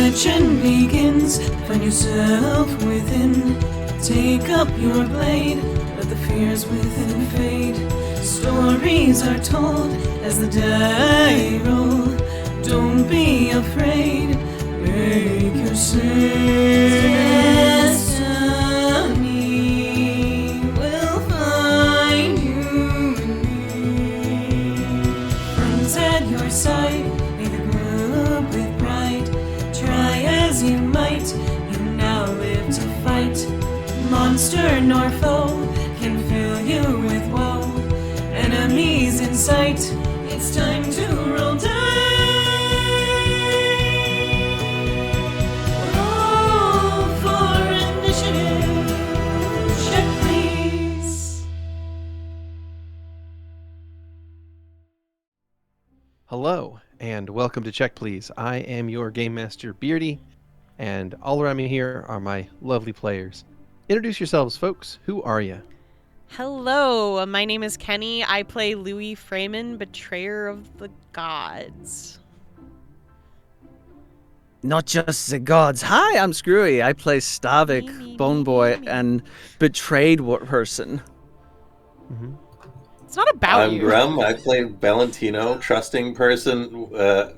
legend begins. Find yourself within. Take up your blade. Let the fears within fade. Stories are told as the die roll. Don't be afraid. Make your destiny will find you in me. Friends at your side, may the group with pride. Try as you might, you now live to fight. Monster nor foe can fill you with woe. Enemies in sight, it's time to roll dice. Roll for initiative. Check, please. Hello, and welcome to Check Please. I am your Game Master, Beardy, and all around me here are my lovely players. Introduce yourselves, folks. Who are you? Hello, my name is Keni. I play Louie Freeman, Betrayer of the Gods. Not just the gods. Hi, I'm Skrewy. I play Stavik, Bone Boy, and betrayed person. Mm-hmm. It's not about I'm you. Grem. I play Valentino, trusting person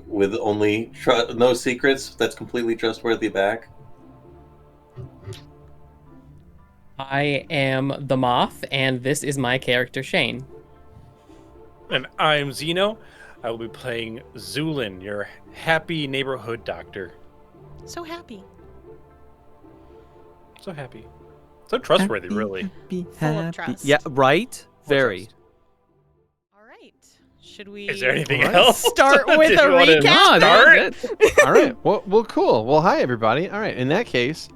with only no secrets. That's completely trustworthy back. I am the Moth, and this is my character, Shane. And I'm Xeno. I will be playing Zu'lin, your happy neighborhood doctor. So happy. So happy. So trustworthy, really. Full of trust. Yeah, right? Very. trust. All right. Should we Is there anything Alright. else? start with Did a you wanna recap? start? All right. Well, cool. Well, hi, everybody. All right. In that case,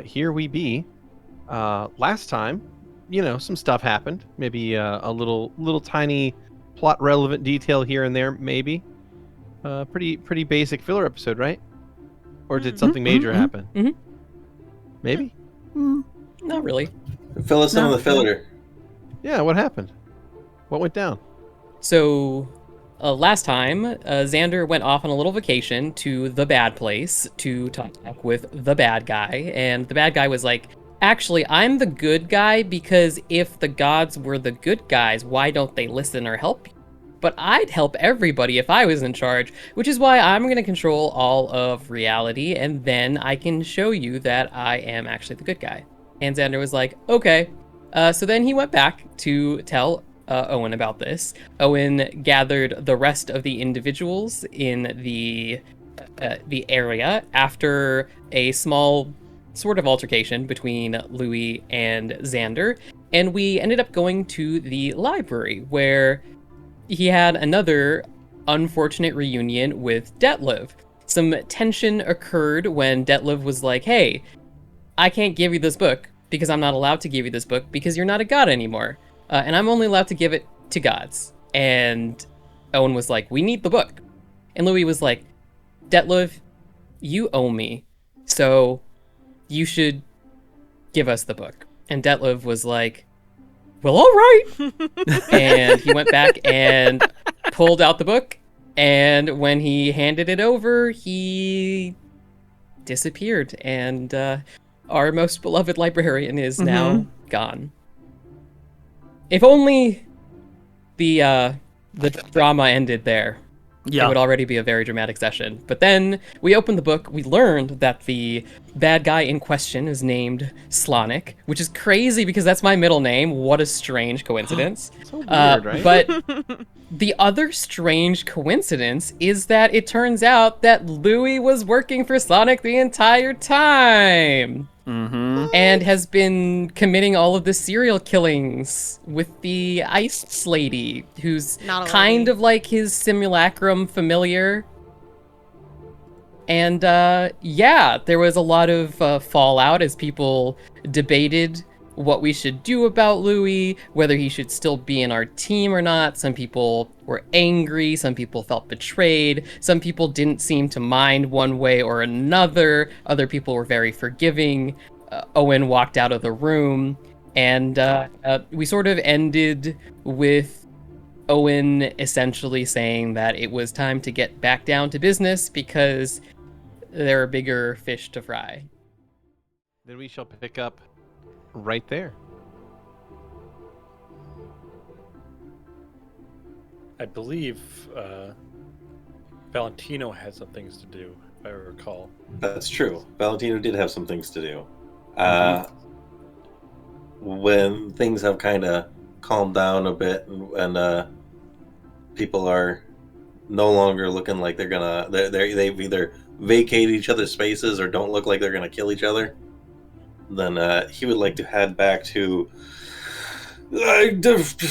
here we be. Last time, some stuff happened. Maybe a little tiny plot relevant detail here and there, maybe. Pretty basic filler episode, right? Or did something major happen? Mhm. Maybe? Not really. Fill us in on the filler. Yeah, what happened? What went down? So, last time, Xander went off on a little vacation to the bad place to talk with the bad guy, and the bad guy was like, actually, I'm the good guy because if the gods were the good guys, why don't they listen or help you? But I'd help everybody if I was in charge, which is why I'm going to control all of reality, and then I can show you that I am actually the good guy. And Xander was like, okay. So then he went back to tell Owen about this. Owen gathered the rest of the individuals in the area after a small sort of altercation between Louie and Xander, and we ended up going to the library where he had another unfortunate reunion with Detlev. Some tension occurred when Detlev was like, hey, I can't give you this book because I'm not allowed to give you this book because you're not a god anymore, and I'm only allowed to give it to gods. And Owen was like, we need the book. And Louie was like, Detlev, you owe me, so you should give us the book. And Detlev was like, well, all right. And he went back and pulled out the book. And when he handed it over, he disappeared. And our most beloved librarian is now gone. If only the drama ended there. It would already be a very dramatic session. But then we opened the book. We learned that the bad guy in question is named Slonic, which is crazy because that's my middle name. What a strange coincidence. So weird, right? But the other strange coincidence is that it turns out that Louie was working for Slonic the entire time. And has been committing all of the serial killings with the ice lady, who's Not a kind lady. of like his simulacrum familiar. And yeah, there was a lot of fallout as people debated what we should do about Louie, whether he should still be in our team or not. Some people were angry, some people felt betrayed, some people didn't seem to mind one way or another, other people were very forgiving. Owen walked out of the room, and we sort of ended with Owen essentially saying that it was time to get back down to business because there are bigger fish to fry. Then we shall pick up right there. I believe Valentino had some things to do, if I recall. That's true. Valentino did have some things to do. When things have kind of calmed down a bit and people are no longer looking like they've either vacated each other's spaces or don't look like they're gonna kill each other, then he would like to head back to. I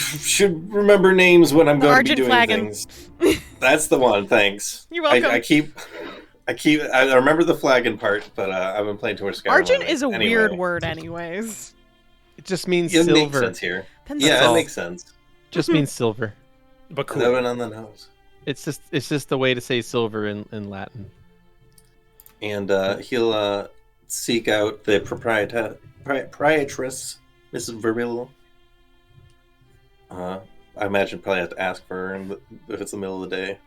should remember names when I'm going to be doing Flagon. things. That's the one. Thanks. You're welcome. I remember the flagon part, but I've been playing towards Skyrim. Argent is a Anyway, weird word, anyways. It just means It makes silver. sense here. Depends Yeah, on- it makes sense. Just means silver. But cool. That went on the nose. It's just the way to say silver in Latin. And he'll seek out the proprietress, Mrs. Vermillo. I imagine probably have to ask for her if it's the middle of the day.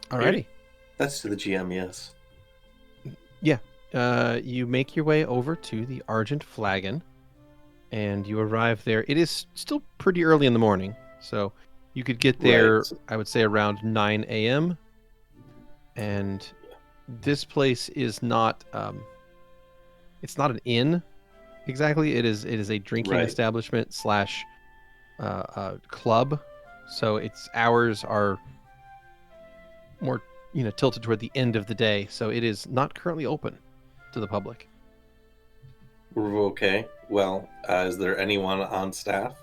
Alrighty. That's to the GM, yes. You make your way over to the Argent Flagon, and you arrive there. It is still pretty early in the morning, so you could get there, Right. I would say, around 9 a.m. And this place is not, it's not an inn exactly. It is a drinking Right. establishment / club. So its hours are more, tilted toward the end of the day. So it is not currently open to the public. Okay. Well, is there anyone on staff?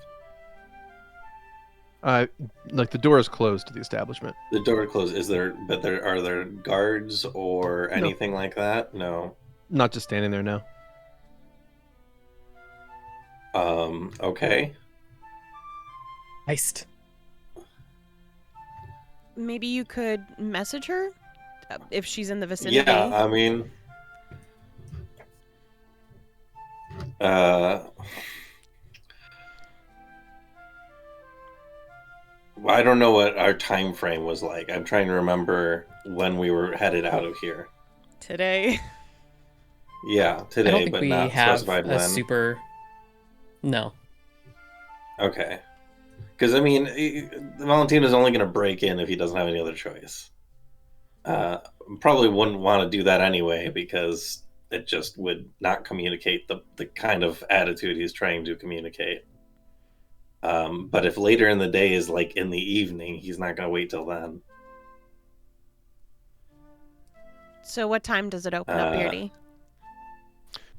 Like the door is closed to the establishment. The door closed. Are there guards or anything like that? No. Not just standing there now. Okay. Heist. Maybe you could message her if she's in the vicinity. Yeah, I mean, I don't know what our time frame was like. I'm trying to remember when we were headed out of here. Today. Yeah, I today, don't think but we not have specified a when. super. No. Okay. Because, I mean, Valentino's only going to break in if he doesn't have any other choice. Probably wouldn't want to do that anyway, because it just would not communicate the kind of attitude he's trying to communicate. But if later in the day is like in the evening, he's not going to wait till then. So what time does it open up, Beardy?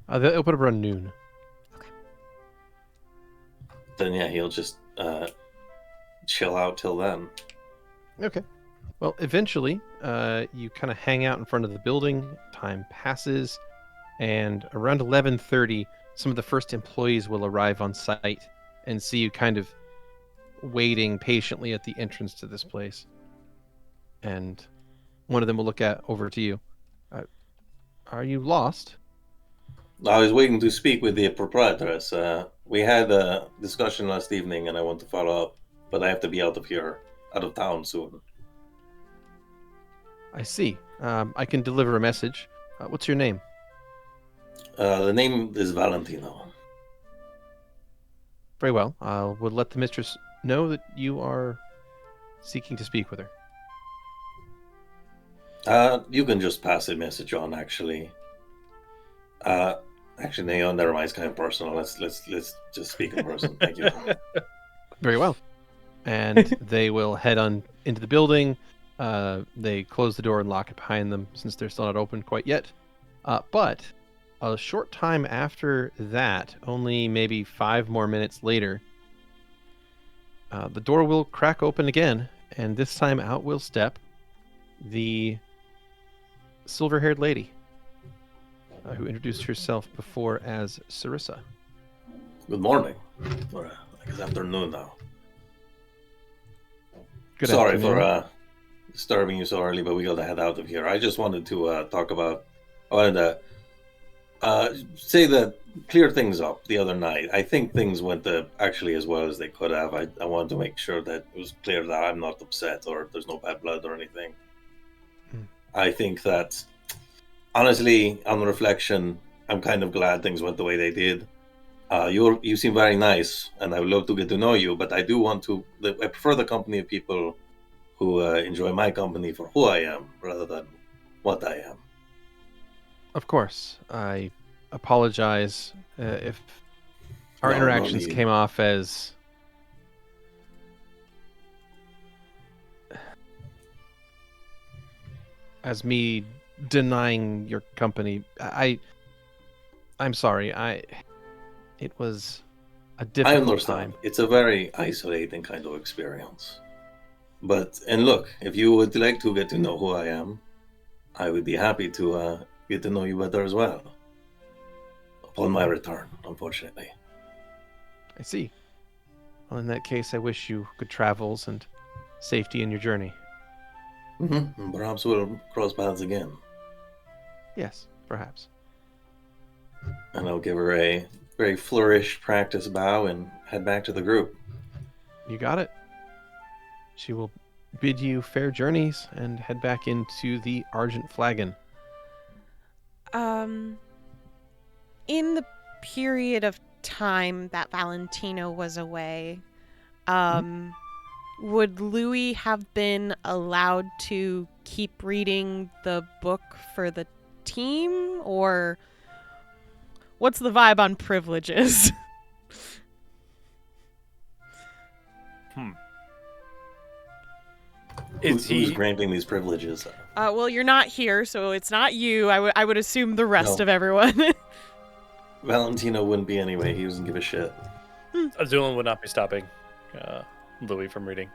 They'll open up around noon. Then, yeah, he'll just chill out till then. Okay. Well, eventually, you kind of hang out in front of the building. Time passes, and around 11:30, some of the first employees will arrive on site and see you kind of waiting patiently at the entrance to this place. And one of them will look over to you. Are you lost? I was waiting to speak with the proprietress. We had a discussion last evening, and I want to follow up, but I have to be out of town soon. I see. I can deliver a message. What's your name? The name is Valentino. Very well. I will let the mistress know that you are seeking to speak with her. You can just pass a message on, actually. Actually, no, never mind. It's kind of personal. Let's just speak in person. Thank you. Very well. And they will head on into the building. They close the door and lock it behind them since they're still not open quite yet. But a short time after that, only maybe 5 more minutes later, the door will crack open again, and this time out will step the silver-haired lady who introduced herself before as Sarissa. Good morning. Or, I guess afternoon now. Good Sorry afternoon. for disturbing you so early, but we got to head out of here. I just wanted to talk about. I wanted to say that clear things up the other night. I think things went actually as well as they could have. I wanted to make sure that it was clear that I'm not upset or there's no bad blood or anything. I think that, honestly, on reflection, I'm kind of glad things went the way they did. You seem very nice, and I would love to get to know you, but I do want to... I prefer the company of people who enjoy my company for who I am, rather than what I am. Of course, I apologize if our No interactions need. came off as me denying your company. I'm sorry. It was a I difficult understand. time. It's a very isolating kind of experience. And look, if you would like to get to know who I am, I would be happy to get to know you better as well. Upon my return, unfortunately. I see. Well, in that case, I wish you good travels and safety in your journey. Mm-hmm. Perhaps we'll cross paths again. Yes, perhaps. And I'll give her a very flourished practice bow and head back to the group. You got it. She will bid you fair journeys and head back into the Argent Flagon. In the period of time that Valentino was away, would Louie have been allowed to keep reading the book for the team, or what's the vibe on privileges? Who's granting these privileges? Well, you're not here, so it's not you. I would assume the rest No. of everyone. Valentino wouldn't be anyway. He doesn't give a shit. Zu'lin would not be stopping Louie from reading.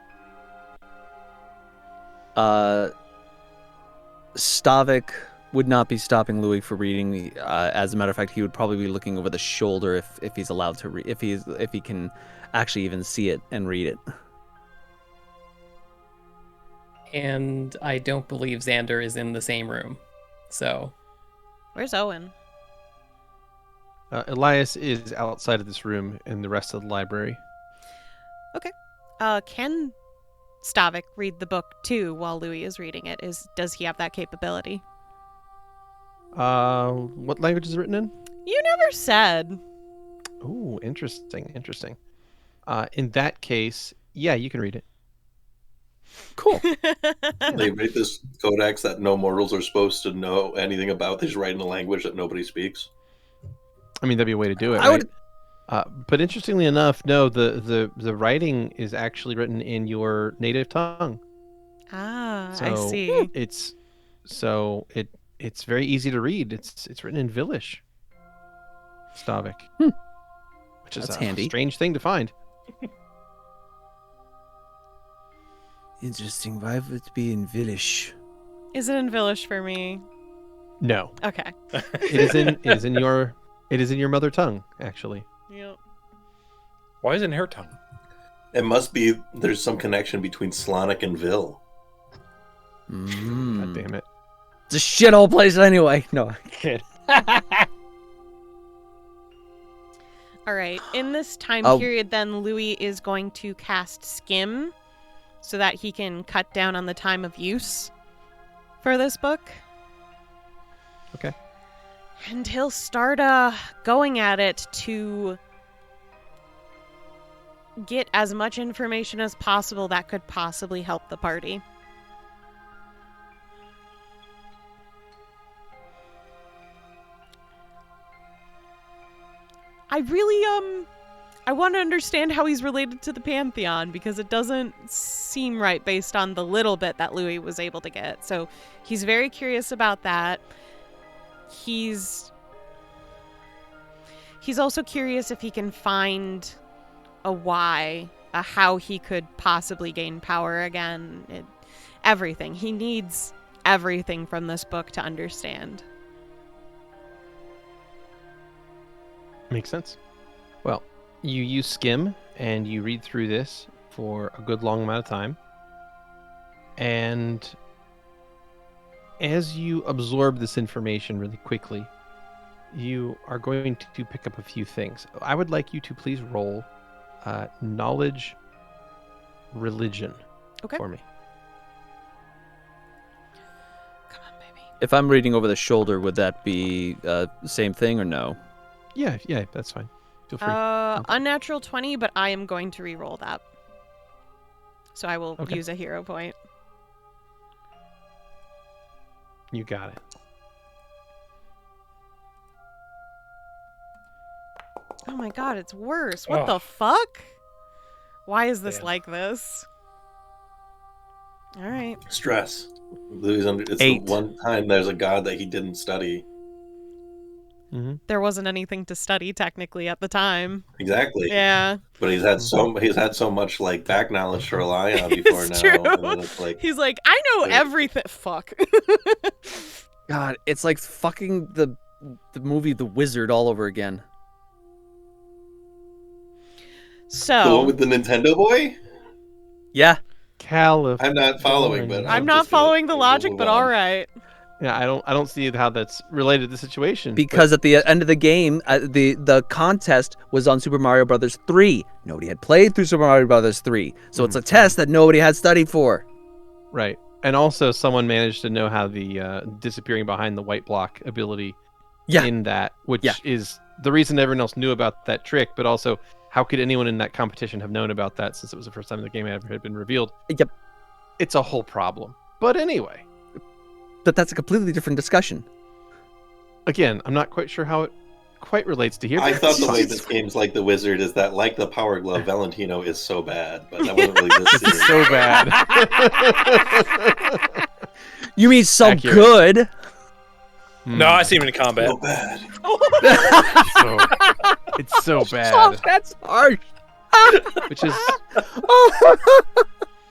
Stavik would not be stopping Louie for reading. As a matter of fact, he would probably be looking over the shoulder if he's allowed to read, if he can actually even see it and read it. And I don't believe Xander is in the same room. So, Where's Owen? Elias is outside of this room in the rest of the library. Can Stavik read the book too while Louie is reading it? Does he have that capability? What language is it written in? You never said. Ooh, interesting. In that case, yeah, you can read it. Cool. They write this codex that no mortals are supposed to know anything about. They just write in a language that nobody speaks. I mean, that'd be a way to do it, I right? would- But interestingly enough, no, the writing is actually written in your native tongue. I So see. It's very easy to read. It's written in Vilish, Stavik, which is That's a handy. strange thing to find. Interesting. Why would it be in Vilish? Is it in Vilish for me? No, Okay. it is in your mother tongue, actually. Yep. Why is it in her tongue? It must be there's some connection between Slonic and Vil. God damn it. It's a shithole place anyway. No, I kid. All right. In this time Oh. period, then Louie is going to cast Skim so that he can cut down on the time of use for this book. Okay. And he'll start going at it to get as much information as possible that could possibly help the party. I really, I want to understand how he's related to the Pantheon, because it doesn't seem right based on the little bit that Louie was able to get. So he's very curious about that. He's also curious if he can find a why, a how he could possibly gain power again. Everything. He needs everything from this book to understand. Makes sense. Well, you use Skim and you read through this for a good long amount of time. And as you absorb this information really quickly, you are going to pick up a few things. I would like you to please roll knowledge religion for me. Come on, baby. If I'm reading over the shoulder, would that be same thing or no? Yeah, that's fine. Feel free. Unnatural 20, but I am going to re-roll that. So I will use a hero point. You got it. Oh my god, it's worse. What the fuck? Why is this like this? All right. Stress. It's 8. the one time there's a god that he didn't study. Mm-hmm. There wasn't anything to study technically at the time. Exactly. Yeah. But he's had so much like back knowledge to rely on before It's now. true. And then it's like, He's like, I know everything. Fuck. God, it's like fucking the movie The Wizard all over again. So the one with the Nintendo boy? Yeah. California. I'm not following, but I'm not following the logic, but all right. Yeah, I don't see how that's related to the situation. Because at the end of the game, the contest was on Super Mario Brothers 3. Nobody had played through Super Mario Brothers 3, so it's a test that nobody had studied for. Right, and also someone managed to know how the disappearing behind the white block ability in that, which is the reason everyone else knew about that trick, but also how could anyone in that competition have known about that since it was the first time the game ever had been revealed? Yep. It's a whole problem. But anyway. But that's a completely different discussion. Again, I'm not quite sure how it quite relates to here. I thought the way this game's like the Wizard is that, like the Power Glove, Valentino is so bad, but that wasn't really this serious. So bad. You mean so Accurate. good? No, I see him in combat. So bad. It's so bad. Oh, that's harsh. Which is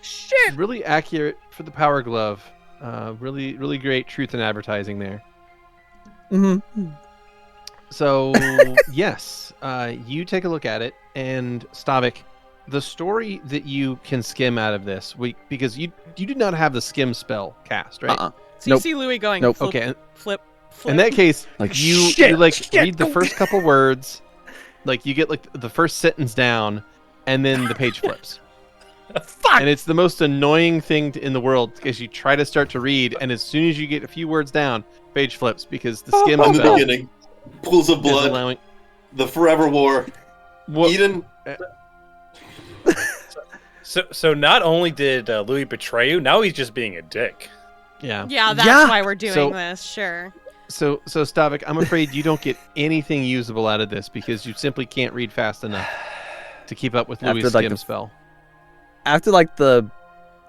Shit. really accurate for the Power Glove. Really, really great truth in advertising there. Mm-hmm. So, yes, you take a look at it, and Stavik, the story that you can skim out of this, because you did not have the skim spell cast, right? So you see Louie going, flip, Okay. flip. In that case, Like, you read the first couple words, like you get like the first sentence down, and then the page flips. Fuck. And it's the most annoying thing in the world because you try to start to read, and as soon as you get a few words down, page flips because the skim From the spell beginning, pools of is blood, allowing. the Forever War, Eden. So not only did Louie betray you, now he's just being a dick. Yeah. Yeah, that's Yeah. why we're doing So- this. Sure. So Stavik, I'm afraid you don't get anything usable out of this because you simply can't read fast enough to keep up with Louis' After, like, skim the- spell. After like the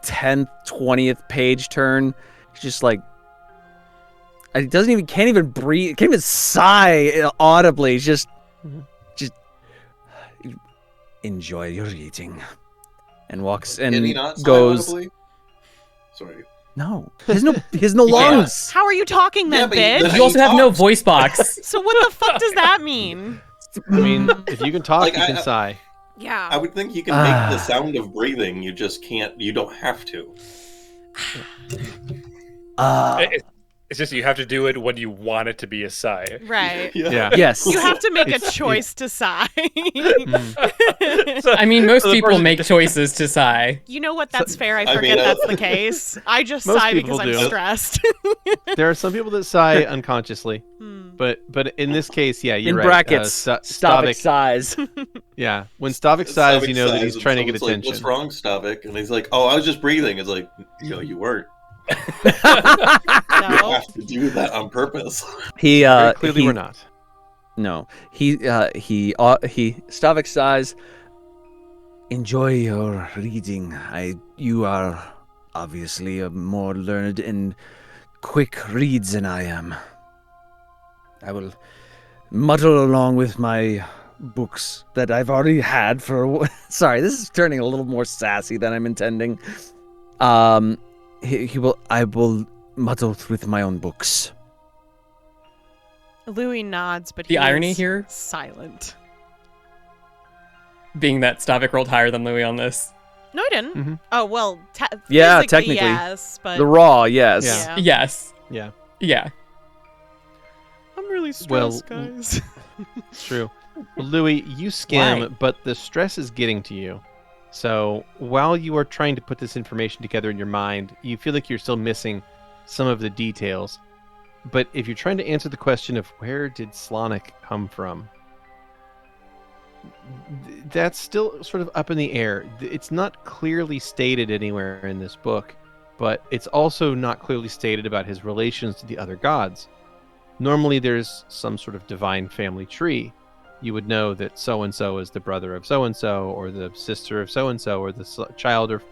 10th, 20th page turn, he's just like, he can't even breathe, can't even sigh audibly. He's just enjoy your eating, and walks and Can he not sigh goes. audibly? Sorry. No, he has no He can't. lungs. How are you talking then, but bitch? You also have no voice box. So what the fuck does that mean? I mean, if you can talk, Like, you can sigh. Yeah. I would think you can make the sound of breathing. You just can't. You don't have to. It's just you have to do it when you want it to be a sigh. Right. Yeah. Yes. You have to make a It's- choice to sigh. So, I mean, most so the people person- make choices to sigh. You know what? That's fair. I I forget mean, that's the case. I just Most sigh people because I'm do. stressed. There are some people that sigh unconsciously, Hmm. but in this case, yeah, you're In right. brackets, Stavik sighs. Yeah, when Stavik sighs, Stavik you know that he's sighs, trying to and get someone's attention. Like, what's wrong, Stavik? And he's like, "Oh, I was just breathing." It's like, no, you weren't. You No. have to do that on purpose. He Very clearly, he- we're not. No, Stavik sighs. Enjoy your reading. You are obviously a more learned and quick reads than I am. I will muddle along with my books that I've already had for. Sorry, this is turning a little more sassy than I'm intending. I will muddle with my own books. Louis nods, but The he irony is here? silent. Being that Stavik rolled higher than Louie on this. No, I didn't. Mhm. Oh well. Yeah, physically, technically. yes, but The raw, yes. Yeah. yeah. Yes. Yeah. Yeah. I'm really really stressed, Well, guys. It's true. Well, Louie, you skim, Why? but the stress is getting to you. So while you are trying to put this information together in your mind, you feel like you're still missing some of the details. But if you're trying to answer the question of where did Slonic come from, that's still sort of up in the air. It's not clearly stated anywhere in this book, but it's also not clearly stated about his relations to the other gods. Normally there's some sort of divine family tree. You would know that so-and-so is the brother of so-and-so, or the sister of so-and-so, or the child or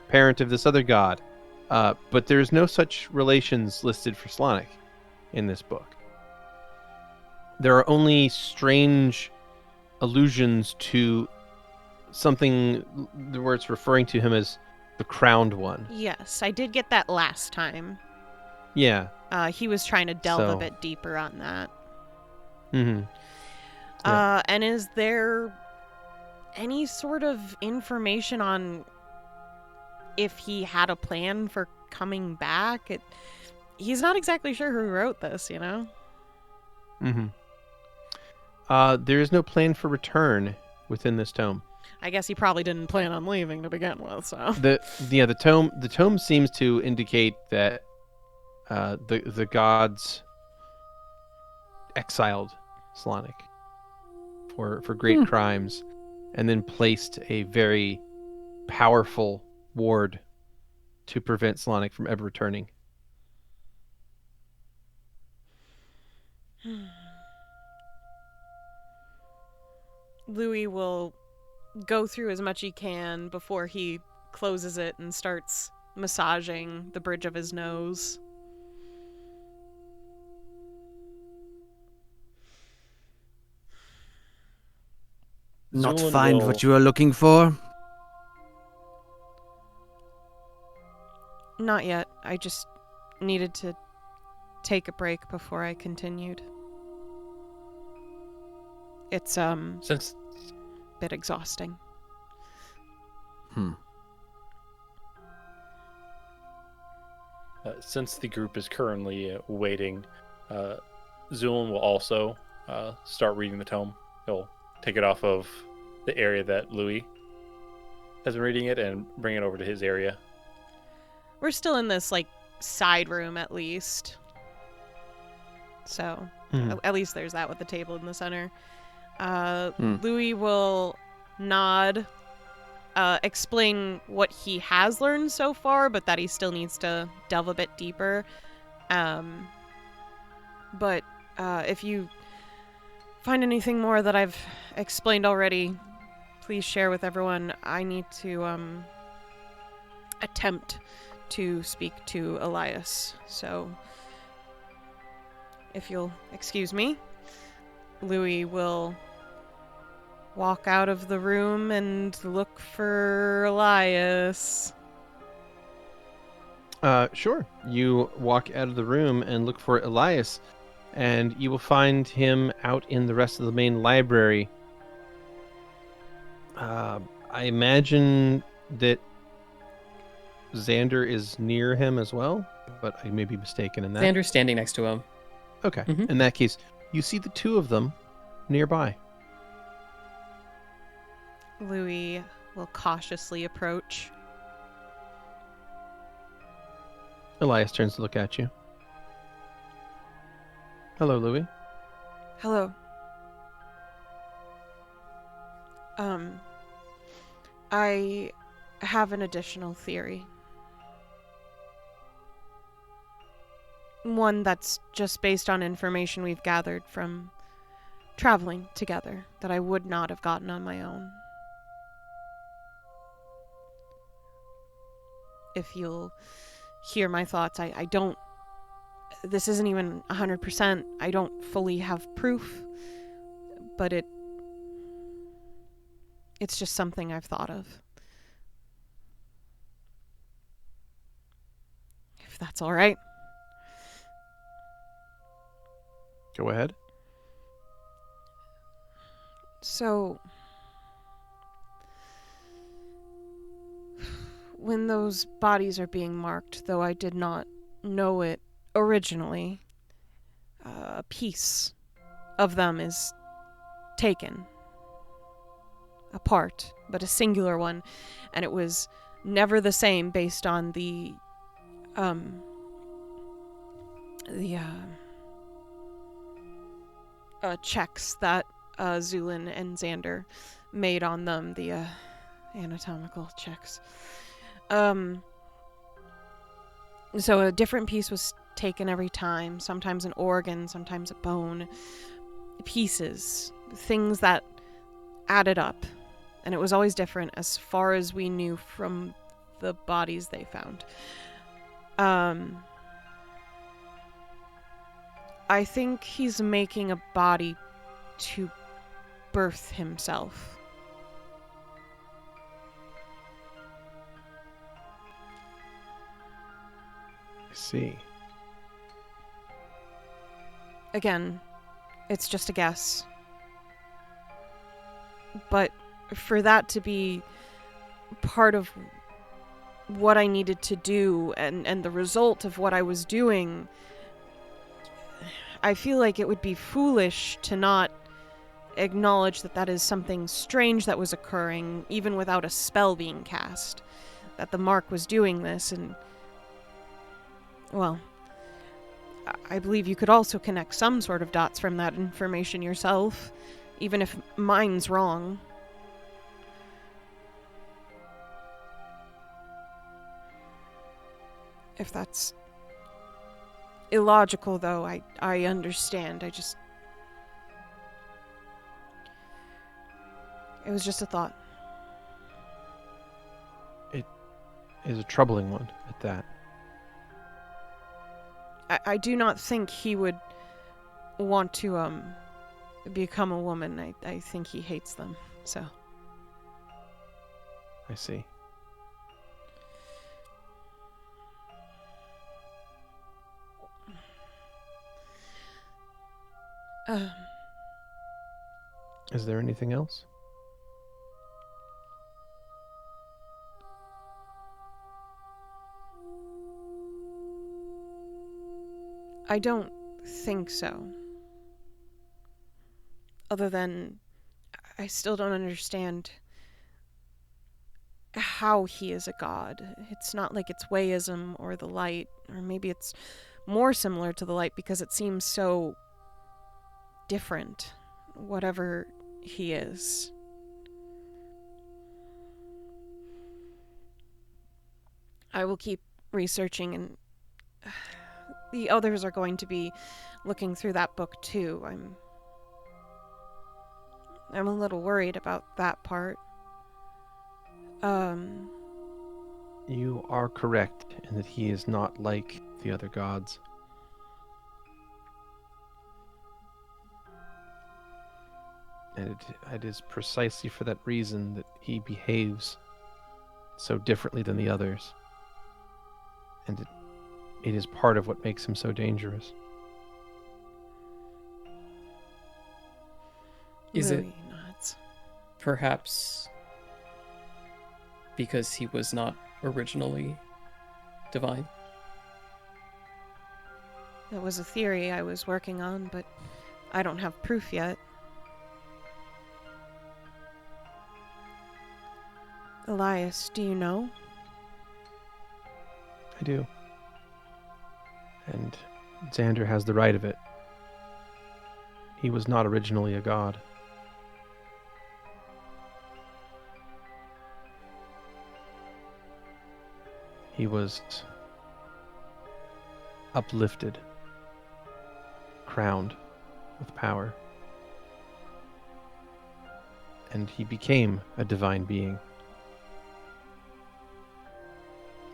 parent of this other god. But there's no such relations listed for Slonic in this book. There are only strange allusions to something where it's referring to him as the crowned one. Yes, I did get that last time. Yeah. He was trying to delve a So- bit deeper on that. Mm-hmm. Yeah. And is there any sort of information on if he had a plan for coming back? He's not exactly sure who wrote this, you know? Mm-hmm. There is no plan for return within this tome. I guess he probably didn't plan on leaving to begin with, so. The tome seems to indicate that the gods exiled Slonic for great crimes, and then placed a very powerful ward to prevent Slonic from ever returning. Louie will go through as much he can before he closes it and starts massaging the bridge of his nose. Not Zu'lin find will- what you are looking for? Not yet. I just needed to take a break before I continued. It's Since a bit exhausting. since the group is currently waiting, Zu'lin will also start reading the tome. He'll take it off of the area that Louie has been reading it and bring it over to his area. We're still in this like side room at least. So Mhm. at least there's that with the table in the center. Hmm. Louie will nod, explain what he has learned so far, but that he still needs to delve a bit deeper. But if you find anything more that I've explained already, please share with everyone. I need to attempt to speak to Elias. So if you'll excuse me, Louie will walk out of the room and look for Elias. Sure. You walk out of the room and look for Elias, and you will find him out in the rest of the main library. I imagine that Xander is near him as well, but I may be mistaken in that. Xander's standing next to him. Okay. Mhm. In that case, you see the two of them nearby. Louie will cautiously approach. Elias turns to look at you. Hello, Louie. Hello. I have an additional theory. One that's just based on information we've gathered from traveling together that I would not have gotten on my own. If you'll hear my thoughts, I don't... This isn't even 100%. I don't fully have proof, but it's just something I've thought of. If that's all right. Go ahead. So, when those bodies are being marked, though I did not know it originally, a piece of them is taken apart, but a singular one, and it was never the same based on the checks that Zu'lin and Xander made on them, the anatomical checks. So a different piece was taken every time, sometimes an organ, sometimes a bone, pieces, things that added up, and it was always different as far as we knew from the bodies they found. I think he's making a body to birth himself. I see. Again, it's just a guess. But for that to be part of what I needed to do and the result of what I was doing, I feel like it would be foolish to not acknowledge that that is something strange that was occurring, even without a spell being cast. That the Mark was doing this, and, well, I believe you could also connect some sort of dots from that information yourself, even if mine's wrong. If that's illogical, though, I understand. It was just a thought. It is a troubling one at that. I do not think he would want to become a woman. I think he hates them, so. I see. Is there anything else? I don't think so. Other than, I still don't understand how he is a god. It's not like it's Wayism or the light, or maybe it's more similar to the light because it seems so different, whatever he is. I will keep researching, and the others are going to be looking through that book too. I'm a little worried about that part. You are correct in that he is not like the other gods. And it is precisely for that reason that he behaves so differently than the others. And it is part of what makes him so dangerous. Is it Louie nods. perhaps because he was not originally divine? That was a theory I was working on, but I don't have proof yet. Elias, do you know? I do. And Xander has the right of it. He was not originally a god. He was uplifted, crowned with power. And he became a divine being.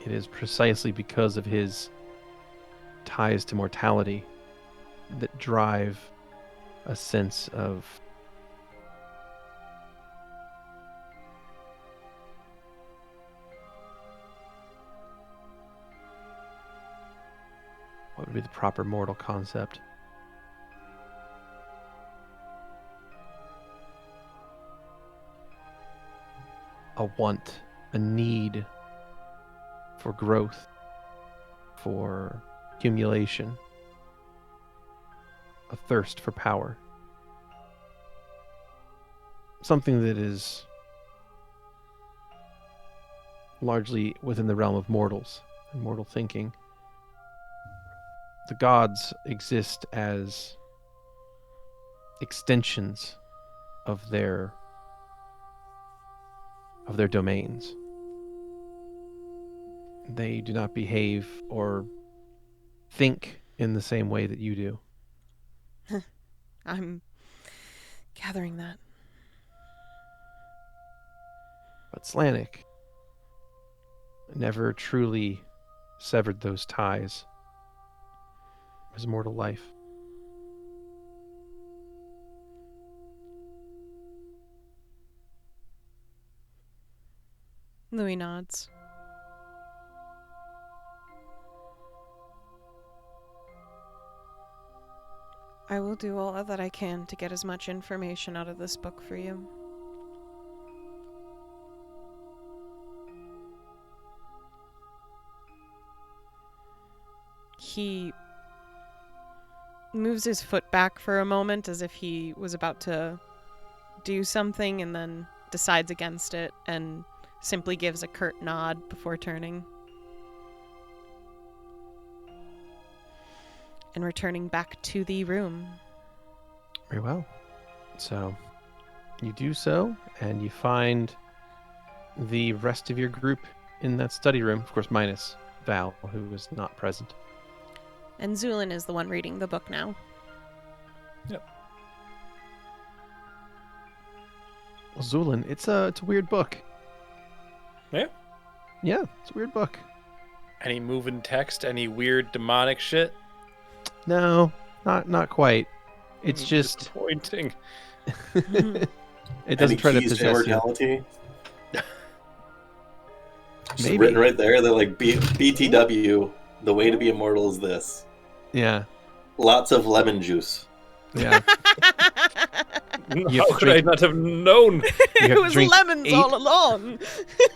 It is precisely because of his ties to mortality that drive a sense of what would be the proper mortal concept? A want, a need for growth, for accumulation. a thirst for power. Something that is largely within the realm of mortals and mortal thinking. The gods exist as extensions of their domains. They do not behave or think in the same way that you do. I'm gathering that. But Slanik never truly severed those ties of his mortal life. Louie nods. I will do all that I can to get as much information out of this book for you. He moves his foot back for a moment as if he was about to do something and then decides against it and simply gives a curt nod before turning and returning back to the room. Very well. So you do so, and you find the rest of your group in that study room, of course, minus Val, who was not present. And Zu'lin is the one reading the book now. Yep. Well, Zu'lin, it's a weird book. Yeah? Yeah, it's a weird book. Any moving text? Any weird demonic shit? No, not quite. It's just disappointing. it doesn't try to keys possess you. immortality? Just Maybe. written right there. They're like BTW. The way to be immortal is this. Yeah, Lots of lemon juice. yeah. You How have to could I drink- not have known? You have It to was drink lemons 8 all along.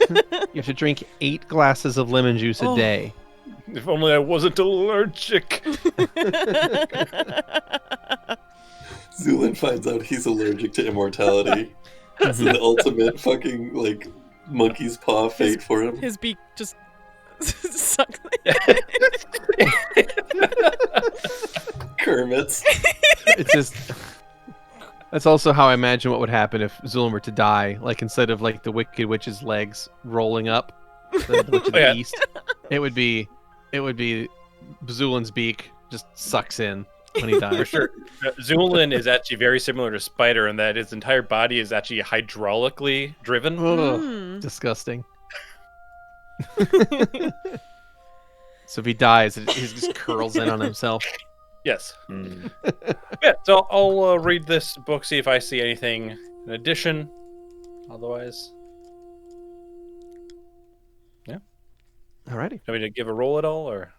You have to drink 8 glasses of lemon juice a Oh. day. If only I wasn't allergic. Zu'lin finds out he's allergic to immortality. It's the ultimate fucking like monkey's paw fate for him. His beak just sucks. Kermit's. It's just. That's also how I imagine what would happen if Zu'lin were to die. Like instead of like the Wicked Witch's legs rolling up, the Witch of the Yeah. East, it would be Zu'lin's beak just sucks in when he dies. For sure. Zu'lin is actually very similar to Spider in that his entire body is actually hydraulically driven. Ugh, Mm. disgusting. So if he dies, he just curls in on himself. Yes. Mm. Yeah, so I'll read this book, see if I see anything in addition. Otherwise, Alrighty. do you want me to give a roll at all, or?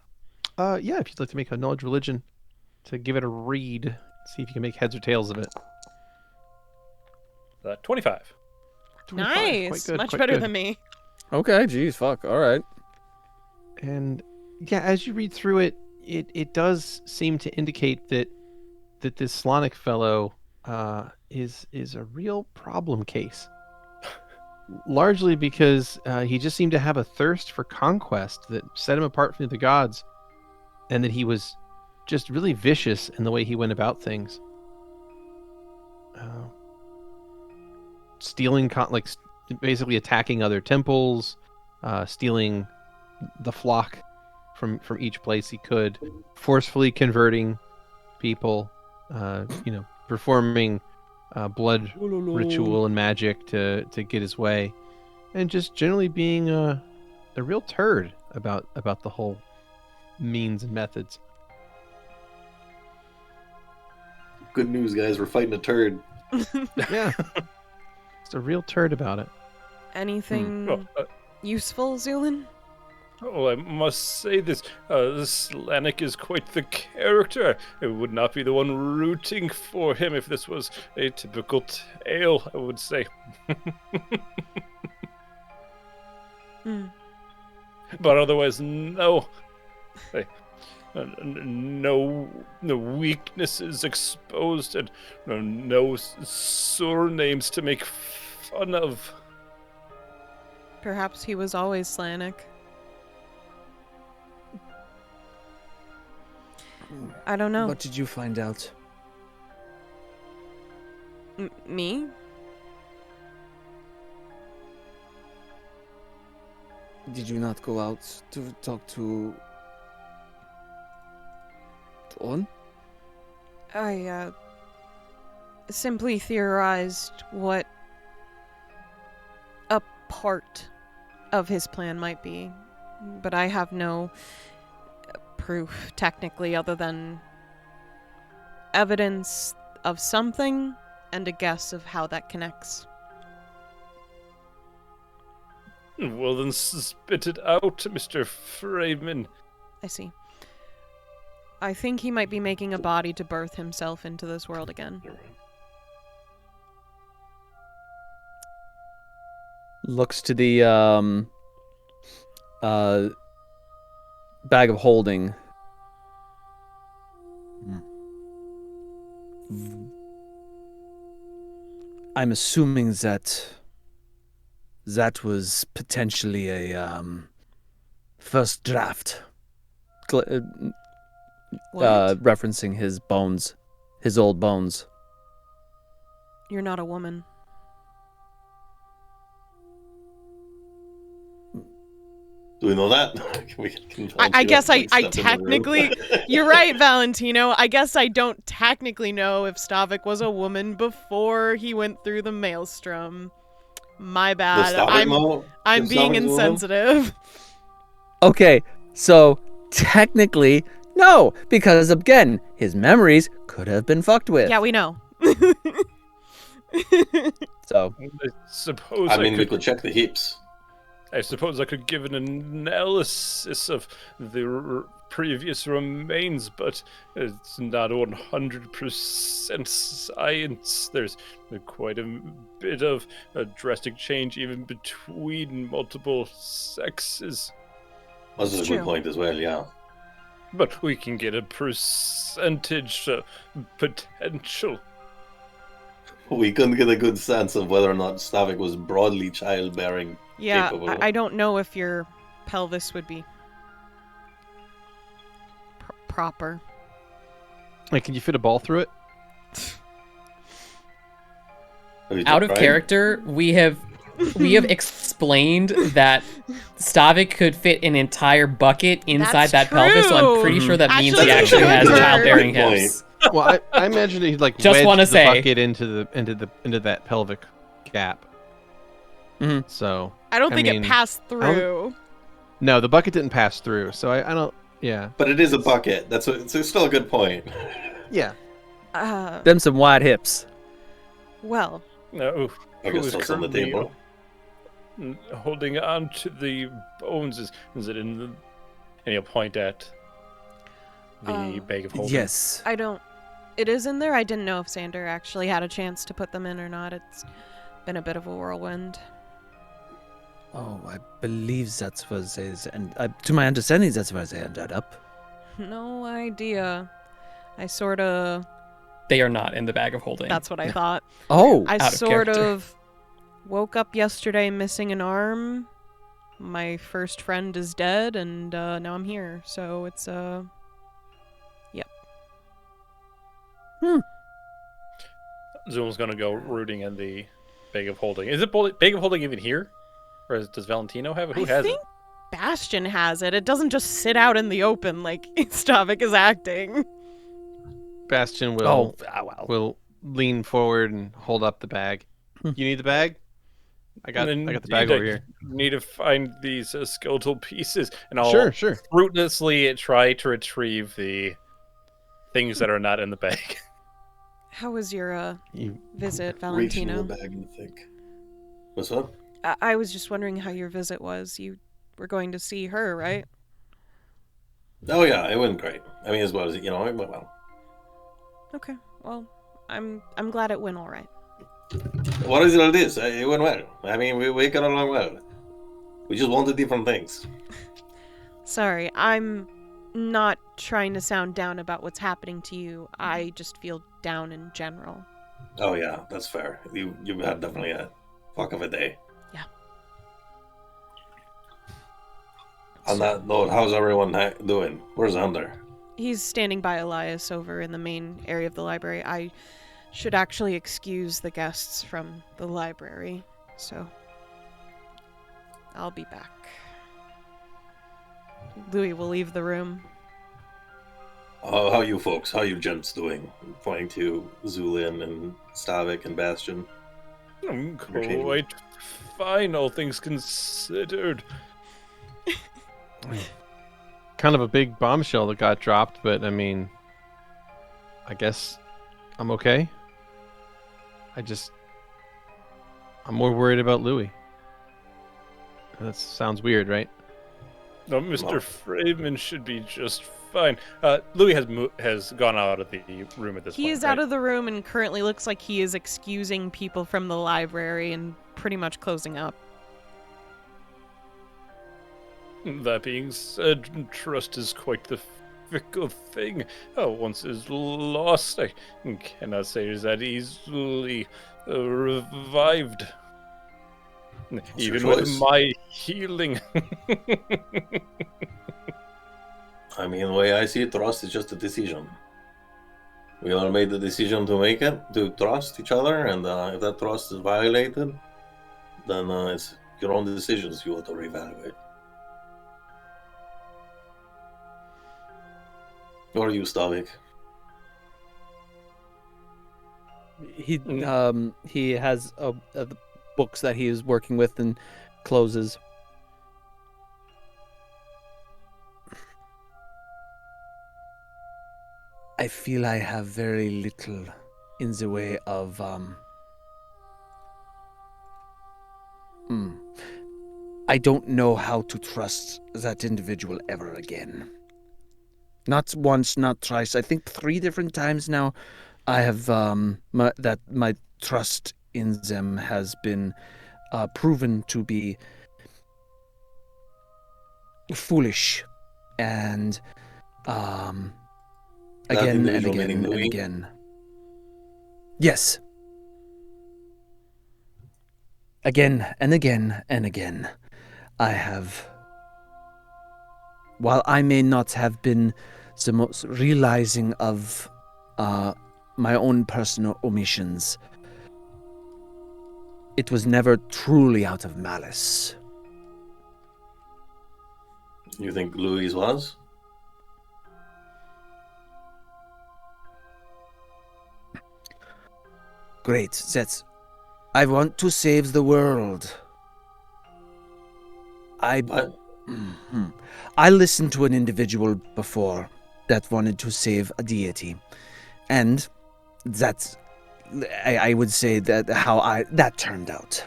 Yeah, if you'd like to make a knowledge religion to give it a read, see if you can make heads or tails of it. 25. 25, Nice. quite good, Much quite better good. than me. Okay, geez, fuck. All right. And yeah, as you read through it, it does seem to indicate that this Slanik fellow is a real problem case. Largely because he just seemed to have a thirst for conquest that set him apart from the gods, and that he was just really vicious in the way he went about things. Stealing, basically attacking other temples, stealing the flock from each place he could, forcefully converting people, performing blood ritual and magic to get his way, and just generally being a real turd about the whole means and methods. Good news, guys. We're fighting a turd. Yeah, just a real turd about it. Anything Oh, useful, Zu'lin? I must say this. This Slanik is quite the character. I would not be the one rooting for him if this was a typical tale, I would say. Hmm. But otherwise, no. no weaknesses exposed, and no surnames to make fun of. Perhaps he was always Slanik. I don't know. What did you find out? Me? Did you not go out to talk to On? I, simply theorized what a part of his plan might be, but I have no proof, technically, other than evidence of something and a guess of how that connects. Well, then spit it out, Mr. Freeman. I see. I think he might be making a body to birth himself into this world again. Looks to the bag of holding. I'm assuming that was potentially a first draft. Referencing his bones, his old bones. You're not a woman. Do we know that? I guess I technically... You're right, Valentino. I guess I don't technically know if Stavik was a woman before he went through the maelstrom. My bad. I'm being insensitive. Okay, so technically, no, because again, his memories could have been fucked with. Yeah, we know. So, I mean, we could check the hips. I suppose I could give an analysis of the previous remains, but it's not 100% science. There's quite a bit of a drastic change even between multiple sexes. That's a good point as well, yeah. But we can get a percentage potential. We couldn't get a good sense of whether or not Stavik was broadly childbearing. Yeah, capable. I don't know if your pelvis would be proper. Like, can you fit a ball through it? Out of character, we have explained that Stavik could fit an entire bucket inside That's that pelvis, so I'm pretty sure that means he Actually, actually has good. childbearing Good point. hips. Well, I imagine he'd like Just wedge wanna the say. bucket into that pelvic gap. Mhm. So I don't I think mean, it passed through. no, the bucket didn't pass through. So I don't. Yeah. But it is a bucket. It's still a good point. Yeah. them some wide hips. Well, No, I who guess is that's on the currently table. holding on to the bones? Is it in the... And he'll point at the bag of holding. Yes. I don't... It is in there. I didn't know if Xander actually had a chance to put them in or not. It's been a bit of a whirlwind. Oh, I believe that's where they and to my understanding, that's where they ended up. No idea. I sort of... They are not in the bag of holding. That's what I thought. Oh, I Out of sort character. of woke up yesterday missing an arm. My first friend is dead, and now I'm here. So it's, yep. Zoom's gonna go rooting in the bag of holding. Is it bag of holding even here? Or does Valentino have it? Who I has think it? Bastion has it. It doesn't just sit out in the open like Stavik is acting. Bastion wow. will lean forward and hold up the bag. You need the bag? I got the bag over here. Need to find these skeletal pieces, and I'll Sure. fruitlessly try to retrieve the things that are not in the bag. How was your You visit, Reach in the Valentino? bag and think. What's up? I was just wondering how your visit was. You were going to see her, right? Oh yeah, it went great. I mean, as well as it went well. Okay. Well, I'm glad it went all right. What is it all this? It went well. I mean, we got along well. We just wanted different things. Sorry, I'm not trying to sound down about what's happening to you. I just feel down in general. Oh yeah, that's fair. You had definitely a fuck of a day. Yeah. On that note, how's everyone doing? Where's Xander? He's standing by Elias over in the main area of the library. I should actually excuse the guests from the library, so I'll be back. Louie will leave the room. How you folks? How you gents doing? Pointing to Zu'lin and Stavik and Bastion. I'm quite fine, all things considered. Kind of a big bombshell that got dropped, but I mean, I guess I'm okay. I'm more worried about Louie. That sounds weird, right? No, Mr. Freeman should be just fine. Louis has gone out of the room at this point. He is out of the room and currently looks like he is excusing people from the library and pretty much closing up. That being said, trust is quite the fickle thing. Once it's lost, I cannot say it's that easily revived. Even with my healing. I mean, the way I see it, trust is just a decision. We all made the decision to make it, to trust each other, and if that trust is violated, then it's your own decisions you have to reevaluate. Or you, Stavik? He has the books that he is working with and closes. I feel I have very little in the way of I don't know how to trust that individual ever again. Not once, not twice. I think 3 different times now I have my trust in them has been proven to be foolish, and again and again and again. Yes. Again and again and again. I have, while I may not have been the most realizing of my own personal omissions, it was never truly out of malice. You think Louis was? Great, that's... I want to save the world. What? I listened to an individual before that wanted to save a deity, and that's, I would say, that that turned out.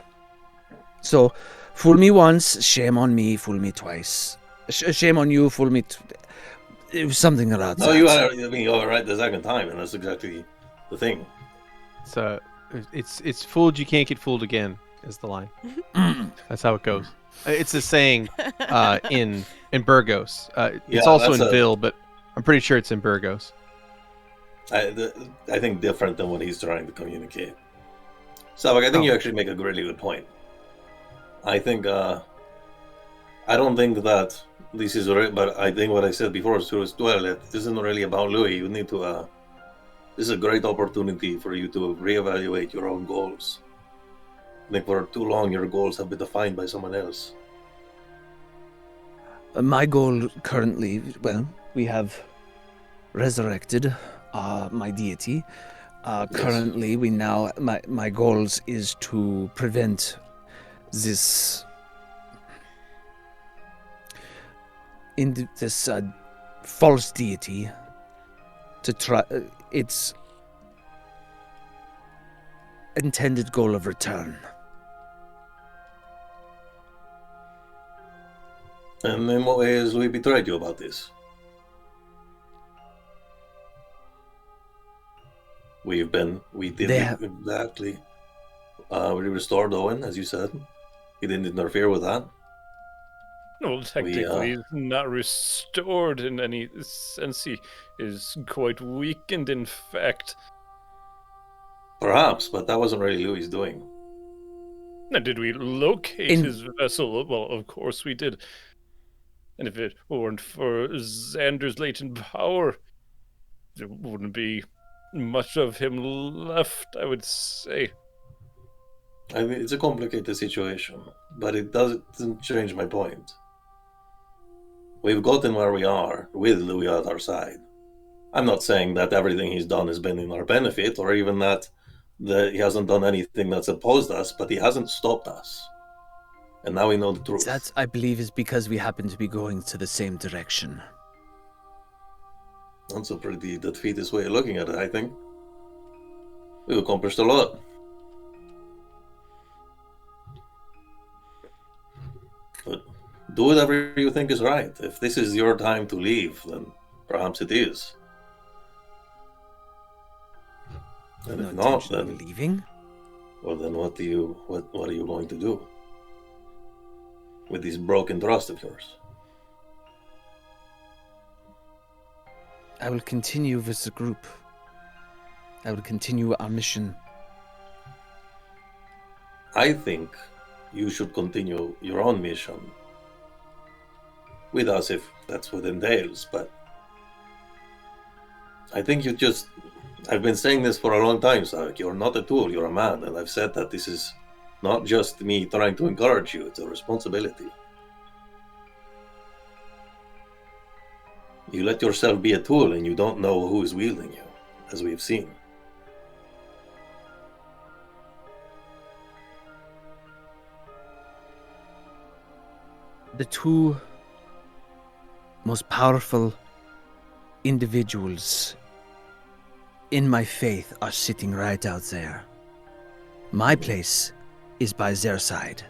So, fool me once, shame on me. Fool me twice, shame on you. Fool me. It was something about that. No, you were right the second time, and that's exactly the thing. So it's fooled you can't get fooled again is the line. That's how it goes. It's a saying in Burgos. It's also in Ville, but I'm pretty sure it's in Burgos. I think different than what he's trying to communicate. So, I think you actually make a really good point. I think I don't think that this is right, but I think what I said before is true as well. That this isn't really about Louis. You need to. This is a great opportunity for you to reevaluate your own goals. I think for too long your goals have been defined by someone else. My goal currently, well, we have resurrected my deity. Yes. Currently, we now my goals is to prevent this false deity to try its intended goal of return. And in what way has Louis betrayed you about this? We did exactly. We restored Owen, as you said. He didn't interfere with that. Well, technically, he's not restored in any sense. He is quite weakened, in fact. Perhaps, but that wasn't really Louie's doing. Now, did we locate his vessel? Well, of course we did. And if it weren't for Xander's latent power, there wouldn't be much of him left, I would say. I mean, it's a complicated situation, but it doesn't change my point. We've gotten where we are with Louie at our side. I'm not saying that everything he's done has been in our benefit, or even that he hasn't done anything that's opposed us, but he hasn't stopped us. And now we know the truth. That, I believe, is because we happen to be going to the same direction. That's a pretty defeatist way of looking at it, I think. We've accomplished a lot. But do whatever you think is right. If this is your time to leave, then perhaps it is. And if not, then leaving. Well, then what are you going to do with this broken trust of yours? I will continue with the group. I will continue our mission. I think you should continue your own mission with us if that's what entails, but I think I've been saying this for a long time, Stavik. You're not a tool, you're a man, and I've said that this is not just me trying to encourage you, it's a responsibility. You let yourself be a tool and you don't know who is wielding you, as we've seen. The two most powerful individuals in my faith are sitting right out there. My place is by their side.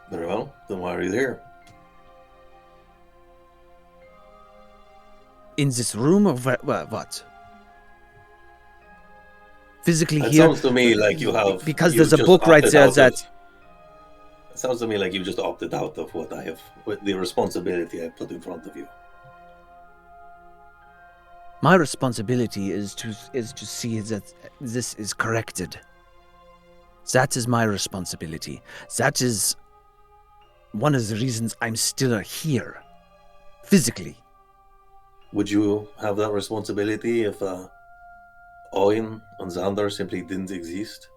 Very well, then why are you here? In this room, or what? Physically It here? sounds to me like you have... Because there's a book right there that... It sounds to me like you just opted out of with the responsibility I put in front of you. My responsibility is to see that this is corrected. That is my responsibility. That is one of the reasons I'm still here, physically. Would you have that responsibility if Owen and Xander simply didn't exist?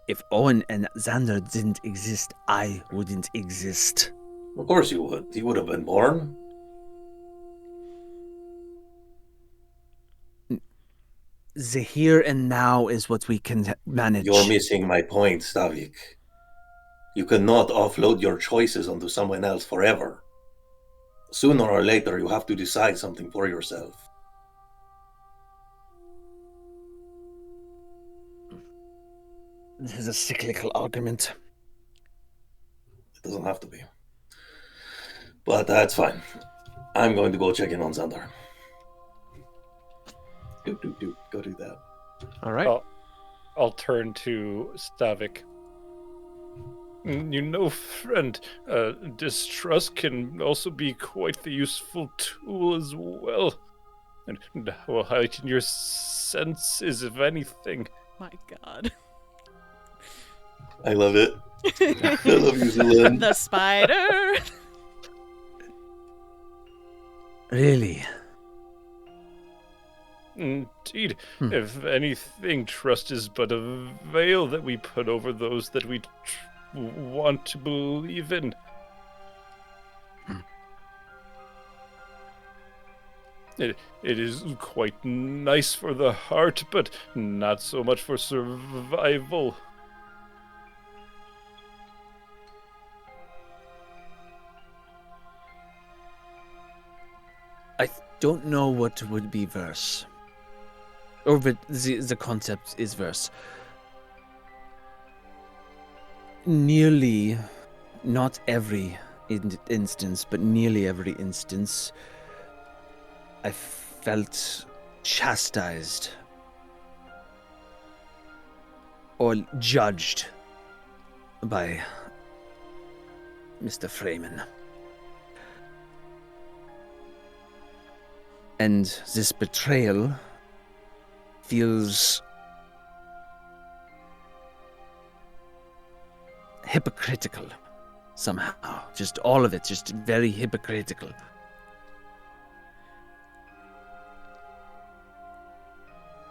If Owen and Xander didn't exist, I wouldn't exist. Of course you would. You would have been born. The here and now is what we can manage. You're missing my point, Stavik. You cannot offload your choices onto someone else forever. Sooner or later, you have to decide something for yourself. This is a cyclical argument. It doesn't have to be. But that's fine. I'm going to go check in on Xander. Go do that. All right. I'll turn to Stavik. You know, friend, distrust can also be quite the useful tool as well. And will heighten your senses, if anything. My God. I love it. I love you, Zu'lin. The spider. Really? Indeed. If anything, trust is but a veil that we put over those that we want to believe in. It is quite nice for the heart, but not so much for survival. I don't know what would be verse. Or the concept is verse. Nearly, not every instance, but nearly every instance, I felt chastised or judged by Mr. Freeman. And this betrayal feels hypocritical somehow. Just all of it, just very hypocritical.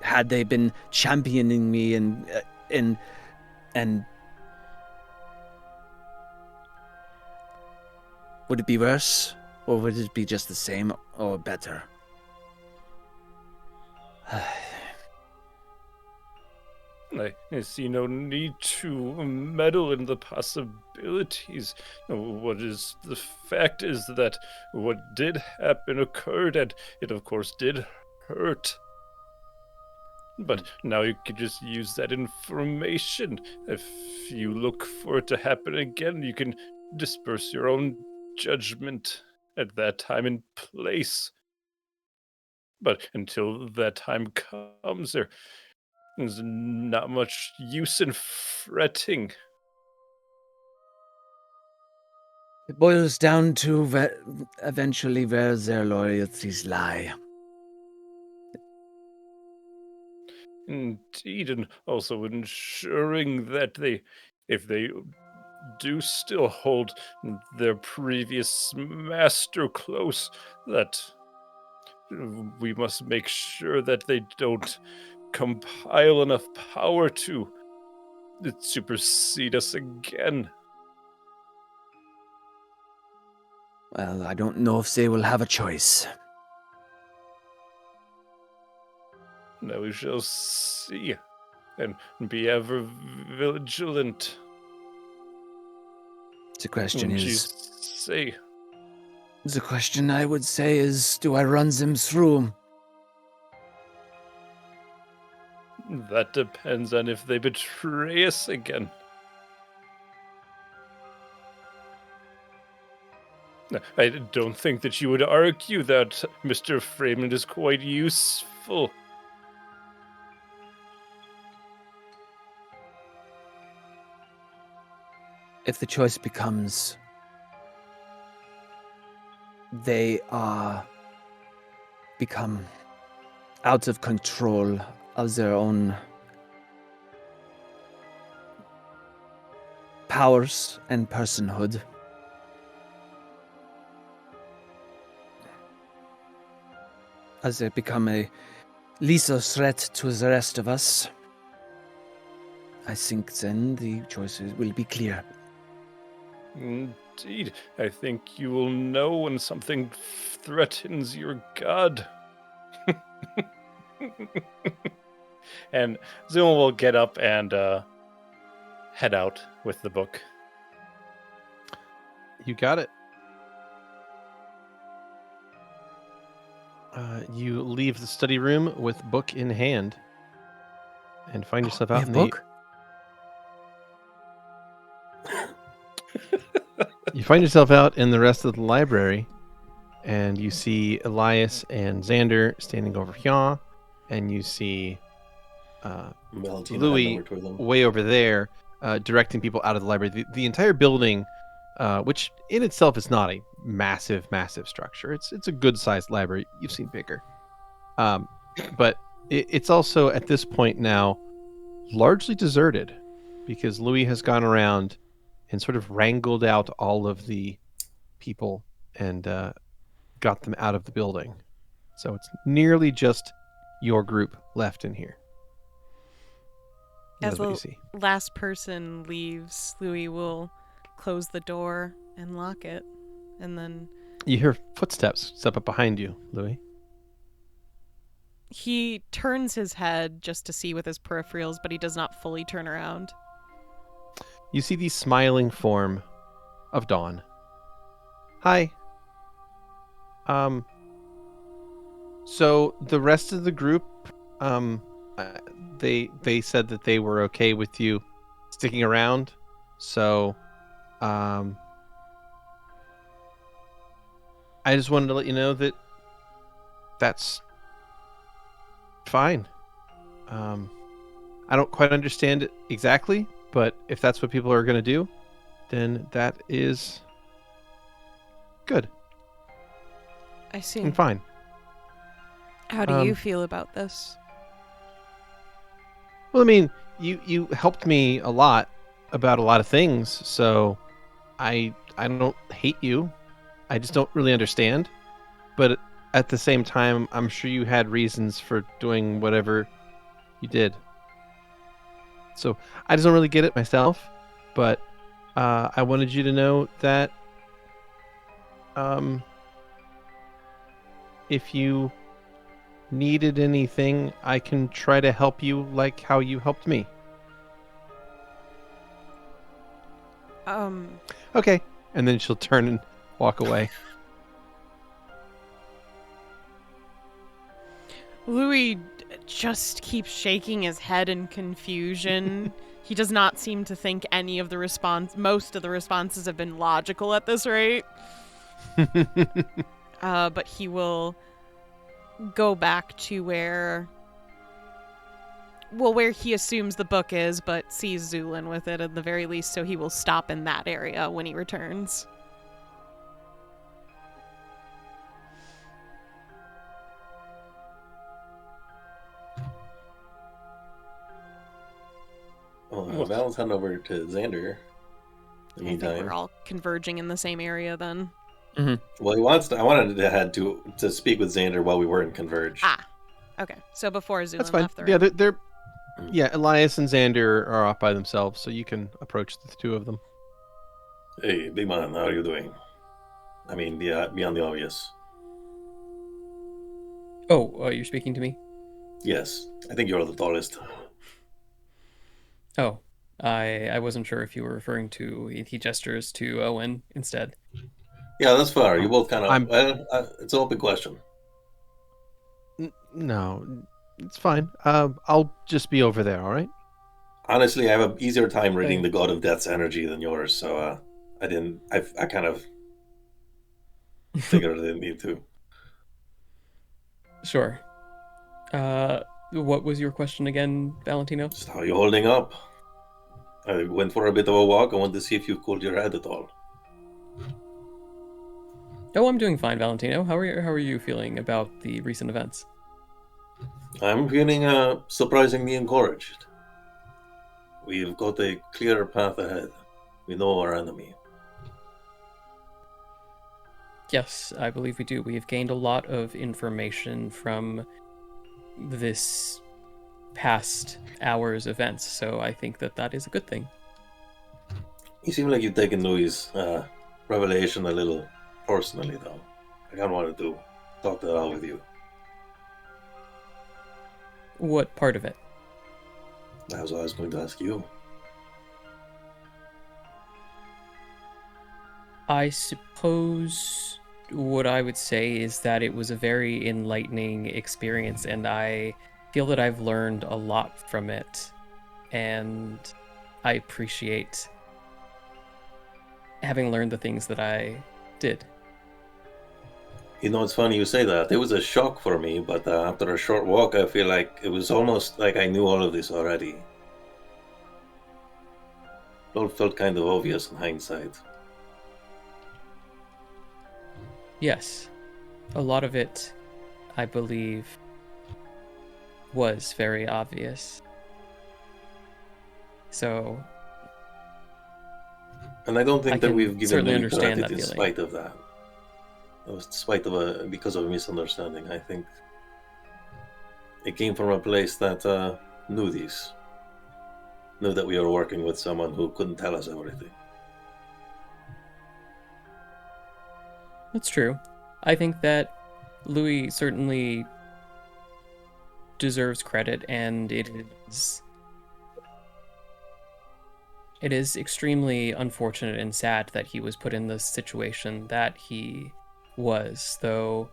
Had they been championing me and would it be worse, or would it be just the same or better? I see no need to meddle in the possibilities. What is the fact is that what did happen occurred, and it of course did hurt. But now you can just use that information. If you look for it to happen again, you can disperse your own judgment at that time and place. But until that time comes, there's not much use in fretting. It boils down to eventually where their loyalties lie. Indeed, and also ensuring that if they do still hold their previous master close, that we must make sure that they don't compile enough power to supersede us again. Well, I don't know if they will have a choice. Now we shall see, and be ever vigilant. The question Wouldn't is... you say? The question I would say is, do I run them through? That depends on if they betray us again. I don't think that you would argue that Mr. Freeman is quite useful. If the choice becomes they become out of control of their own powers and personhood, as they become a lethal threat to the rest of us, I think then the choices will be clear. Indeed, I think you will know when something threatens your god. And Zu'lin will get up and head out with the book. You got it. You leave the study room with book in hand and find yourself out in the book? You find yourself out in the rest of the library, and you see Elias and Xander standing over here, and you see Valentino Louie heading over toward them. way over there, directing people out of the library. The entire building, which in itself is not a massive structure. It's a good-sized library. You've seen bigger. But it's also, at this point now, largely deserted, because Louie has gone around and sort of wrangled out all of the people and got them out of the building. So it's nearly just your group left in here. As That's what you the see. last person leaves, Louie will close the door and lock it, and then You hear footsteps step up behind you, Louie. he turns his head just to see with his peripherals, but he does not fully turn around. You see the smiling form of Dawn. Hi. So the rest of the group, they said that they were okay with you sticking around. So, I just wanted to let you know that that's fine. I don't quite understand it exactly, but if that's what people are going to do, then that is good I see. and fine. How do you feel about this? Well, I mean, you helped me a lot about a lot of things, so I don't hate you. I just don't really understand. But at the same time, I'm sure you had reasons for doing whatever you did. So I just don't really get it myself. But I wanted you to know that if you needed anything, I can try to help you like how you helped me. Okay. And then she'll turn and walk away. Louie just keeps shaking his head in confusion. He does not seem to think most of the responses have been logical at this rate. But he will go back to where he assumes the book is, but sees Zu'lin with it at the very least, so he will stop in that area when he returns. Well, Val's heading over to Xander. In the I think meantime, we're all converging in the same area then. well, I wanted to head to speak with Xander while we weren't converged. Okay. So before Zu'lin That's fine. left the Yeah, room. yeah, Elias and Xander are off by themselves, so you can approach the two of them. Hey, big man, how are you doing? I mean, beyond the obvious. Oh, you're speaking to me? Yes, I think you're the tallest. Oh, I wasn't sure if you were referring to. He gestures to Owen instead. Yeah, that's fair. You both kind of. I'm- Well, it's an open question. No, it's fine. I'll just be over there, all right? Honestly, I have an easier time reading Hey. the God of Death's energy than yours, so I didn't. I kind of figured I didn't need to. Sure. What was your question again, Valentino? Just how you holding up? I went for a bit of a walk. I wanted to see if you cooled your head at all. Oh, I'm doing fine, Valentino. How are you feeling about the recent events? I'm feeling surprisingly encouraged. We've got a clearer path ahead. We know our enemy. Yes, I believe we do. We have gained a lot of information from this past hour's events, so I think that is a good thing. You seem like you've taken Louie's revelation a little personally, though. I kind of wanted to talk that out with you. What part of it? That was what I was going to ask you. I suppose what I would say is that it was a very enlightening experience, and I feel that I've learned a lot from it, and I appreciate having learned the things that I did. You know, it's funny you say that. It was a shock for me, but after a short walk, I feel like it was almost like I knew all of this already. It all felt kind of obvious in hindsight. Yes, a lot of it, I believe, was very obvious. So, And I don't think I that can we've given certainly Louis understand credit that in feeling. spite of that. It was despite of because of a misunderstanding. I think it came from a place that knew these. Knew that we were working with someone who couldn't tell us everything. that's true. I think that Louis certainly deserves credit, and it is extremely unfortunate and sad that he was put in the situation that he was, though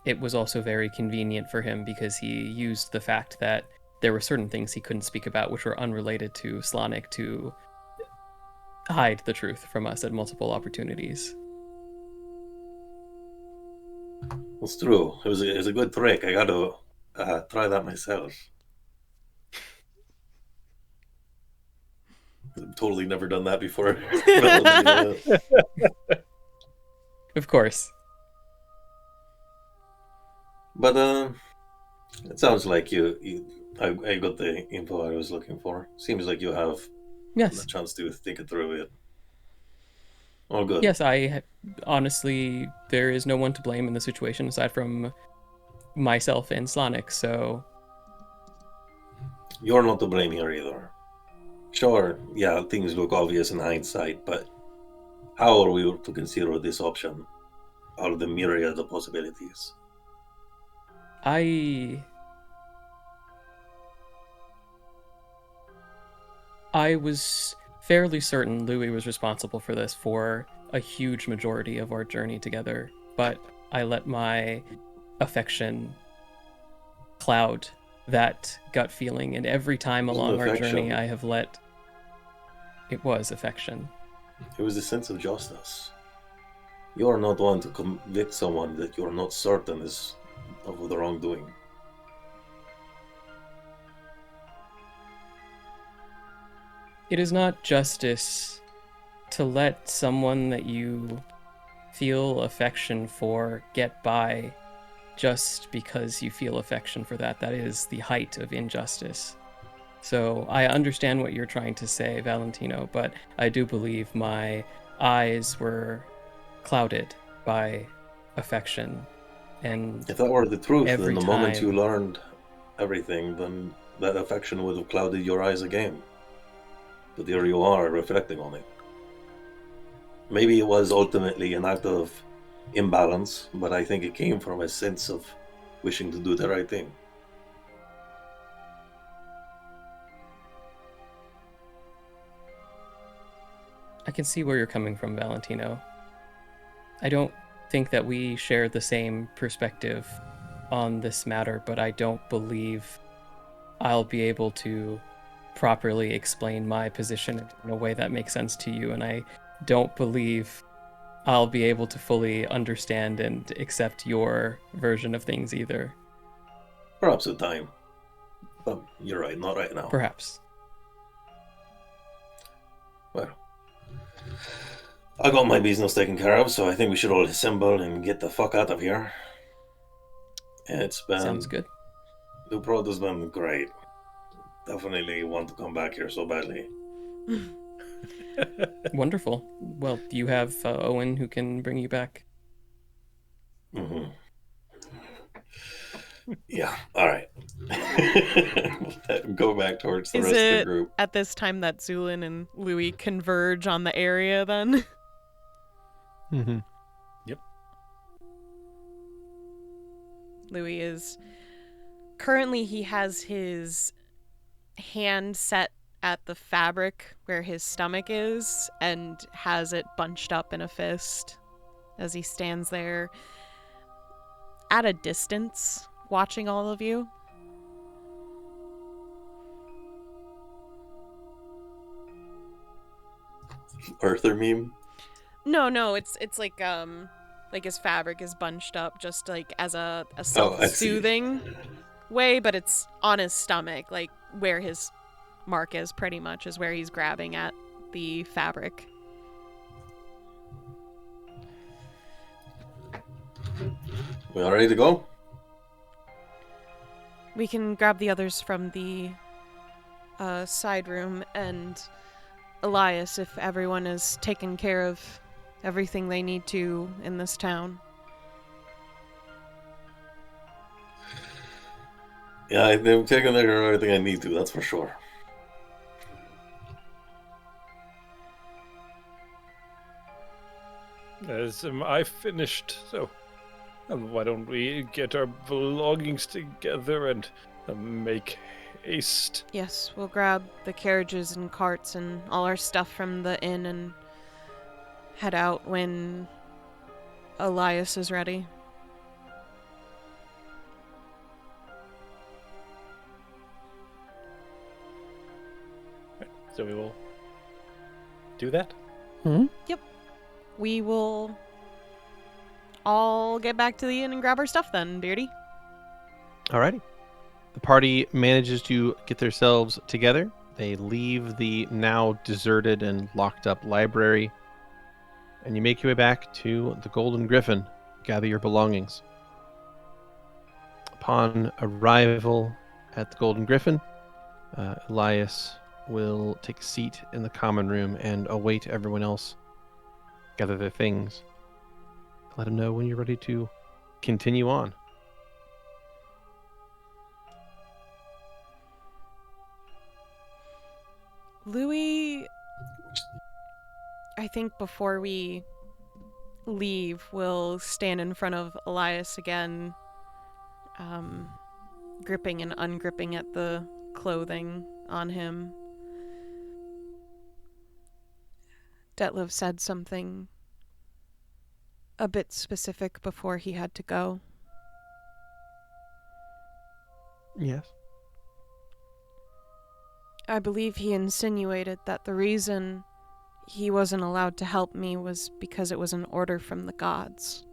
it was also very convenient for him because he used the fact that there were certain things he couldn't speak about which were unrelated to Slonic to hide the truth from us at multiple opportunities. It's true. It was a good trick. I got to try that myself. I've totally never done that before. Valentino. Of course. But it sounds like I got the info I was looking for. Seems like you have Yes. a chance to think it through it. All good. Yes, honestly, there is no one to blame in the situation aside from myself and Slonic, so You're not to blame here either. Sure, yeah, things look obvious in hindsight, but how are we to consider this option out of the myriad of possibilities? I was fairly certain Louie was responsible for this for a huge majority of our journey together, but I let my affection cloud that gut feeling, and every time along our journey I have let it was affection. It was a sense of justice. You are not one to convict someone that you are not certain is of the wrongdoing. It is not justice to let someone that you feel affection for get by just because you feel affection for that. That is the height of injustice. So I understand what you're trying to say, Valentino, but I do believe my eyes were clouded by affection. And if that were the truth, then the moment you time- learned everything, then that affection would have clouded your eyes again. But here you are, reflecting on it. Maybe it was ultimately an act of imbalance, but I think it came from a sense of wishing to do the right thing. I can see where you're coming from, Valentino. I don't think that we share the same perspective on this matter, but I don't believe I'll be able to properly explain my position in a way that makes sense to you, and I don't believe I'll be able to fully understand and accept your version of things either. Perhaps with time. But you're right, not right now. Perhaps. Well, I got my business taken care of, so I think we should all assemble and get the fuck out of here. It's been... Sounds good. The prod has been great. Definitely want to come back here so badly. Wonderful. Well, do you have Owen who can bring you back? Mm-hmm. Yeah, alright. Go back towards the Is rest of the it group. at this time that Zu'lin and Louie converge on the area then? Mm-hmm. Louie is... Currently he has his hand set at the fabric where his stomach is and has it bunched up in a fist as he stands there at a distance watching all of you. Arthur meme? No, it's like his fabric is bunched up just like as a I see. self-soothing way, but it's on his stomach, like where his mark is pretty much is where he's grabbing at the fabric. We all ready to go? We can grab the others from the side room, and Elias, if everyone is taken care of everything they need to in this town. Yeah, I'm taking care of everything I need to, that's for sure. As I finished, so why don't we get our belongings together and make haste? Yes, we'll grab the carriages and carts and all our stuff from the inn and head out when Elias is ready. So we will do that. We will all get back to the inn and grab our stuff then, Beardy. Alrighty. The party manages to get themselves together. They leave the now deserted and locked up library, and you make your way back to the Golden Griffin. Gather your belongings. Upon arrival at the Golden Griffin, Elias will take a seat in the common room and await everyone else gather their things. Let him know when you're ready to continue on. Louie, I think before we leave, we'll stand in front of Elias again, gripping and ungripping at the clothing on him. Detlev said something a bit specific before he had to go. Yes. I believe he insinuated that the reason he wasn't allowed to help me was because it was an order from the gods.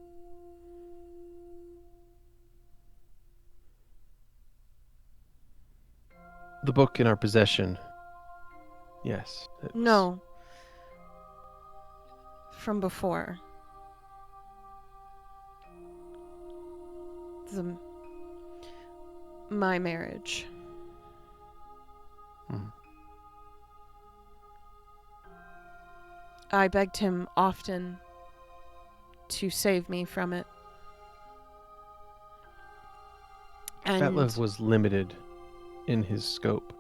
The book in our possession. Yes. No. From before. My marriage. I begged him often to save me from it. And Detlev was limited in his scope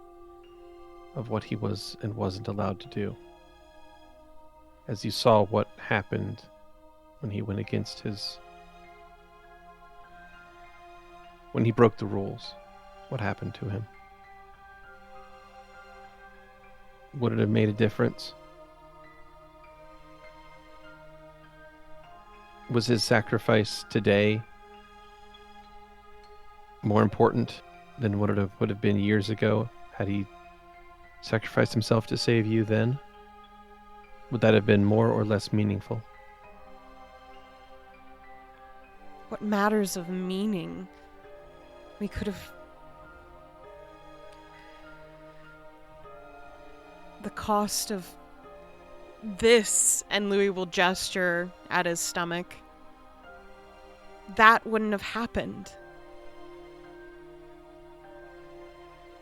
of what he was and wasn't allowed to do. As you saw what happened when he went against his... when he broke the rules, what happened to him? Would it have made a difference? Was his sacrifice today more important than what it would have been years ago had he sacrificed himself to save you then? Would that have been more or less meaningful? what matters of meaning? We could have... The cost of this, and Louie will gesture at his stomach. That wouldn't have happened.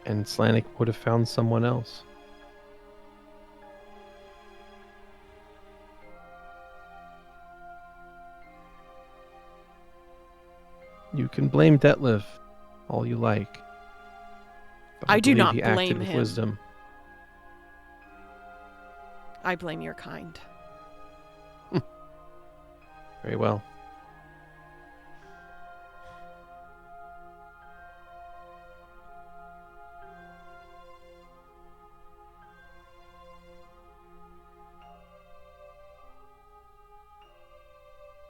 And Slanik would have found someone else. You can blame Detlev all you like. But I do believe not he acted blame with him. wisdom. I blame your kind. Very well.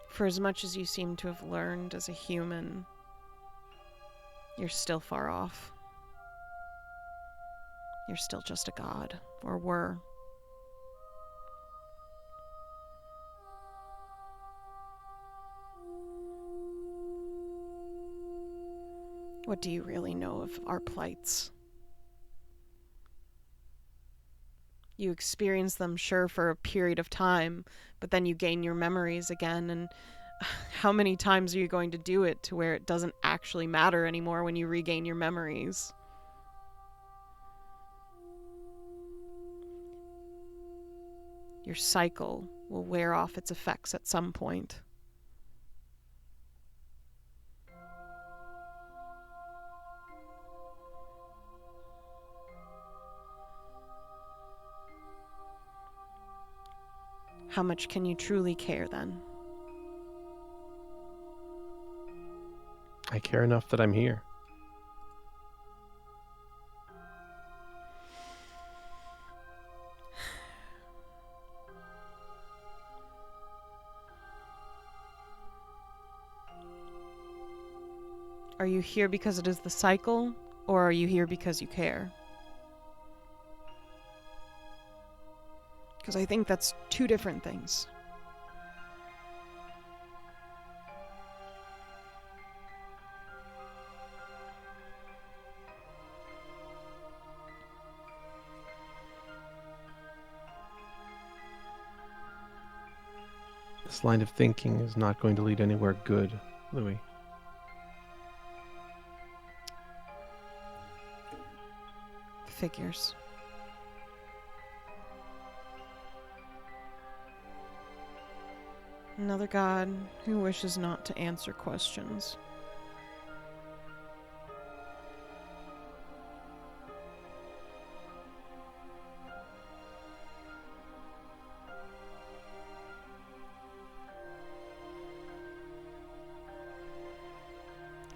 For as much as you seem to have learned as a human, you're still far off. You're still just a god, or were. What do you really know of our plights? You experience them, sure, for a period of time, but then you gain your memories again, and how many times are you going to do it to where it doesn't actually matter anymore when you regain your memories? Your cycle will wear off its effects at some point. How much can you truly care then? I care enough that I'm here. Are you here because it is the cycle, or are you here because you care? Because I think that's two different things. This line of thinking is not going to lead anywhere good, Louie. Figures. Another god who wishes not to answer questions.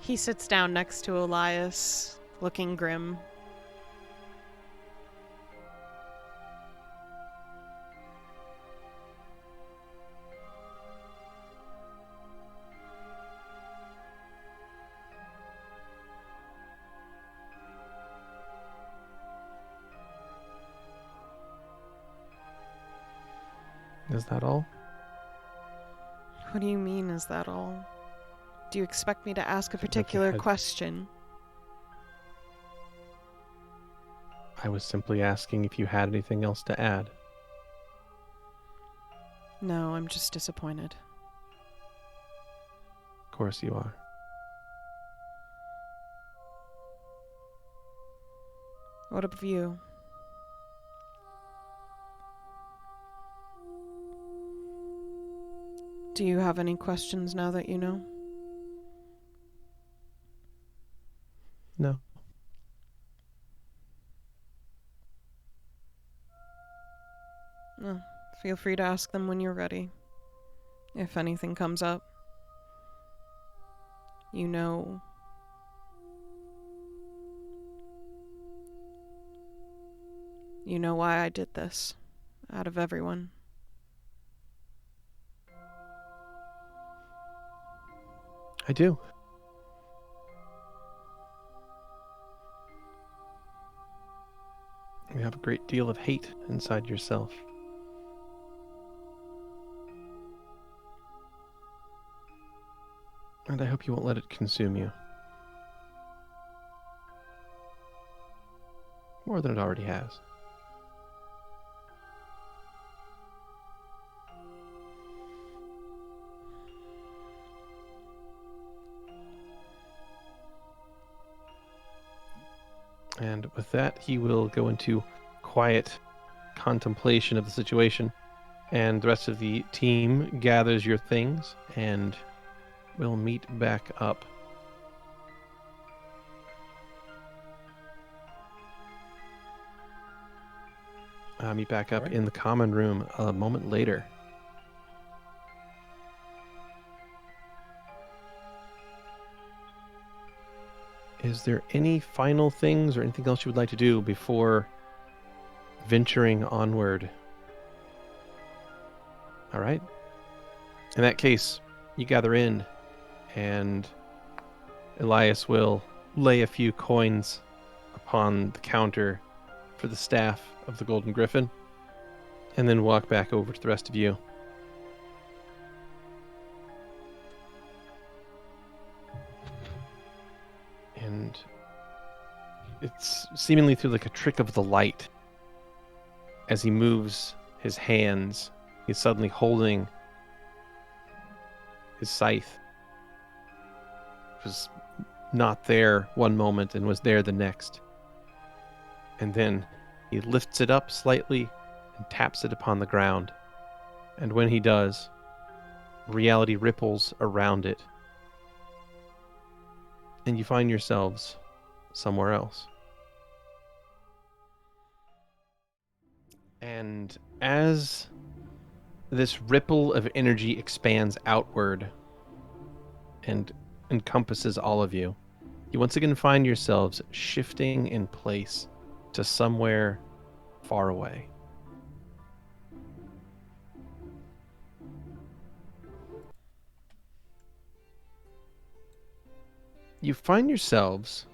He sits down next to Elias, looking grim. Is that all? What do you mean, is that all? Do you expect me to ask a particular question? I was simply asking if you had anything else to add. No, I'm just disappointed. Of course you are. What of you? Do you have any questions now that you know? No. No. Feel free to ask them when you're ready. If anything comes up. You know. You know why I did this. Out of everyone. I do. You have a great deal of hate inside yourself. And I hope you won't let it consume you. More than it already has. And with that, he will go into quiet contemplation of the situation. And the rest of the team gathers your things and we'll meet back up. Meet back up in the common room a moment later. Is there any final things or anything else you would like to do before venturing onward? All right. In that case, you gather in, and Elias will lay a few coins upon the counter for the staff of the Golden Griffin, and then walk back over to the rest of you. And it's seemingly through like a trick of the light. As he moves his hands, he's suddenly holding his scythe. It was not there one moment and was there the next. And then he lifts it up slightly and taps it upon the ground. And when he does, reality ripples around it. And you find yourselves somewhere else. And as this ripple of energy expands outward and encompasses all of you, you once again find yourselves shifting in place to somewhere far away. You find yourselves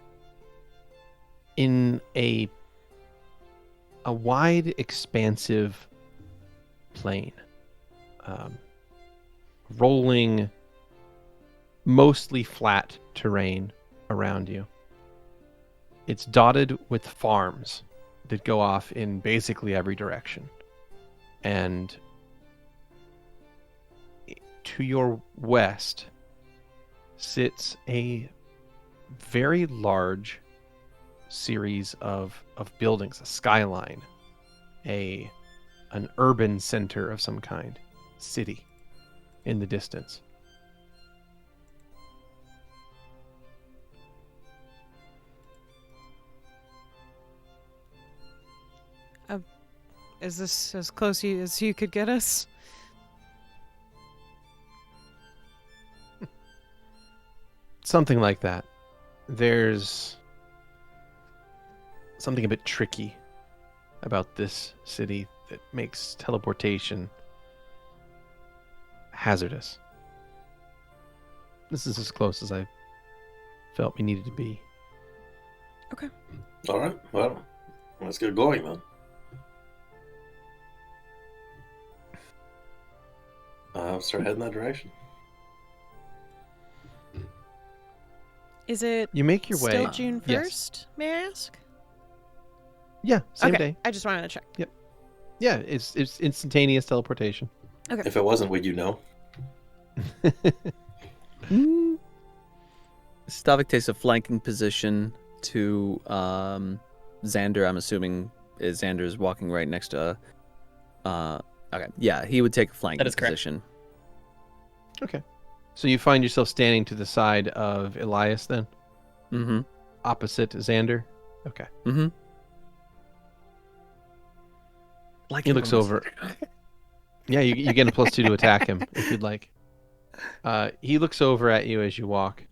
in a wide, expansive plain, rolling, mostly flat terrain around you. It's dotted with farms that go off in basically every direction. And to your west sits a very large series of buildings, a skyline, an urban center of some kind, city in the distance. Is this as close as you could get us? Something like that. There's something a bit tricky about this city that makes teleportation hazardous. This is as close as I felt we needed to be. All right. Well, let's get going then. Start heading that direction. Is it You make your still way. June 1st, Yes. may I ask? Yeah, same Okay, day. I just wanted to check. Yeah, it's instantaneous teleportation. If it wasn't, would you know? Stavik takes a flanking position to Xander. I'm assuming Xander's walking right next to. Okay, yeah, he would take a flanking That is correct. position. Okay. So you find yourself standing to the side of Elias then? Mm-hmm. Opposite Xander? Okay. Mm-hmm. He looks over. Yeah, you get a +2 to attack him if you'd like. He looks over at you as you walk.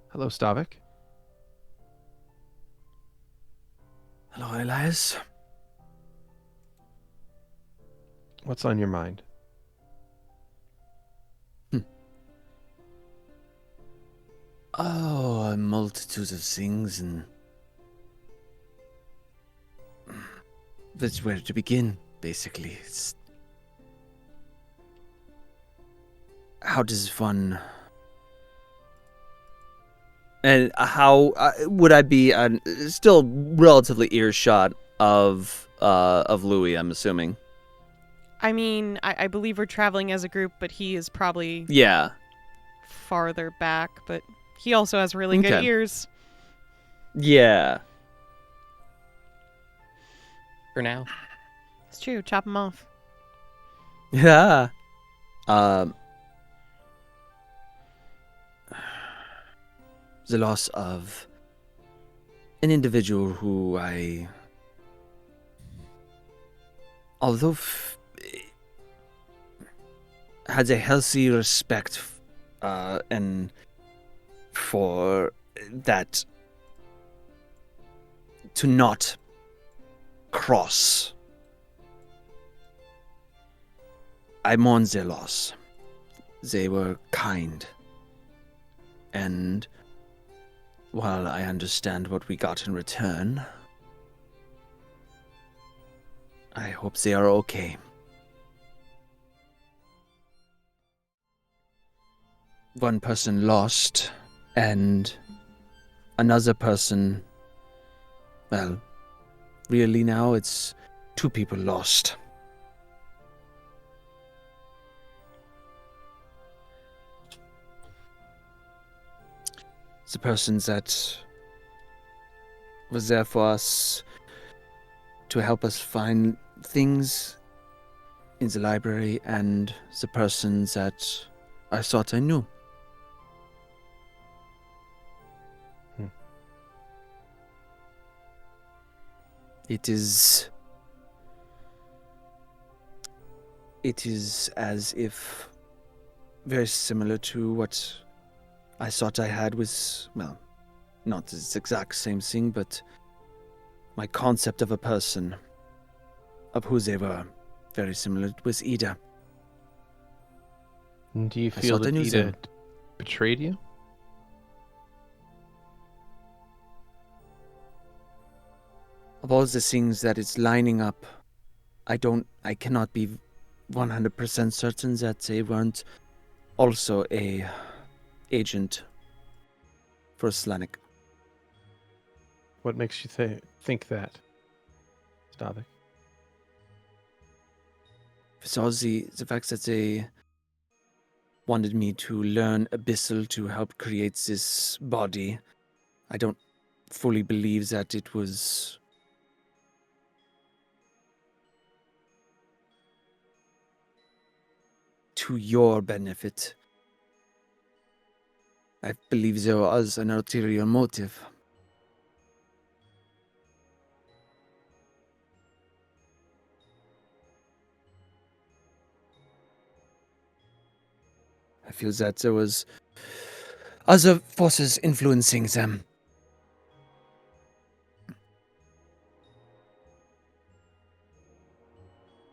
Hello, Stavik. Hello, Elias. What's on your mind? Oh, a multitude of things, and that's where to begin. Basically, it's how does one and how would I be still relatively earshot of Louie? I'm assuming. I mean, I believe we're traveling as a group, but he is probably Yeah. farther back, but he also has really good Okay. ears. Yeah. For now. It's true, chop him off. Yeah. The loss of an individual who I, although had a healthy respect and for that to not cross. I mourn their loss. They were kind. And while I understand what we got in return, I hope they are okay. One person lost, and another person, well, really now it's 2 people lost. The person that was there for us to help us find things in the library, and the person that I thought I knew. It is as if very similar to what I thought I had with, well, not the exact same thing, but my concept of a person, of who they were, very similar with Ida. Do you I feel thought I that knew Ida them. betrayed you? Of all the things that it's lining up, I cannot be 100% certain that they weren't also a agent for Slanik. What makes you think that, Stavik? It's all the fact that they wanted me to learn Abyssal to help create this body. I don't fully believe that it was to your benefit. I believe there was an ulterior motive. I feel that there was other forces influencing them.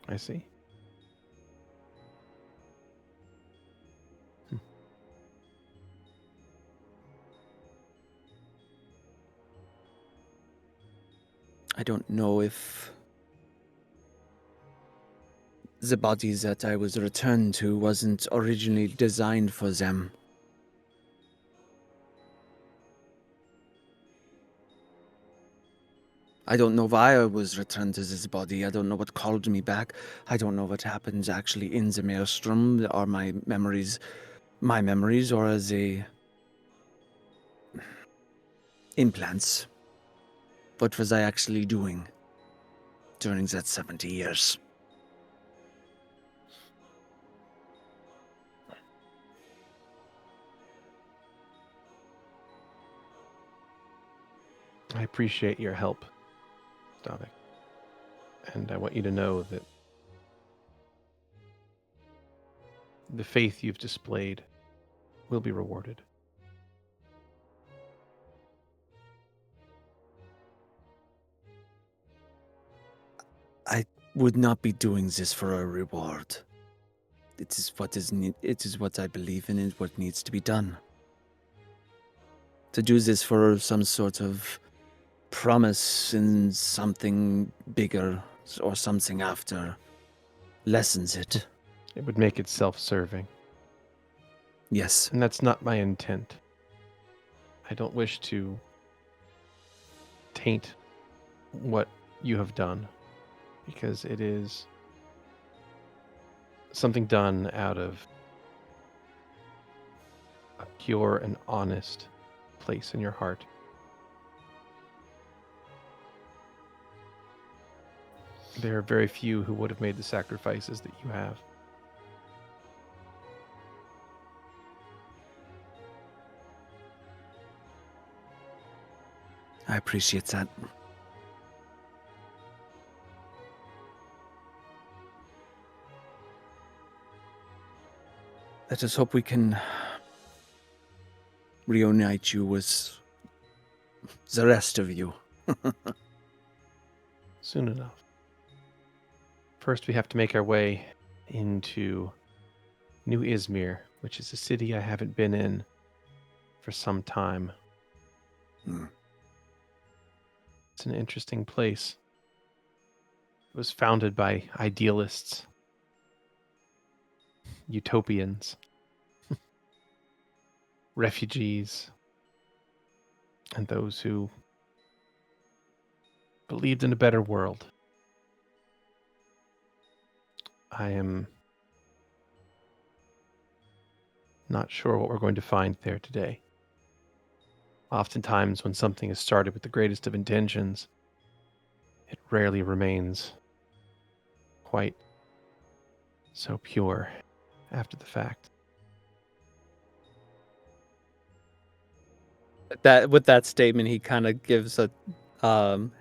I see. I don't know if the body that I was returned to wasn't originally designed for them. I don't know why I was returned to this body. I don't know what called me back. I don't know what happened actually in the maelstrom, or my memories, or as a implants. What was I actually doing during that 70 years? I appreciate your help, Stavik. And I want you to know that the faith you've displayed will be rewarded. I would not be doing this for a reward. It is what I believe in, and what needs to be done. To do this for some sort of promise in something bigger or something after lessens it. It would make it self-serving. Yes. And that's not my intent. I don't wish to taint what you have done, because it is something done out of a pure and honest place in your heart. There are very few who would have made the sacrifices that you have. I appreciate that. Let us hope we can reunite you with the rest of you. Soon enough. First, we have to make our way into New Ismere, which is a city I haven't been in for some time. It's an interesting place. It was founded by idealists, utopians, refugees, and those who believed in a better world. I am not sure what we're going to find there today. Oftentimes, when something is started with the greatest of intentions, it rarely remains quite so pure after the fact. That with that statement, he kind of gives a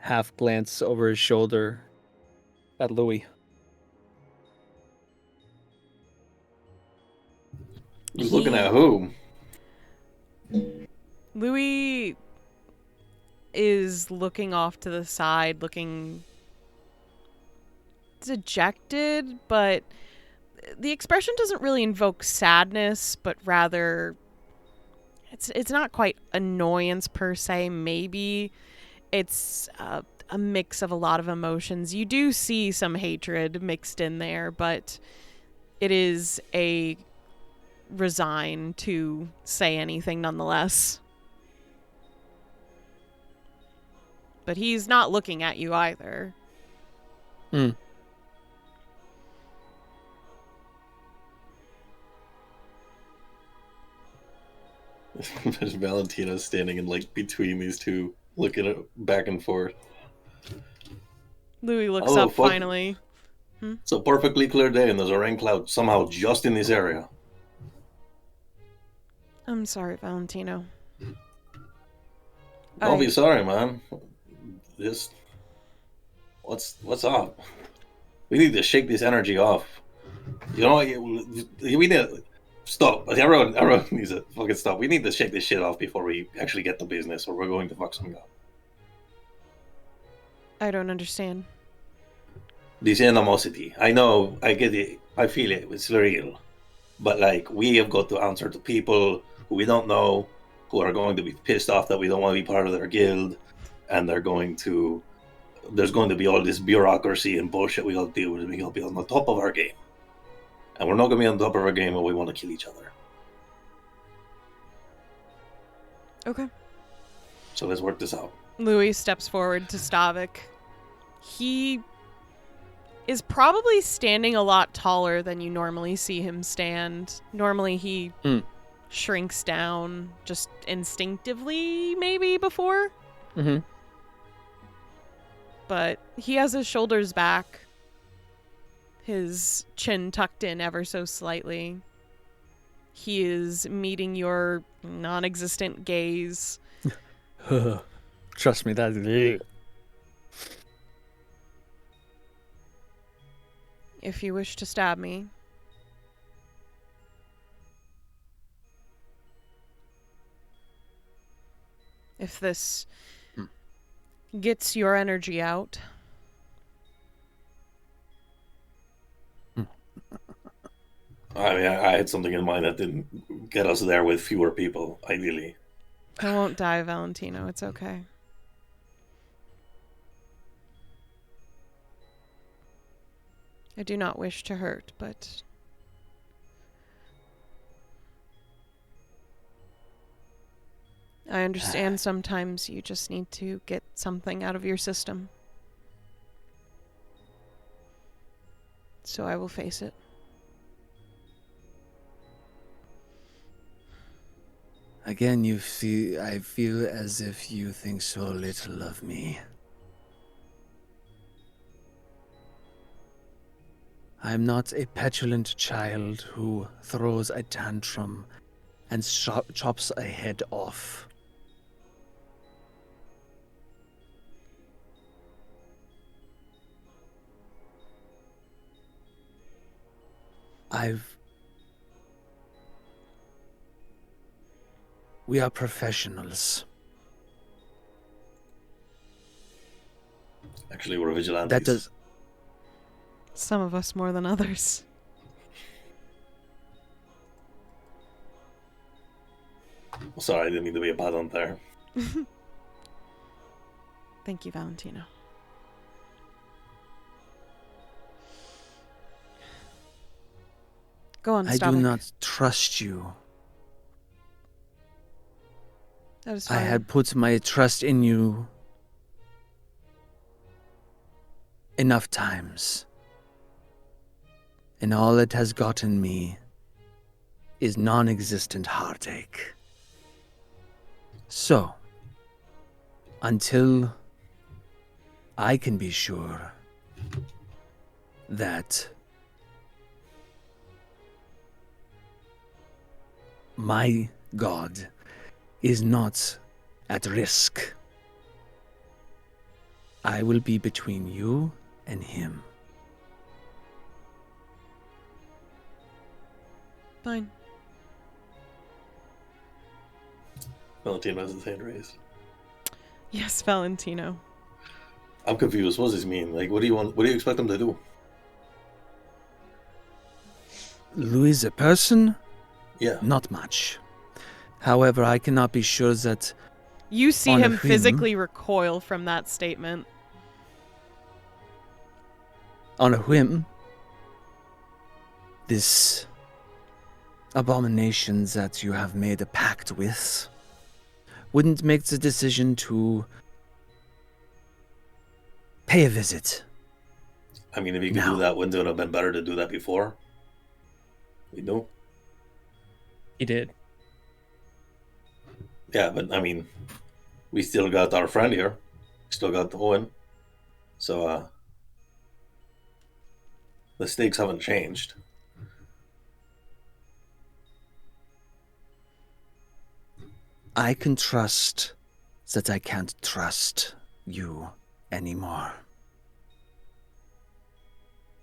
half glance over his shoulder at Louie. Looking at who? Louie is looking off to the side, looking dejected, but the expression doesn't really invoke sadness, but rather it's not quite annoyance per se. Maybe it's a mix of a lot of emotions. You do see some hatred mixed in there, but it is a resign to say anything nonetheless. But he's not looking at you either. There's Valentino standing in like between these two, looking at back and forth. Louie looks Oh, up fuck. finally. It's a perfectly clear day, and there's a rain cloud somehow just in this area. I'm sorry, Valentino. Don't be sorry, man. Just what's up? We need to shake this energy off. You know, we need to stop. Everyone needs to fucking stop. We need to shake this shit off before we actually get to business, or we're going to fuck something up. I don't understand. This animosity. I know. I get it. I feel it. It's real. But like, we have got to answer to people who we don't know, who are going to be pissed off that we don't want to be part of their guild, and there's going to be all this bureaucracy and bullshit we got to deal with. We got to be on the top of our game, and we're not going to be on top of our game when we want to kill each other. Okay. So let's work this out. Louie steps forward to Stavik. He is probably standing a lot taller than you normally see him stand. Normally he shrinks down just instinctively, maybe before. Mm-hmm. But he has his shoulders back, his chin tucked in ever so slightly. He is meeting your non-existent gaze. Trust me, that's... If you wish to stab me, if this gets your energy out, I mean, I had something in mind that didn't get us there with fewer people, ideally. I won't die, Valentino. It's okay. I do not wish to hurt, but I understand sometimes you just need to get something out of your system. So I will face it. Again, I feel as if you think so little of me. I'm not a petulant child who throws a tantrum and chops a head off. We are professionals. Actually, we're vigilantes. That does... Some of us more than others. Sorry, I didn't mean to be a bad one there. Thank you, Valentino. Go on, I Stavik. do not trust you. That is I fine. had put my trust in you enough times. And all it has gotten me is non-existent heartache. So, until I can be sure that my God is not at risk, I will be between you and him. Fine. Valentino has his hand raised. Yes, Valentino. I'm confused. What does this mean? Like, what do you want? What do you expect him to do? Louis is a person? Yeah. Not much. However, I cannot be sure that You see On a him whim. physically recoil from that statement. on a whim, this abomination that you have made a pact with wouldn't make the decision to pay a visit. I mean, if you could No. do that, wouldn't it have been better to do that before? We know. He did. Yeah, but I mean, we still got our friend here. Still got Owen. So, the stakes haven't changed. I can trust that I can't trust you anymore.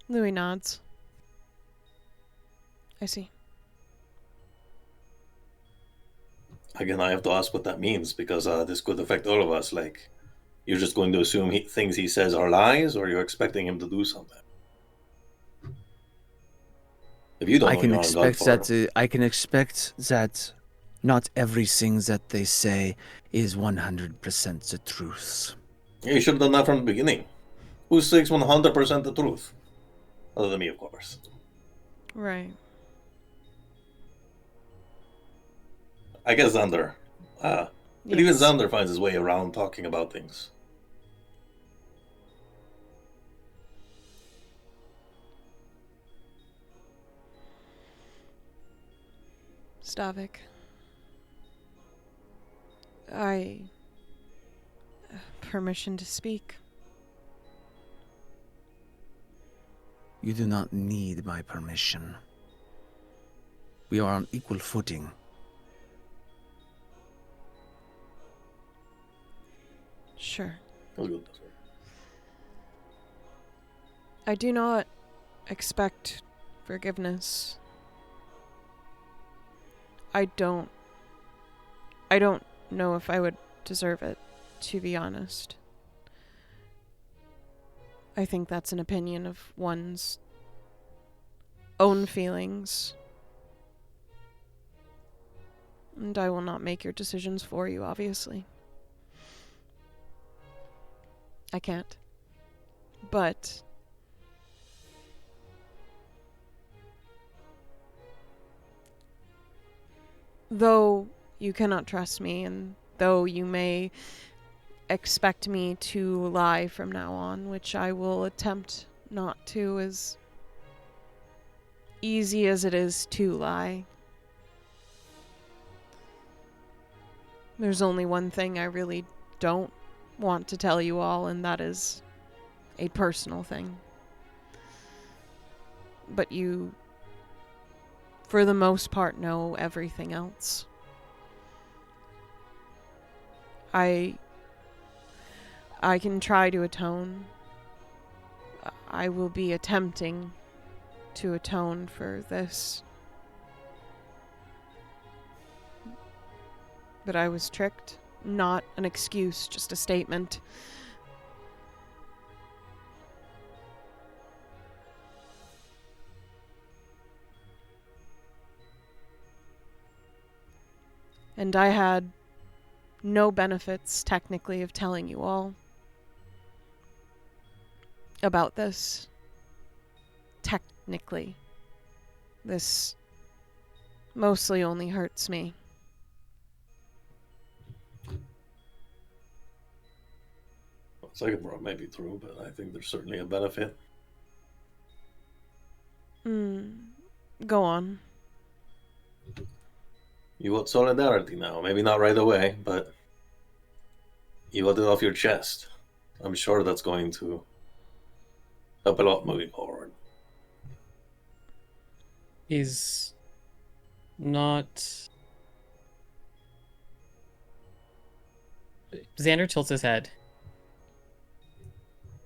Louie nods. I see. Again, I have to ask what that means, because this could affect all of us. Like, you're just going to assume things he says are lies, or you're expecting him to do something? If you don't know, you're on God for. I can expect that not everything that they say is 100% the truth. Yeah, you should have done that from the beginning. Who seeks 100% the truth? Other than me, of course. Right. I guess Xander. But even Xander finds his way around talking about things. Stavik. Permission to speak. You do not need my permission. We are on equal footing. Sure. That's good. I do not expect forgiveness. I don't know if I would deserve it, to be honest. I think that's an opinion of one's own feelings. And I will not make your decisions for you, obviously. I can't. But though you cannot trust me, and though you may expect me to lie from now on, which I will attempt not to, as easy as it is to lie, there's only one thing I really don't want to tell you all, and that is a personal thing. But you, for the most part, know everything else. I can try to atone. I will be attempting to atone for this. But I was tricked. Not an excuse, just a statement. And I had no benefits, technically, of telling you all about this. Technically. This mostly only hurts me. Second part may be true, but I think there's certainly a benefit. Go on. You want solidarity now. Maybe not right away, but you want it off your chest. I'm sure that's going to help a lot moving forward. He's not... Xander tilts his head.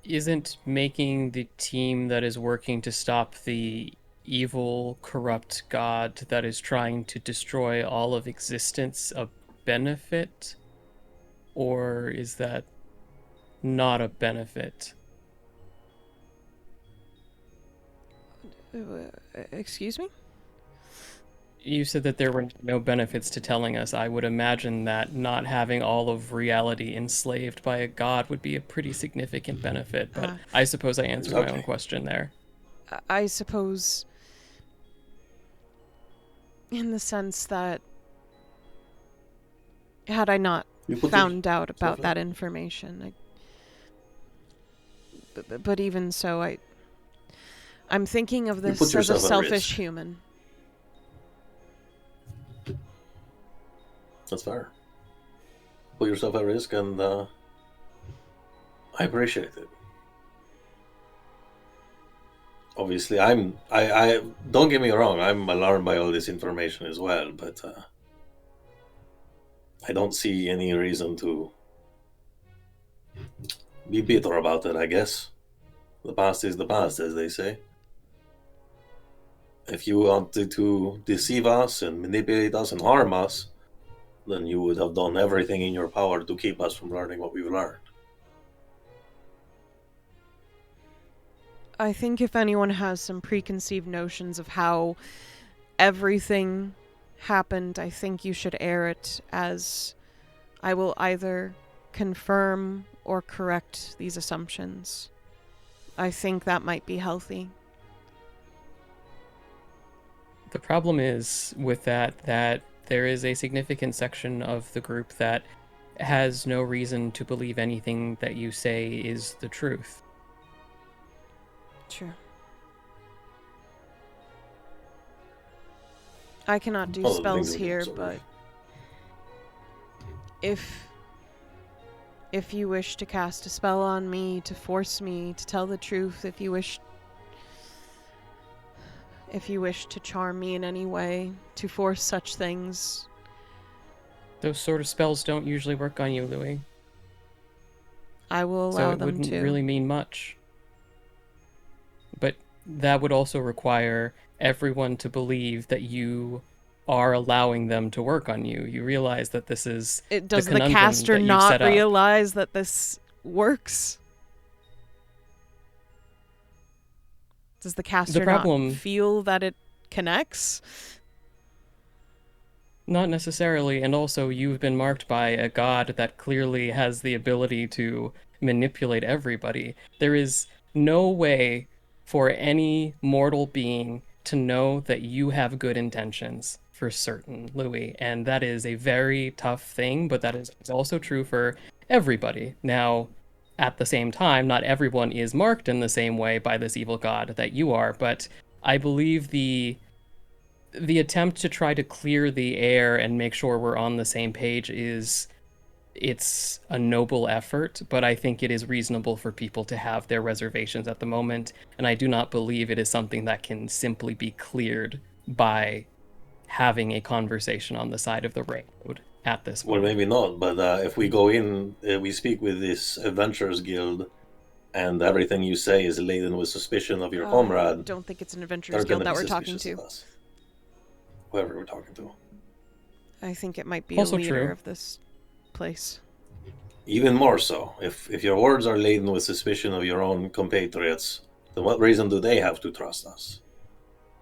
Isn't making the team that is working to stop the evil, corrupt god that is trying to destroy all of existence a benefit? Or is that not a benefit? Excuse me? You said that there were no benefits to telling us. I would imagine that not having all of reality enslaved by a god would be a pretty significant benefit, but I suppose I answered my own question there. I suppose in the sense that had I not found out about that information, but even so, I'm thinking of this as a selfish human. That's fair. put yourself at risk, and I appreciate it. Obviously, I don't get me wrong, I'm alarmed by all this information as well, but I don't see any reason to be bitter about it, I guess. The past is the past, as they say. If you wanted to deceive us and manipulate us and harm us, then you would have done everything in your power to keep us from learning what we've learned. I think if anyone has some preconceived notions of how everything happened, I think you should air it, as I will either confirm or correct these assumptions. I think that might be healthy. The problem is with that there is a significant section of the group that has no reason to believe anything that you say is the truth. True. I cannot do Oh, the spells things we here, can but if you wish to cast a spell on me to force me to tell the truth, if you wish to charm me in any way, to force such things, Those sort of spells don't usually work on you, Louie. I will So allow it them wouldn't to. really mean much. But that would also require everyone to believe that you are allowing them to work on you. You realize that this is Does the conundrum caster that you've not set up. realize that this works? Does the caster problem- not feel that it connects? Not necessarily, and also you've been marked by a god that clearly has the ability to manipulate everybody. There is no way for any mortal being to know that you have good intentions, for certain, Louie, and that is a very tough thing, but that is also true for everybody. Now, at the same time, not everyone is marked in the same way by this evil god that you are, but I believe the attempt to try to clear the air and make sure we're on the same page it's a noble effort, but I think it is reasonable for people to have their reservations at the moment, and I do not believe it is something that can simply be cleared by having a conversation on the side of the road at this Well, point. maybe not, but if we go in, we speak with this adventurers guild, and everything you say is laden with suspicion of your I comrade, don't think it's an they're adventurers going guild to that be we're talking suspicious to. of us. Whoever we're talking to. I think it might be Also a leader true. of this place. Even more so, if your words are laden with suspicion of your own compatriots, then what reason do they have to trust us?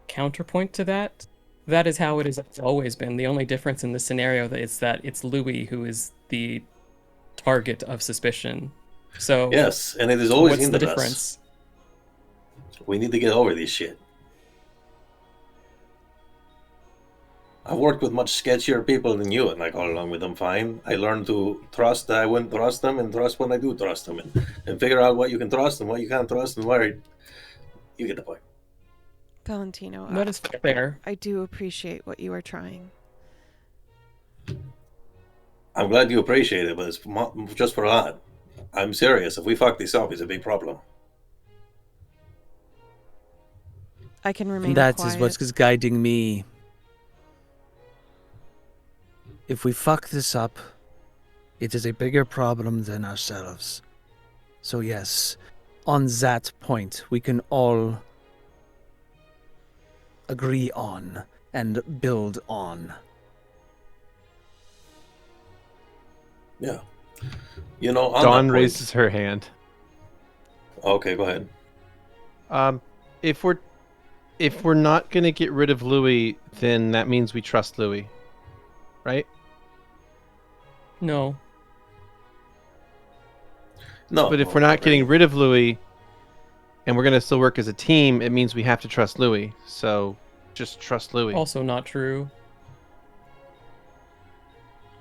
Counterpoint to that, that is how it has always been. The only difference in this scenario is that it's Louie who is the target of suspicion. So Yes, and it is always what's the hindered us. difference? We need to get over this shit. I've worked with much sketchier people than you, and I got along with them fine. I learned to trust that I wouldn't trust them, and trust when I do trust them, and figure out what you can trust and what you can't trust, and where you get the point. Valentino, That is fair. I do appreciate what you are trying. I'm glad you appreciate it, but it's just for that. I'm serious. If we fuck this up, it's a big problem. I can remain And that quiet. is what is guiding me. If we fuck this up, it is a bigger problem than ourselves. So yes, on that point, we can all agree on and build on. Yeah. You know, on Dawn that point- raises her hand. Okay, go ahead. If we're not gonna get rid of Louie, then that means we trust Louie, right? No. No, But if we're not getting rid of Louie, and we're gonna still work as a team, it means we have to trust Louie. So just trust Louie. Also not true.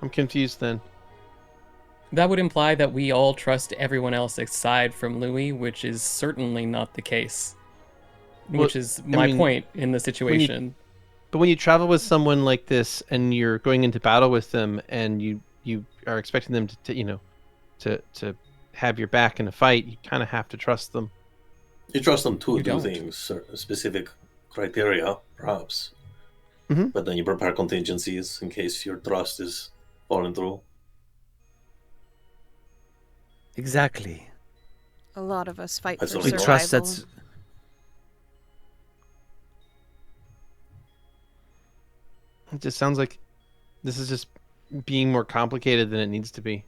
I'm confused then. That would imply that we all trust everyone else aside from Louie, which is certainly not the case. Well, Which is I my mean, point in the situation. But when you travel with someone like this and you're going into battle with them and you you are expecting them to have your back in a fight, you kind of have to trust them. You trust them to You do don't. things, specific criteria, perhaps. Mhm. But then you prepare contingencies in case your trust is falling through. Exactly. A lot of us fight That's for only We survival. trust survival. that's. It just sounds like this is just being more complicated than it needs to be.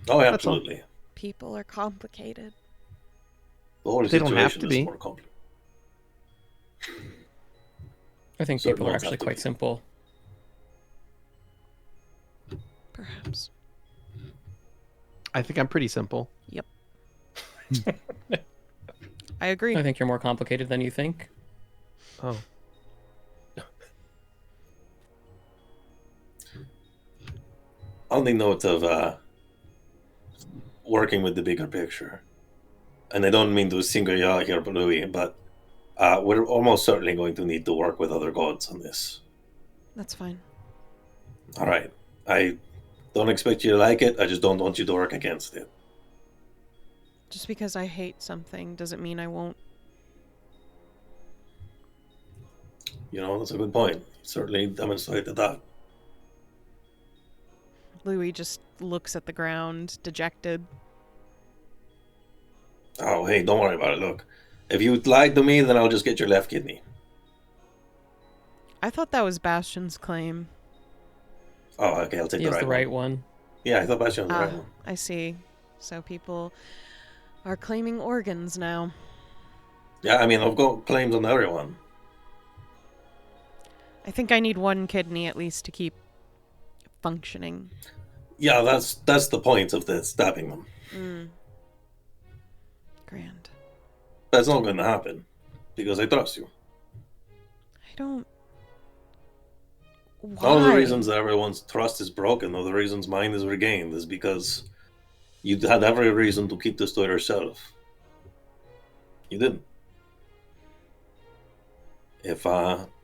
Oh, all. absolutely. People are complicated. The whole They don't have situation to is be. more complex. I think Certain people are ones actually have to quite be. simple. Perhaps. I think I'm pretty simple. Yep. I agree. I think you're more complicated than you think. Oh, On the note of working with the bigger picture, and I don't mean to single you out here, Louie, but we're almost certainly going to need to work with other gods on this. That's fine. All right. I don't expect you to like it. I just don't want you to work against it. Just because I hate something doesn't mean I won't. You know, that's a good point. You certainly demonstrated that. Louie just looks at the ground, dejected. Oh, hey, don't worry about it. Look, if you lied to me, then I'll just get your left kidney. I thought that was Bastion's claim. Oh, okay, I'll take He the has right the one. right one. Yeah, I thought Bastion was the right one. I see. So people are claiming organs now. Yeah, I mean, I've got claims on everyone. I think I need one kidney at least to keep functioning. Yeah, that's the point of the stabbing them. Grand. That's not going to happen because I trust you. I don't. Why? All the reasons that everyone's trust is broken, or the reasons mine is regained, is because you had every reason to keep this to yourself. You didn't. If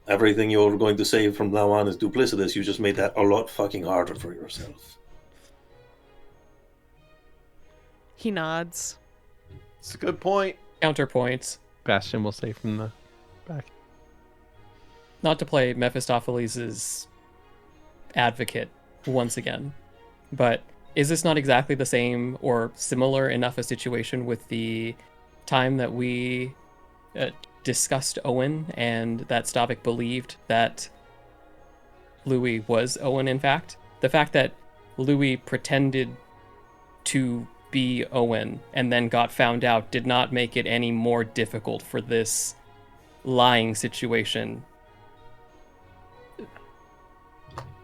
everything you're going to say from now on is duplicitous, you just made that a lot fucking harder for yourself. He nods. it's a good point. Counterpoint. Bastion will say from the back. Not to play Mephistopheles' advocate once again, but is this not exactly the same or similar enough a situation with the time that we discussed Owen and that Stavik believed that Louie was Owen, in fact? The fact that Louie pretended to be Owen and then got found out did not make it any more difficult for this lying situation.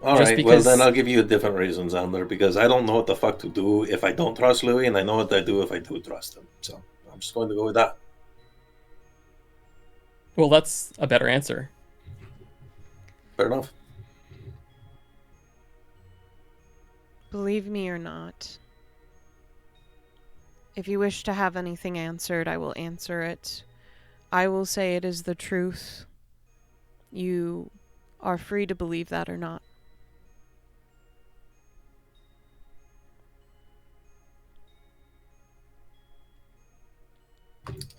All Just right, well because- then I'll give you a different reason, Xander, because I don't know what the fuck to do if I don't trust Louie, and I know what I do if I do trust him. So I'm just going to go with that. Well, that's a better answer. Fair enough. Believe me or not, if you wish to have anything answered, I will answer it. I will say it is the truth. You are free to believe that or not.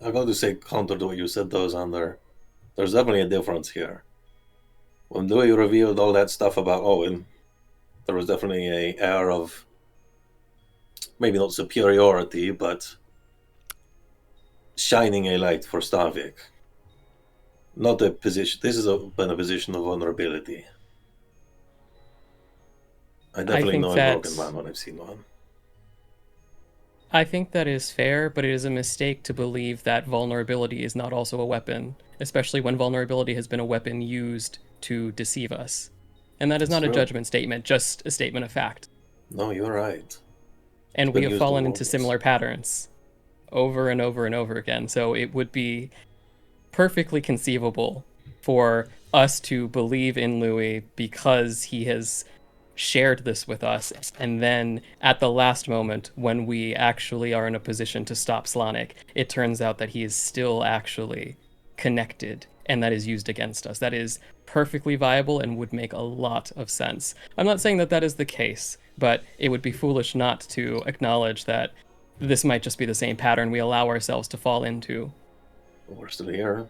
I'm going to say counter to what you said, though, Xander. There's definitely a difference here. When Louie revealed all that stuff about Owen, there was definitely an air of maybe not superiority, but shining a light for Stavik. Not a position. This has been a position of vulnerability. I definitely think know a that- broken man when I've seen one. I think that is fair, but it is a mistake to believe that vulnerability is not also a weapon, especially when vulnerability has been a weapon used to deceive us. And that is not a True. judgment statement, just a statement of fact. No, you're right. And It's we been have used fallen to into wounds. similar patterns over and over and over again. So it would be perfectly conceivable for us to believe in Louie because he has shared this with us, and then at the last moment when we actually are in a position to stop Slanik, it turns out that he is still actually connected and that is used against us. That is perfectly viable and would make a lot of sense. I'm not saying that that is the case, but it would be foolish not to acknowledge that this might just be the same pattern we allow ourselves to fall into. We're still here.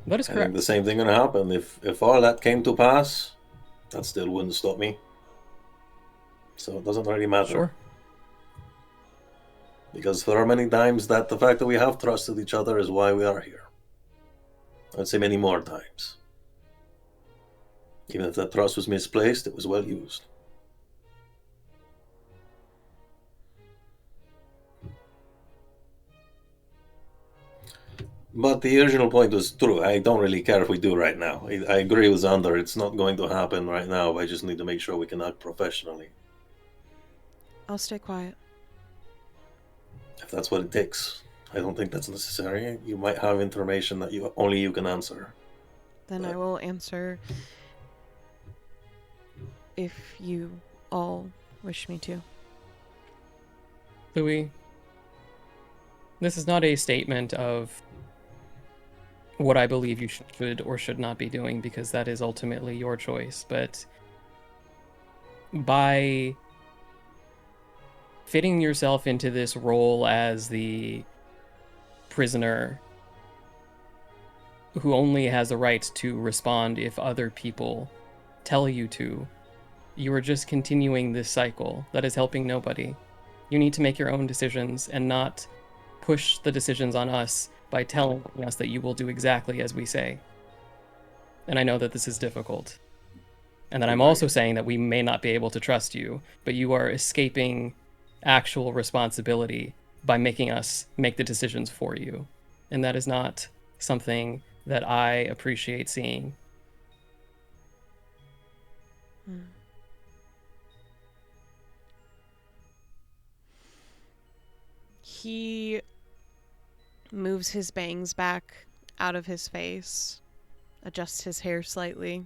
That is I correct. think the same thing gonna happen. If all that came to pass, that still wouldn't stop me. So it doesn't really matter. Sure. Because there are many times that the fact that we have trusted each other is why we are here. I'd say many more times. Even if that trust was misplaced, it was well used. But the original point was true. I don't really care if we do right now. I agree with Xander. It's not going to happen right now. I just need to make sure we can act professionally. I'll stay quiet. If that's what it takes. I don't think that's necessary. You might have information that only you can answer. Then I will answer if you all wish me to. Louie, this is not a statement of what I believe you should or should not be doing, because that is ultimately your choice. But by fitting yourself into this role as the prisoner who only has the right to respond if other people tell you to, you are just continuing this cycle that is helping nobody. You need to make your own decisions and not push the decisions on us by telling us that you will do exactly as we say. And I know that this is difficult. And that I'm also saying that we may not be able to trust you, but you are escaping actual responsibility by making us make the decisions for you. And that is not something that I appreciate seeing. He moves his bangs back out of his face, adjusts his hair slightly.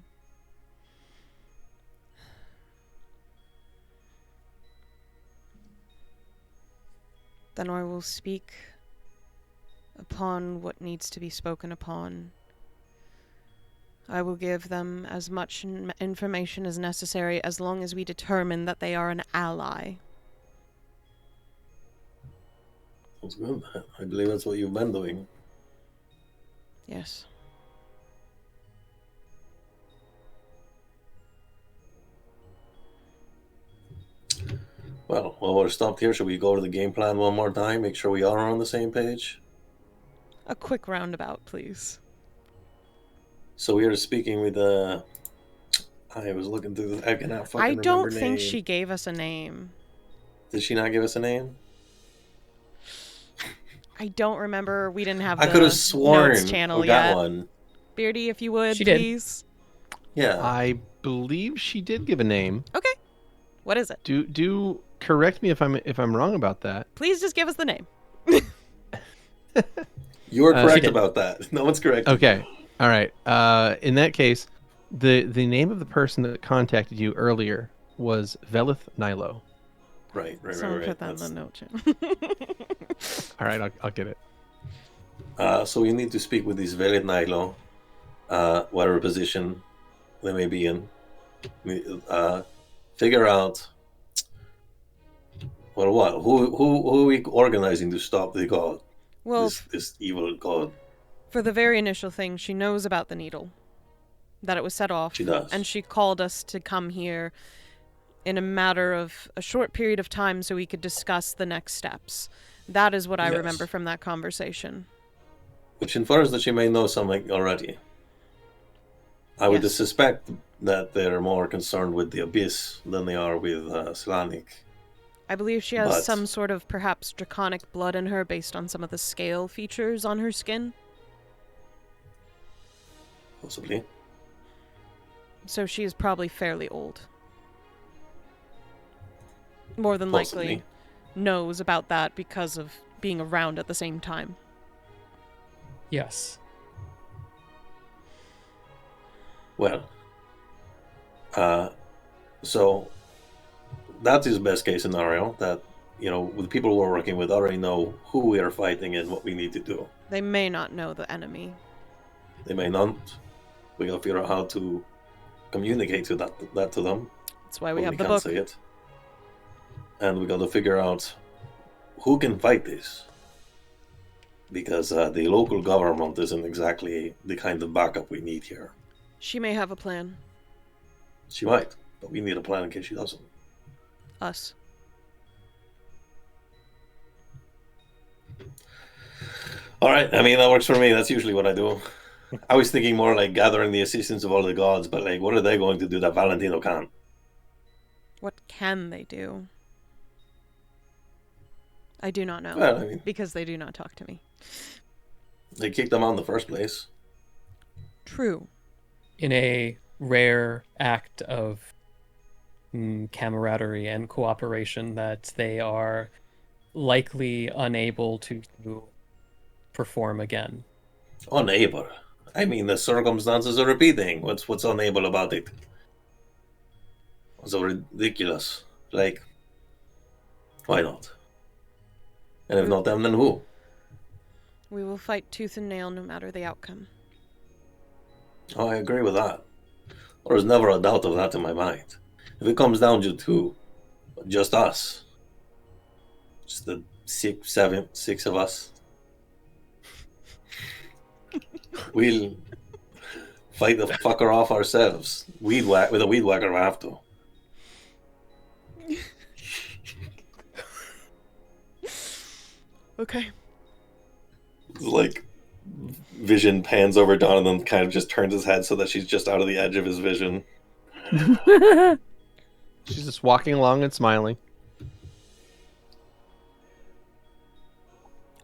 Then I will speak upon what needs to be spoken upon. I will give them as much information as necessary as long as we determine that they are an ally. Sounds good. I believe that's what you've been doing. Yes. Well, while we're stopped here, should we go over the game plan one more time? Make sure we are on the same page? A quick roundabout, please. So we are speaking with I was looking through the... I cannot fucking I don't remember think name. she gave us a name. Did she not give us a name? I don't remember. We didn't have I the could have sworn notes channel we got yet. one. Beardy, if you would, She did. please. Yeah. I believe she did give a name. Okay. What is it? Do correct me if I'm wrong about that. Please just give us the name. You are She correct did. about that. No one's correct. Okay. All right. In that case, the name of the person that contacted you earlier was Velith Nilo. Right. Someone put that That's- in the note channel. All right, I'll get it. So we need to speak with these Velith Nilo, whatever position they may be in. Figure out what? Who are we organizing to stop the god? Well, This evil god. for the very initial thing, she knows about the needle. That it was set off. She does. And she called us to come here in a matter of a short period of time so we could discuss the next steps. That is what I Yes. remember from that conversation. Which infers that she may know something already. I would Yes. suspect that they're more concerned with the abyss than they are with Slanik. I believe she has But- some sort of perhaps draconic blood in her based on some of the scale features on her skin. Possibly. So she is probably fairly old. More than Possibly. likely knows about that because of being around at the same time. Yes. Well, so that is best case scenario. That with the people we're working with already know who we are fighting and what we need to do. They may not know the enemy. They may not. We gotta figure out how to communicate to that to them. That's why we when have the can't book. say it. And we gotta figure out who can fight this. Because the local government isn't exactly the kind of backup we need here. She may have a plan. She might, but we need a plan in case she doesn't. Us. Alright, I mean, that works for me. That's usually what I do. I was thinking more like gathering the assistance of all the gods, but like, what are they going to do that Valentino can't? What can they do? I do not know. Well, I mean, because they do not talk to me. they kicked them out in the first place. True. In a rare act of camaraderie and cooperation that they are likely unable to perform again. Unable. I mean, the circumstances are repeating. What's unable about it? What's so ridiculous? Like, why not? And if not them, then who? We will fight tooth and nail no matter the outcome. Oh, I agree with that. There's never a doubt of that in my mind. If it comes down to just us, just the six of us, we'll fight the fucker off ourselves. With a weed whacker, we have to. Okay. Like, Vision pans over Dawn and then kind of just turns his head so that she's just out of the edge of his vision. She's just walking along and smiling.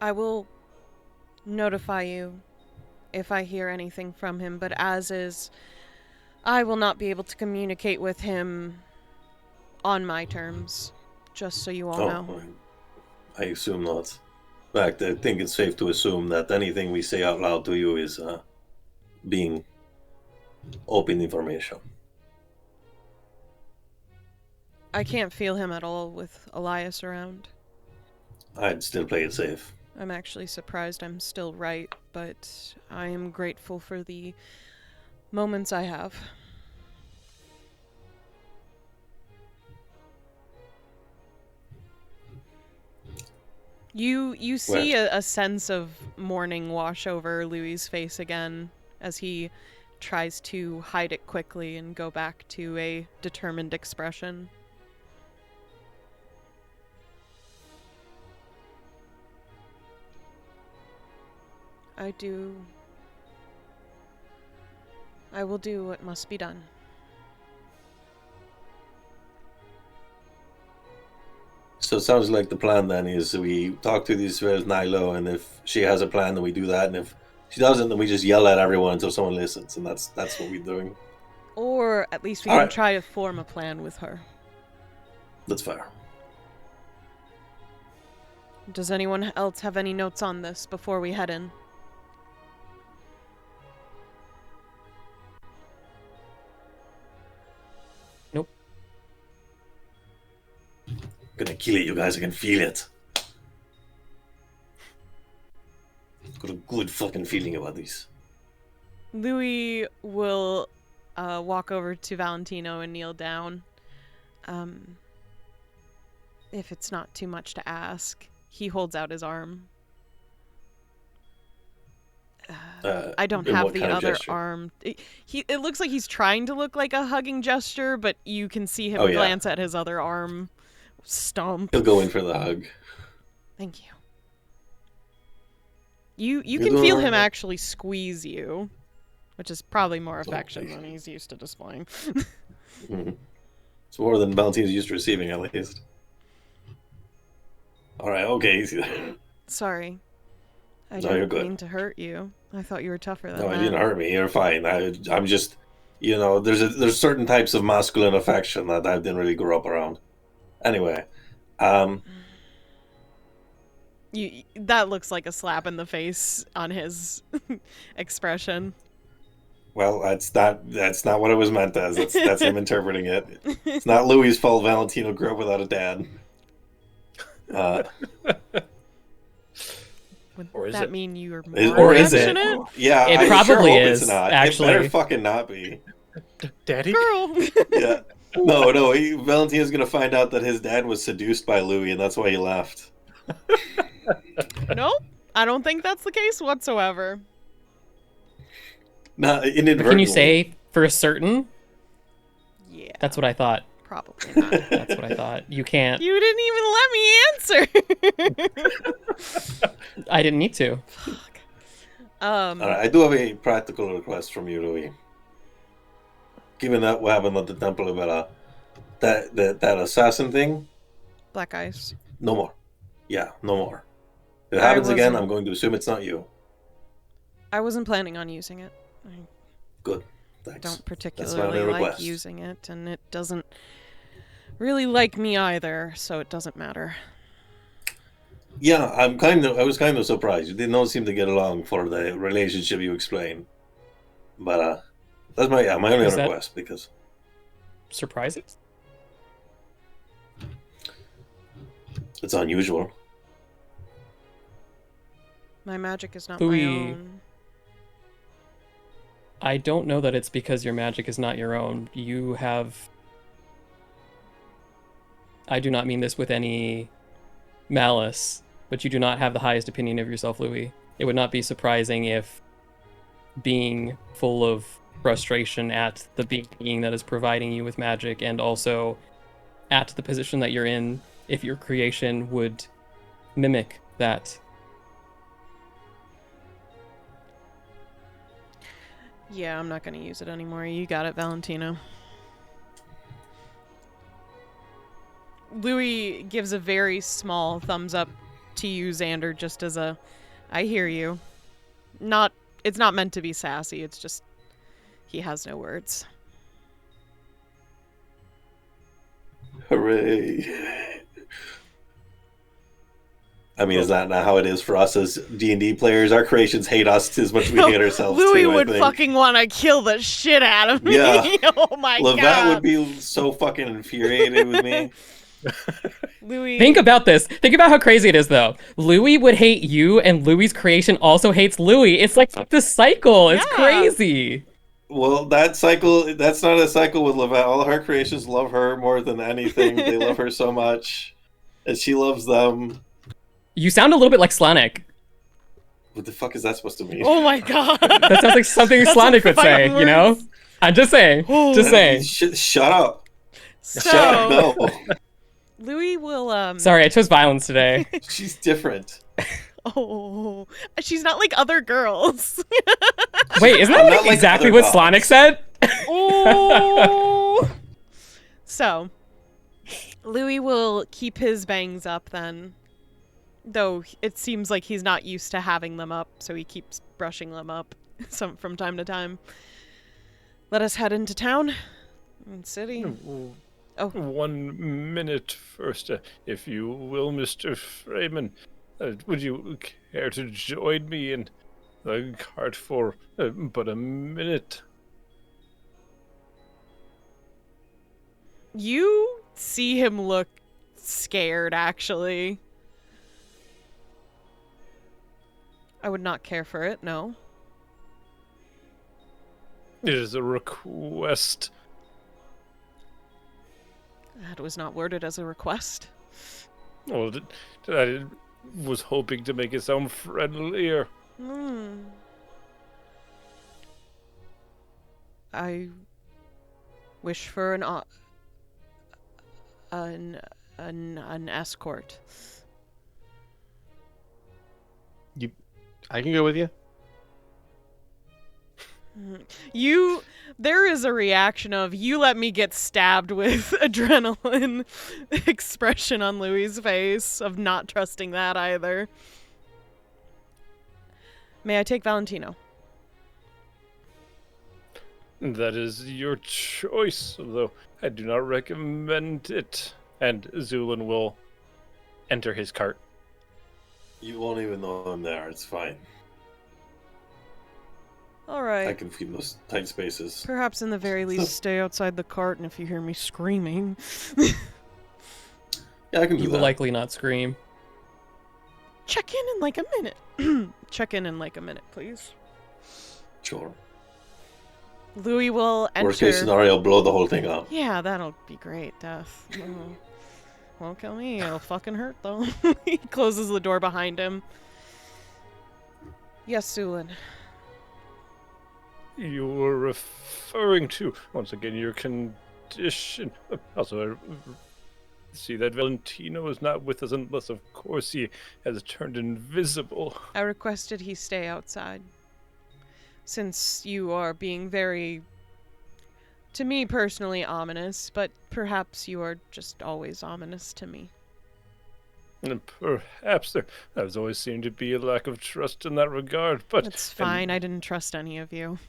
I will notify you if I hear anything from him, but as is, I will not be able to communicate with him on my terms, just so you all know. I assume not. In fact, I think it's safe to assume that anything we say out loud to you is being open information. I can't feel him at all with Elias around. I'd still play it safe. I'm actually surprised I'm still right, but I am grateful for the moments I have. You see a sense of mourning wash over Louie's face again as he tries to hide it quickly and go back to a determined expression. I will do what must be done. So it sounds like the plan then is we talk to these with Nilo, and if she has a plan, then we do that, and if she doesn't, then we just yell at everyone until someone listens, and that's what we're doing. Or at least we can try to form a plan with her. That's fair. Does anyone else have any notes on this before we head in? Nope. I'm gonna kill it, you guys. I can feel it. Got a good fucking feeling about this. Louie will walk over to Valentino and kneel down. If it's not too much to ask, he holds out his arm. I don't have the other arm. It looks like he's trying to look like a hugging gesture, but you can see him glance at his other arm. Stomp. He'll go in for the hug. Thank you. You can feel him actually squeeze you, which is probably more affection than he's used to displaying. Mm-hmm. It's more than Valentino's used to receiving, at least. Alright, okay. Sorry. I No, you're didn't good. mean to hurt you. I thought you were tougher than No, that. it didn't hurt me. You're fine. I'm just, there's certain types of masculine affection that I didn't really grow up around. Anyway, that looks like a slap in the face on his expression. well, that's not what it was meant as. That's him interpreting it. It's not Louie's fault Valentino grew up without a dad. Would Or is that it? mean you're Is- more or is it? affectionate? Yeah, It I probably sure hope is, it's not. It actually. better fucking not be. Daddy? Girl. Yeah. No, Valentino's gonna find out that his dad was seduced by Louie, and that's why he left. Nope. I don't think that's the case whatsoever. Not inadvertently. Can you say for certain? Yeah. That's what I thought. Probably not. That's what I thought. You can't. You didn't even let me answer. I didn't need to. Fuck. All right, I do have a practical request from you, Louie. Given that what happened at the Temple of Bella, that assassin thing, Black ice. no more. Yeah, no more. If it I happens again, wasn't- I'm going to assume it's not you. I wasn't planning on using it. I Good. Thanks. don't That's my particularly only like request. using it, and it doesn't really like me either, so it doesn't matter. Yeah, I was kind of surprised. You did not seem to get along for the relationship you explained. But that's my only Is that- request because Surprises? it's unusual. My magic is not Louis. my own. I don't know that it's because your magic is not your own. You have... I do not mean this with any malice, but you do not have the highest opinion of yourself, Louis. It would not be surprising if being full of frustration at the being that is providing you with magic and also at the position that you're in, if your creation would mimic that. Yeah, I'm not going to use it anymore. You got it, Valentino. Louis gives a very small thumbs up to you, Xander, just as a, I hear you. It's not meant to be sassy, it's just, he has no words. Hooray! I mean, is that not how it is for us as D&D players? Our creations hate us as much as we hate ourselves. Louis too, I would think. fucking want to kill the shit out of me. Yeah. Oh my Levette god. would be so fucking infuriated with me. Louis. Think about this. Think about how crazy it is, though. Louis would hate you, and Louis's creation also hates Louis. It's like this cycle. It's Yeah. crazy. Well, that's not a cycle with Levette. All her creations love her more than anything. They love her so much, and she loves them. You sound a little bit like Slanik. What the fuck is that supposed to mean? Oh my god. That sounds like something That's Slanik some would say, fighting you know? words. I'm just saying. Just saying. Shut up. So, Shut up. No. Louis will, Sorry, I chose violence today. She's different. Oh, she's not like other girls. Wait, isn't I'm that not like like exactly other what dogs. Slanik said? Oh. So, Louis will keep his bangs up then. Though it seems like he's not used to having them up, so he keeps brushing them up from time to time. Let us head into town. City. Oh. 1 minute first, if you will, Mr. Freeman. Would you care to join me in the cart for but a minute? You see him look scared, actually. I would not care for it, no. It is a request. That was not worded as a request. Well, I was hoping to make it sound friendlier. I wish for an escort. I can go with you. There is a reaction of, you let me get stabbed with adrenaline expression on Louie's face of not trusting that either. May I take Valentino? That is your choice, though I do not recommend it. And Zu'lin will enter his cart. You won't even know I'm there. It's fine. All right. I can feed those tight spaces. Perhaps in the very least stay outside the cart, and if you hear me screaming. Yeah, I can do You that. will likely not scream. check in like a minute. Check in like a minute, please. Sure. Louie will enter. Worst case scenario, blow the whole thing up. Yeah, that'll be great, Death. Won't kill me. It'll fucking hurt, though. He closes the door behind him. Yes, Zu'lin. You were referring to, once again, your condition. Also, I see that Valentino is not with us unless, of course, he has turned invisible. I requested he stay outside. Since you are being very, to me personally, ominous, but perhaps you are just always ominous to me. And perhaps there has always seemed to be a lack of trust in that regard, but... It's fine, I didn't trust any of you.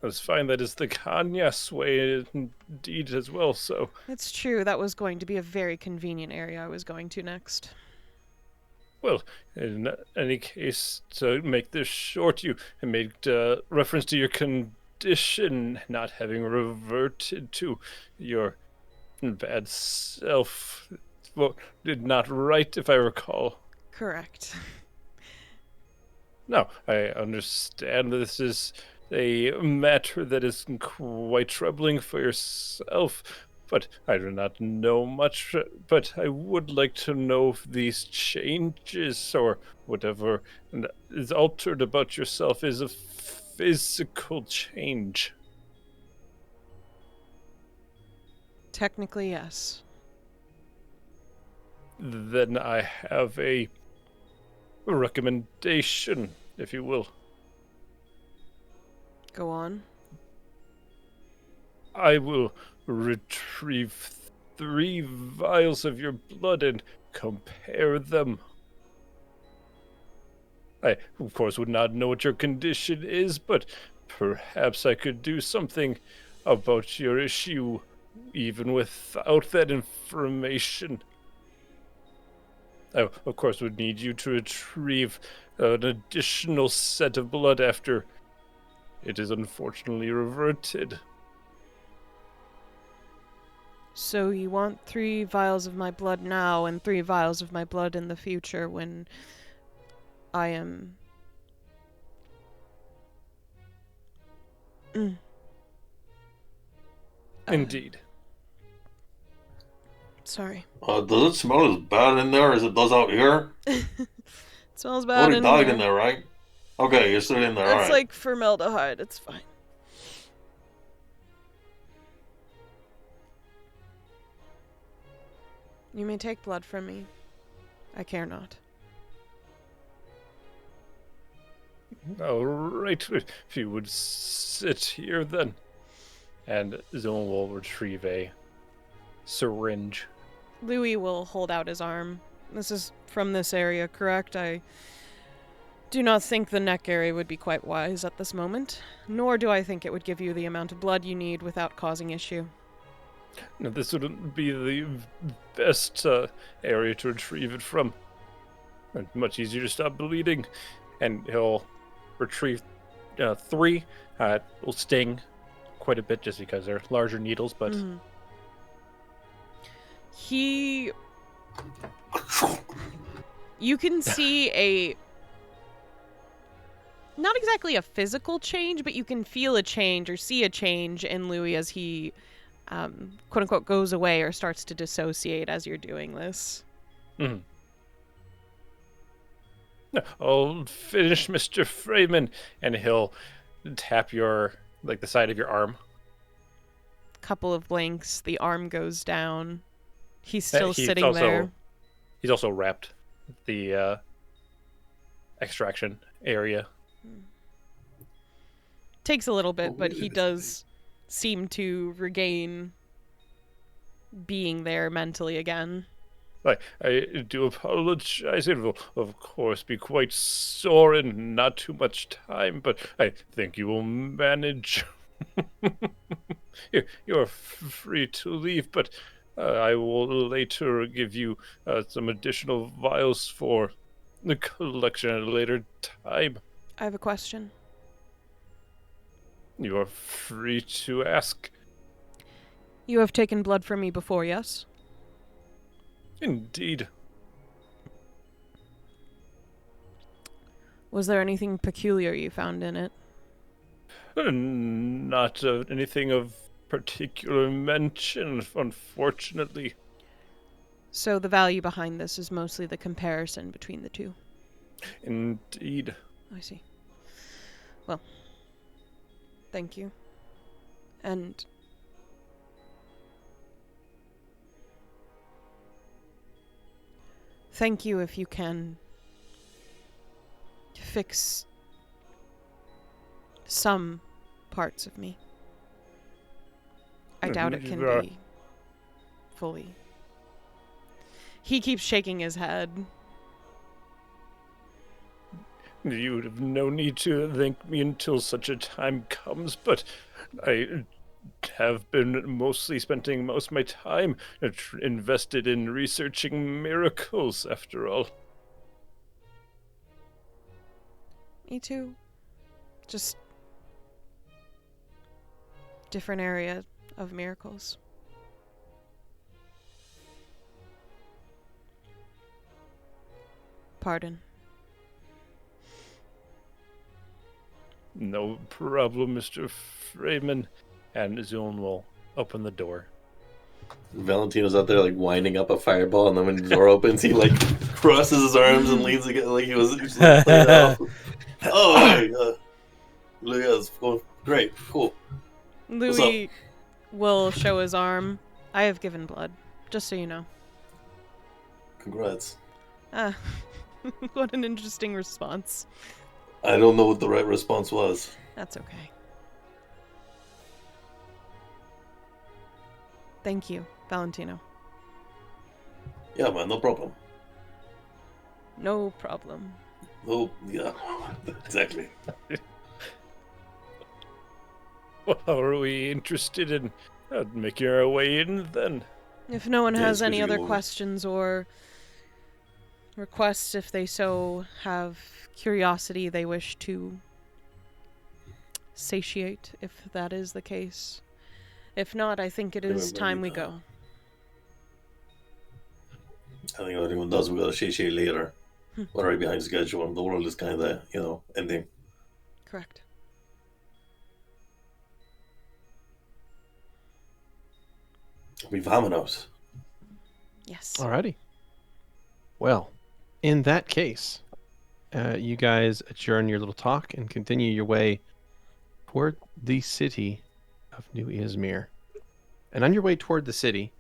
That's fine, that is the Kanyas way indeed as well, so... It's true, that was going to be a very convenient area I was going to next. Well, in any case, to make this short, you made reference to your condition not having reverted to your bad self. Well, did not right, if I recall. Correct. Now, I understand this is a matter that is quite troubling for yourself, but I do not know much. But I would like to know if these changes or whatever is altered about yourself is a physical change. Technically, yes. Then I have a recommendation, if you will. Go on. I will retrieve 3 vials of your blood and compare them. I, of course, would not know what your condition is, but perhaps I could do something about your issue even without that information. I, of course, would need you to retrieve an additional set of blood after it is unfortunately reverted. So you want 3 vials of my blood now and 3 vials of my blood in the future when I am... Indeed. Sorry. Does it smell as bad in there as it does out here? It smells bad Nobody in died here. in there, right? Okay, you're still in there, It's alright. like formaldehyde, it's fine. You may take blood from me. I care not. All right, if you would sit here then. And Zone will retrieve a syringe. Louie will hold out his arm. This is from this area, correct? I do not think the neck area would be quite wise at this moment, nor do I think it would give you the amount of blood you need without causing issue. Now, this wouldn't be the best area to retrieve it from. And much easier to stop bleeding. And he'll retrieve 3. It will sting quite a bit just because they're larger needles, but... Mm-hmm. He... You can see a... Not exactly a physical change, but you can feel a change or see a change in Louie as he, quote-unquote, goes away or starts to dissociate as you're doing this. Mm-hmm. I'll finish, Mr. Freeman, and he'll tap your, the side of your arm. Couple of blinks, the arm goes down. He's still He's sitting also, there. He's also wrapped the extraction area. Takes a little bit, but he does seem to regain being there mentally again. I do apologize. It will, of course, be quite sore and not too much time, but I think you will manage. You're free to leave, but I will later give you some additional vials for the collection at a later time. I have a question. You are free to ask. You have taken blood from me before, yes? Indeed. Was there anything peculiar you found in it? Not anything of particular mention, unfortunately. So the value behind this is mostly the comparison between the two. Indeed. I see. Well, thank you. And thank you if you can fix some parts of me. I doubt it can be fully. He keeps shaking his head. You have no need to thank me until such a time comes, but I have been mostly spending most of my time invested in researching miracles, after all. Me too. Just different area of miracles. Pardon. No problem, Mr. Freeman. And Zu'lin will open the door. Valentino's out there like winding up a fireball, and then when the door opens, he like crosses his arms and leans again like he was like, playing it off. Oh, hey, yeah, it's going great, cool. Louie will show his arm. I have given blood, just so you know. Congrats. Ah, what an interesting response. I don't know what the right response was. That's okay. Thank you, Valentino. Yeah, man, no problem. No problem. Oh, yeah, exactly. Well, are we interested in making our way in, then? If no one Yeah, has it's any good to other go. questions or requests, if they so have curiosity they wish to satiate, if that is the case. If not, I think it Yeah, is we're time we ready go. I think everyone does. We gotta share later. We're right behind schedule. The world is kind of, ending. Correct. We vamonos. Yes. Alrighty. Well, in that case, you guys adjourn your little talk and continue your way toward the city of New Ismere. And on your way toward the city,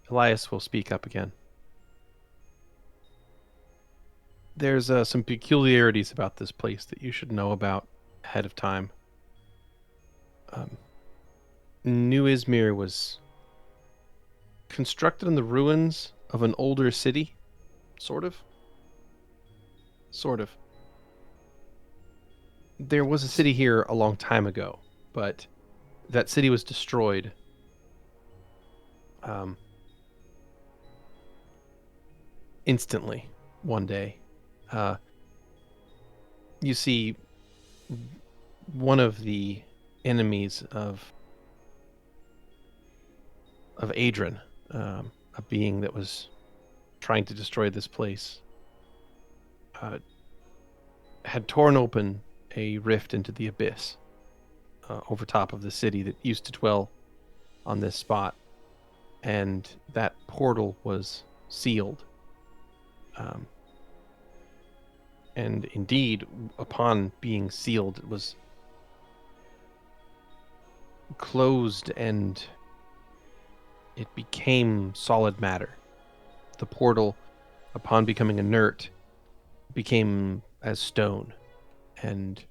Elias will speak up again. There's some peculiarities about this place that you should know about ahead of time. New Ismere was constructed in the ruins of an older city, sort of. There was a city here a long time ago, but that city was destroyed. Instantly, one day. You see, one of the enemies of Adrian, a being that was trying to destroy this place, had torn open a rift into the abyss over top of the city that used to dwell on this spot, and that portal was sealed. And indeed, upon being sealed, it was closed and it became solid matter. The portal, upon becoming inert, became as stone. And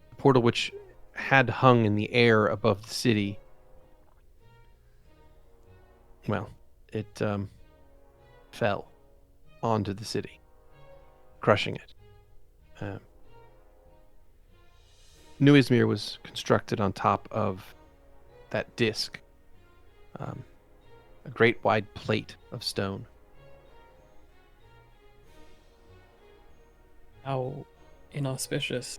the portal, which had hung in the air above the city, well, it fell onto the city, crushing it. New Ismere was constructed on top of that disc, a great wide plate of stone. How inauspicious.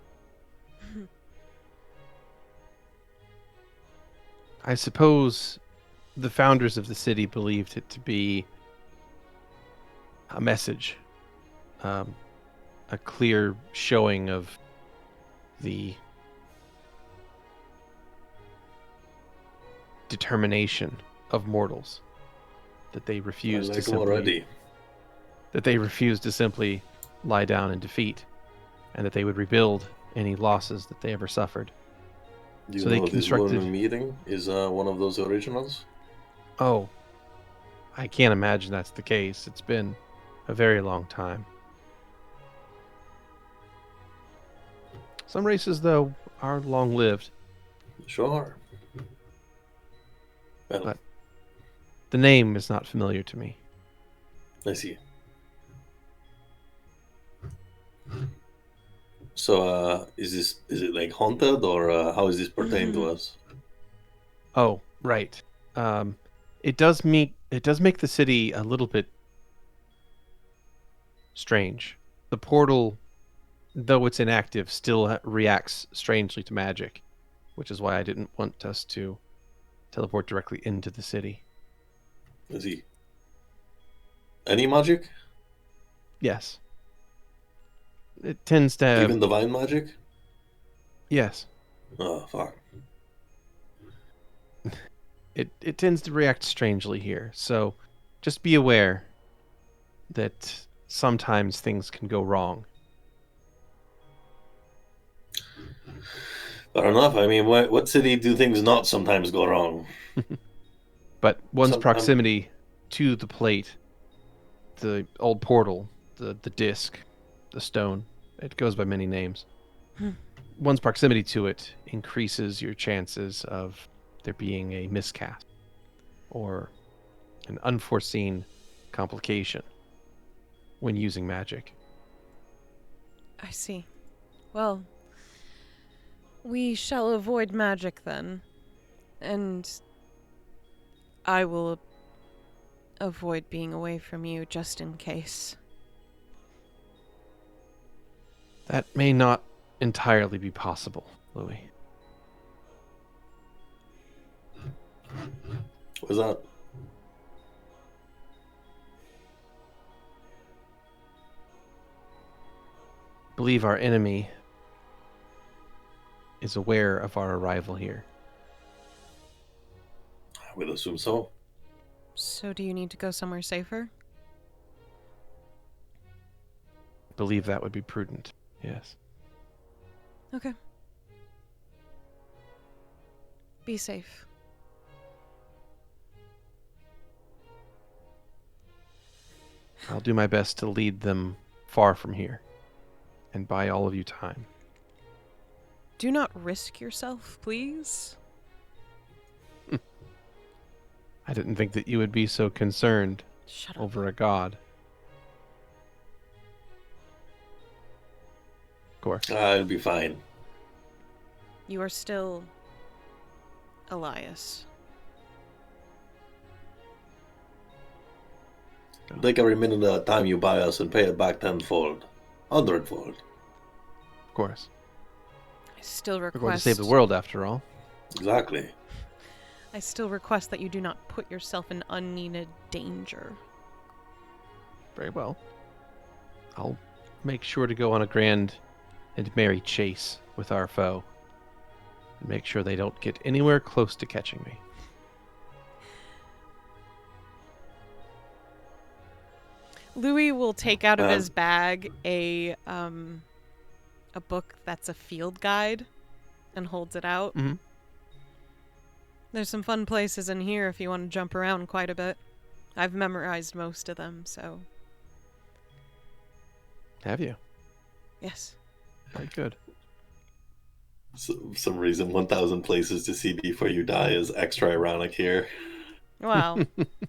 I suppose the founders of the city believed it to be a message, a a clear showing of the determination of mortals, that they refuse I to like them simply already. lie down in defeat, and that they would rebuild any losses that they ever suffered. Do you So they know this constructed- woman meeting is one of those originals? Oh, I can't imagine that's the case. It's been a very long time. Some races, though, are long-lived. Sure. Well, But- The name is not familiar to me. I see. So, is it like haunted, or how is this pertain to us? Oh, right. It does make the city a little bit strange. The portal, though it's inactive, still reacts strangely to magic, which is why I didn't want us to teleport directly into the city. I see. Any magic? Yes. It tends to Even divine magic? yes. Oh, fuck. It tends to react strangely here. So just be aware that sometimes things can go wrong. Fair enough. I mean, what city do things not sometimes go wrong? But one's Sometime- proximity to the plate, the old portal, the disc, the stone, it goes by many names. One's proximity to it increases your chances of there being a miscast or an unforeseen complication when using magic. I see. Well, we shall avoid magic then. And I will avoid being away from you just in case. That may not entirely be possible, Louie. What's that? I believe our enemy is aware of our arrival here. I would assume so. So do you need to go somewhere safer? I believe that would be prudent. Yes. Okay. Be safe. I'll do my best to lead them far from here and buy all of you time. Do not risk yourself, please. I didn't think that you would be so concerned Shut up. over a god. Of course. It'll be fine. You are still Elias. Take every minute of time you buy us and pay it back tenfold. 100-fold. Of course. I still We're request going to save the world after all. Exactly. I still request that you do not put yourself in unneeded danger. Very well. I'll make sure to go on a grand and merry chase with our foe. And make sure they don't get anywhere close to catching me. Louie will take out of Um, his bag a book that's a field guide and holds it out. Mhm. There's some fun places in here if you want to jump around quite a bit. I've memorized most of them, so Have you? yes. Very good. For some reason, 1,000 places to see before you die is extra ironic here. Well,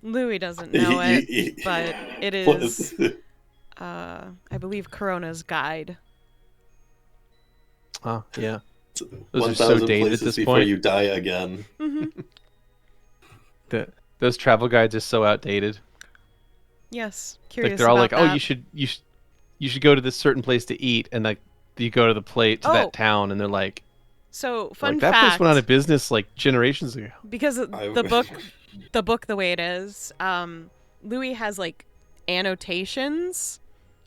Louie doesn't know it, but it is, I believe, Corona's guide. Ah, yeah. Those are 1,000 so dated at places this before point. you die again. Those travel guides are so outdated. Yes, curious Like they're all about like, "Oh, that. you should go to this certain place to eat," and like you go to Oh. that town, and they're like, So, fun that fact, place went out of business like generations ago. because of the book the way it is, Louis has like annotations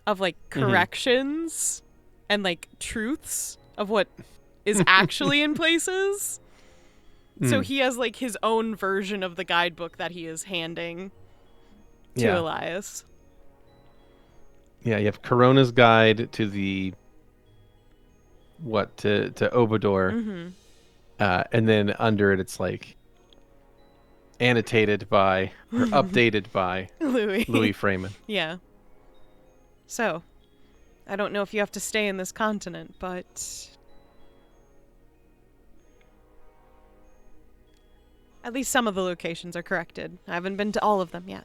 of like corrections and like truths of what is actually in places. So he has like his own version of the guidebook that he is handing to Elias. Yeah, you have Corona's guide to the to Obador, and then under it it's like annotated by or updated by Louie Freeman. Yeah. So, I don't know if you have to stay in this continent, but at least some of the locations are corrected. I haven't been to all of them yet.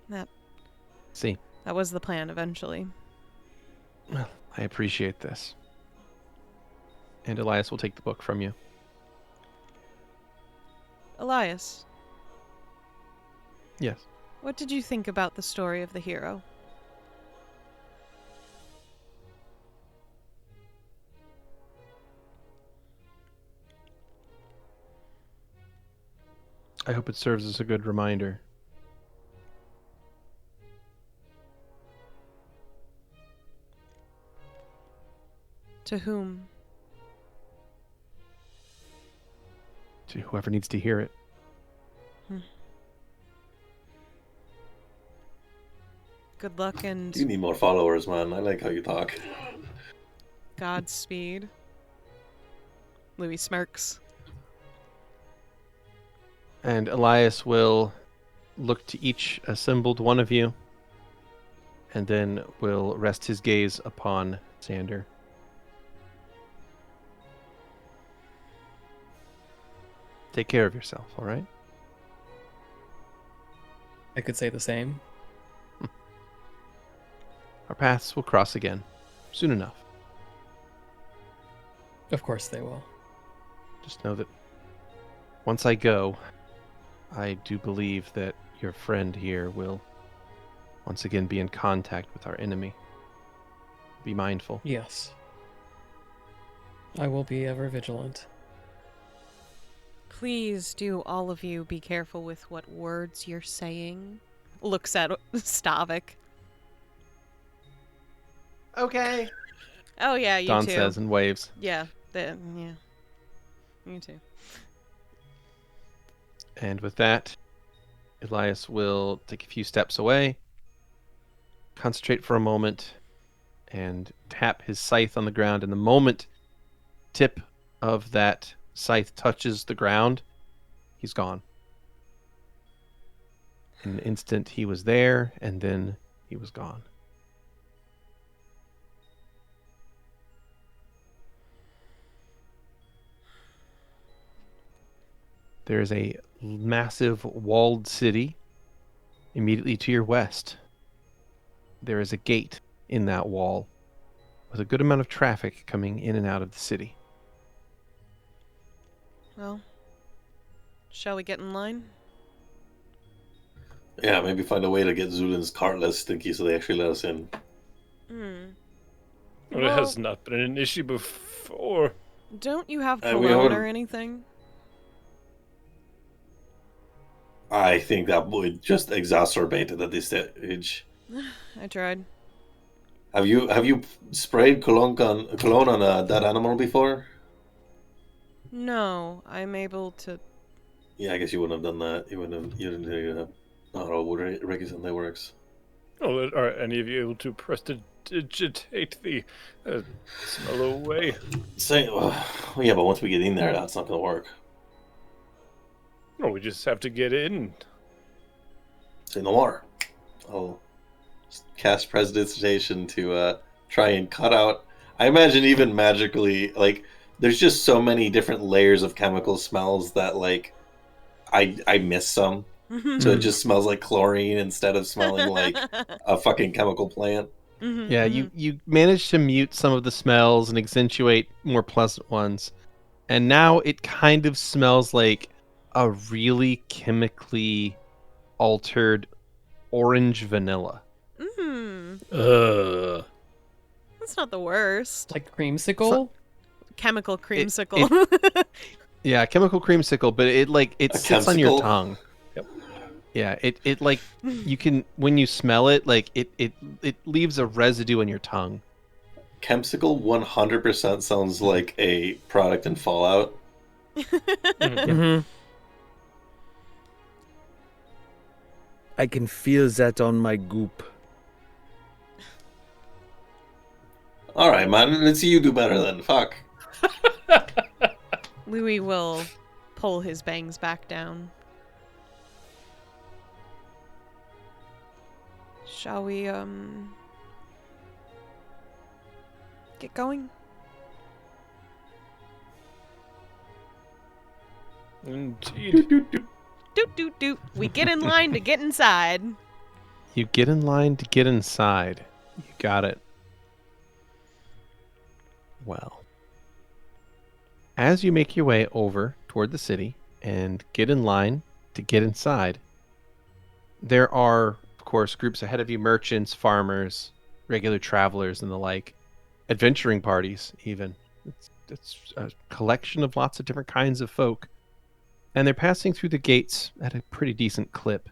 That was the plan eventually. Well, I appreciate this. And Elias will take the book from you. Elias. Yes. What did you think about the story of the hero? I hope it serves as a good reminder. To whom? To whoever needs to hear it. Good luck and You need more followers, man. I like how you talk. Godspeed. Louie smirks. And Elias will look to each assembled one of you, and then will rest his gaze upon Xander. Take care of yourself, all right? I could say the same. Our paths will cross again, soon enough. Of course they will. Just know that once I go, I do believe that your friend here will once again be in contact with our enemy. Be mindful. Yes. I will be ever vigilant. Please do all of you be careful with what words you're saying. Looks at Stavik. Okay. Oh yeah, you Don too. says and waves. Yeah, yeah. You too. And with that, Elias will take a few steps away, concentrate for a moment, and tap his scythe on the ground. And the moment tip of that scythe touches the ground, he's gone. In an instant, he was there, and then he was gone. There is a massive walled city immediately to your west. There is a gate in that wall with a good amount of traffic coming in and out of the city. Well, shall we get in line? Yeah, maybe find a way to get Zu'lin's cart less stinky so they actually let us in. Well, it has not been an issue before. Don't you have we cologne haven't- or anything? I think that would just exacerbate it at this stage. I tried. Have you sprayed cologne on a dead animal before? No, I'm able to. Yeah, I guess you wouldn't have done that. You didn't know not all regulation that works. Oh, are any of you able to prestidigitate the smell away? Yeah, but once we get in there, that's not going to work. No, we just have to get in. Say no more. I'll cast prestidigitation to try and cut out. I imagine even magically, like, there's just so many different layers of chemical smells that, like, I miss some. So it just smells like chlorine instead of smelling like a fucking chemical plant. Yeah, you managed to mute some of the smells and accentuate more pleasant ones. And now it kind of smells like a really chemically altered orange vanilla. That's not the worst. Like creamsicle? Chemical creamsicle. Yeah, chemical creamsicle, but it sits on your chemsicle? tongue. Yeah, it like you can when you smell it, like it leaves a residue on your tongue. Chemsicle 100% sounds like a product in Fallout. Mm-hmm. I can feel that on my goop. All right, man. Let's see you do better then. Fuck. Louie will pull his bangs back down. Shall we, get going? Indeed. Doot, doot, doot. We get in line to get inside. You get in line to get inside. You got it. Well, as you make your way over toward the city and get in line to get inside, there are, of course, groups ahead of you, merchants, farmers, regular travelers, and the like, adventuring parties, even. It's a collection of lots of different kinds of folk. And they're passing through the gates at a pretty decent clip.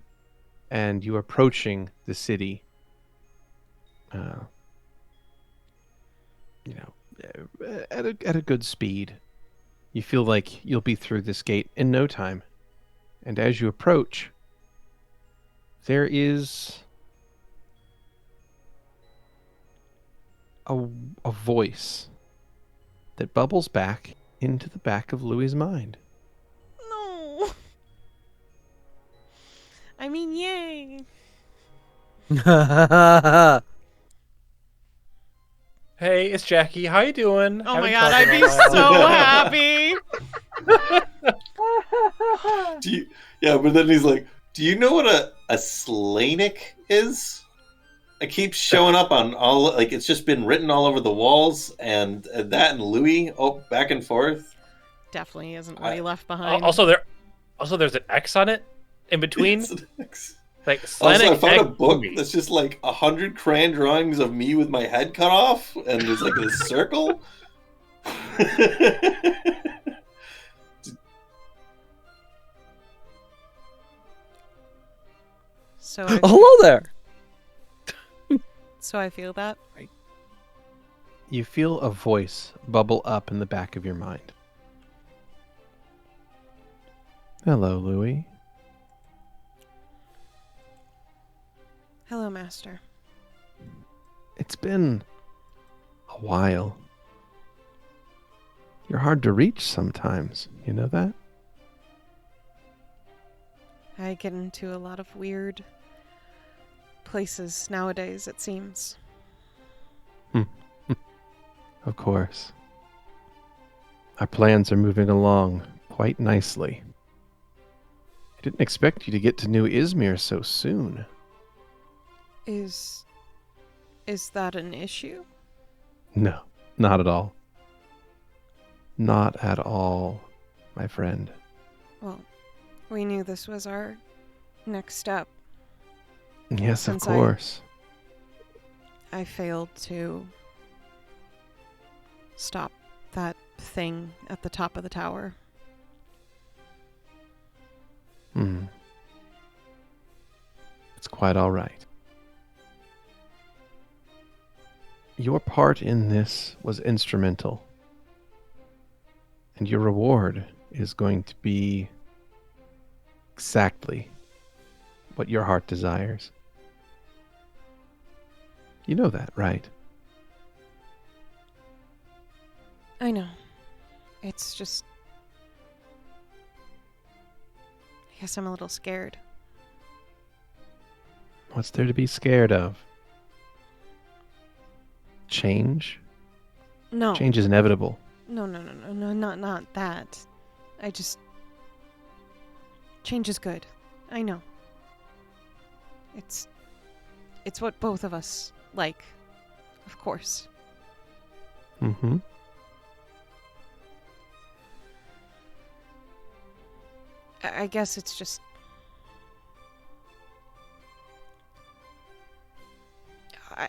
And you're approaching the city, at a good speed. You feel like you'll be through this gate in no time. And as you approach, there is a voice that bubbles back into the back of Louie's mind. No. I mean, yay. Hey, it's Jackie. How you doing? Oh my Haven't god, talked I'd in be a while. so happy. But then he's like, do you know what a Slanic is? It keeps showing up on all, like, it's just been written all over the walls, and that and Louie, back and forth. Definitely isn't what he left behind. Also, there's an X on it in between. Like Also, I Slanic found a X book movie. that's just like 100 crayon drawings of me with my head cut off, and there's like a circle. So, Hello there. so I feel that. You feel a voice bubble up in the back of your mind. Hello, Louie. Hello, Master. It's been a while. You're hard to reach sometimes. You know that? I get into a lot of weird places nowadays, it seems. Of course. Our plans are moving along quite nicely. I didn't expect you to get to New Ismere so soon. Is that an issue? No, not at all. Not at all, my friend. Well, we knew this was our next step. Yes, of Since course. I failed to stop that thing at the top of the tower. It's quite all right. Your part in this was instrumental. And your reward is going to be exactly what your heart desires. You know that, right? I know. It's just... I guess I'm a little scared. What's there to be scared of? Change? No. Change is inevitable. No, not that. I just... Change is good. I know. It's what both of us like. Of course. Mm-hmm. I guess it's just...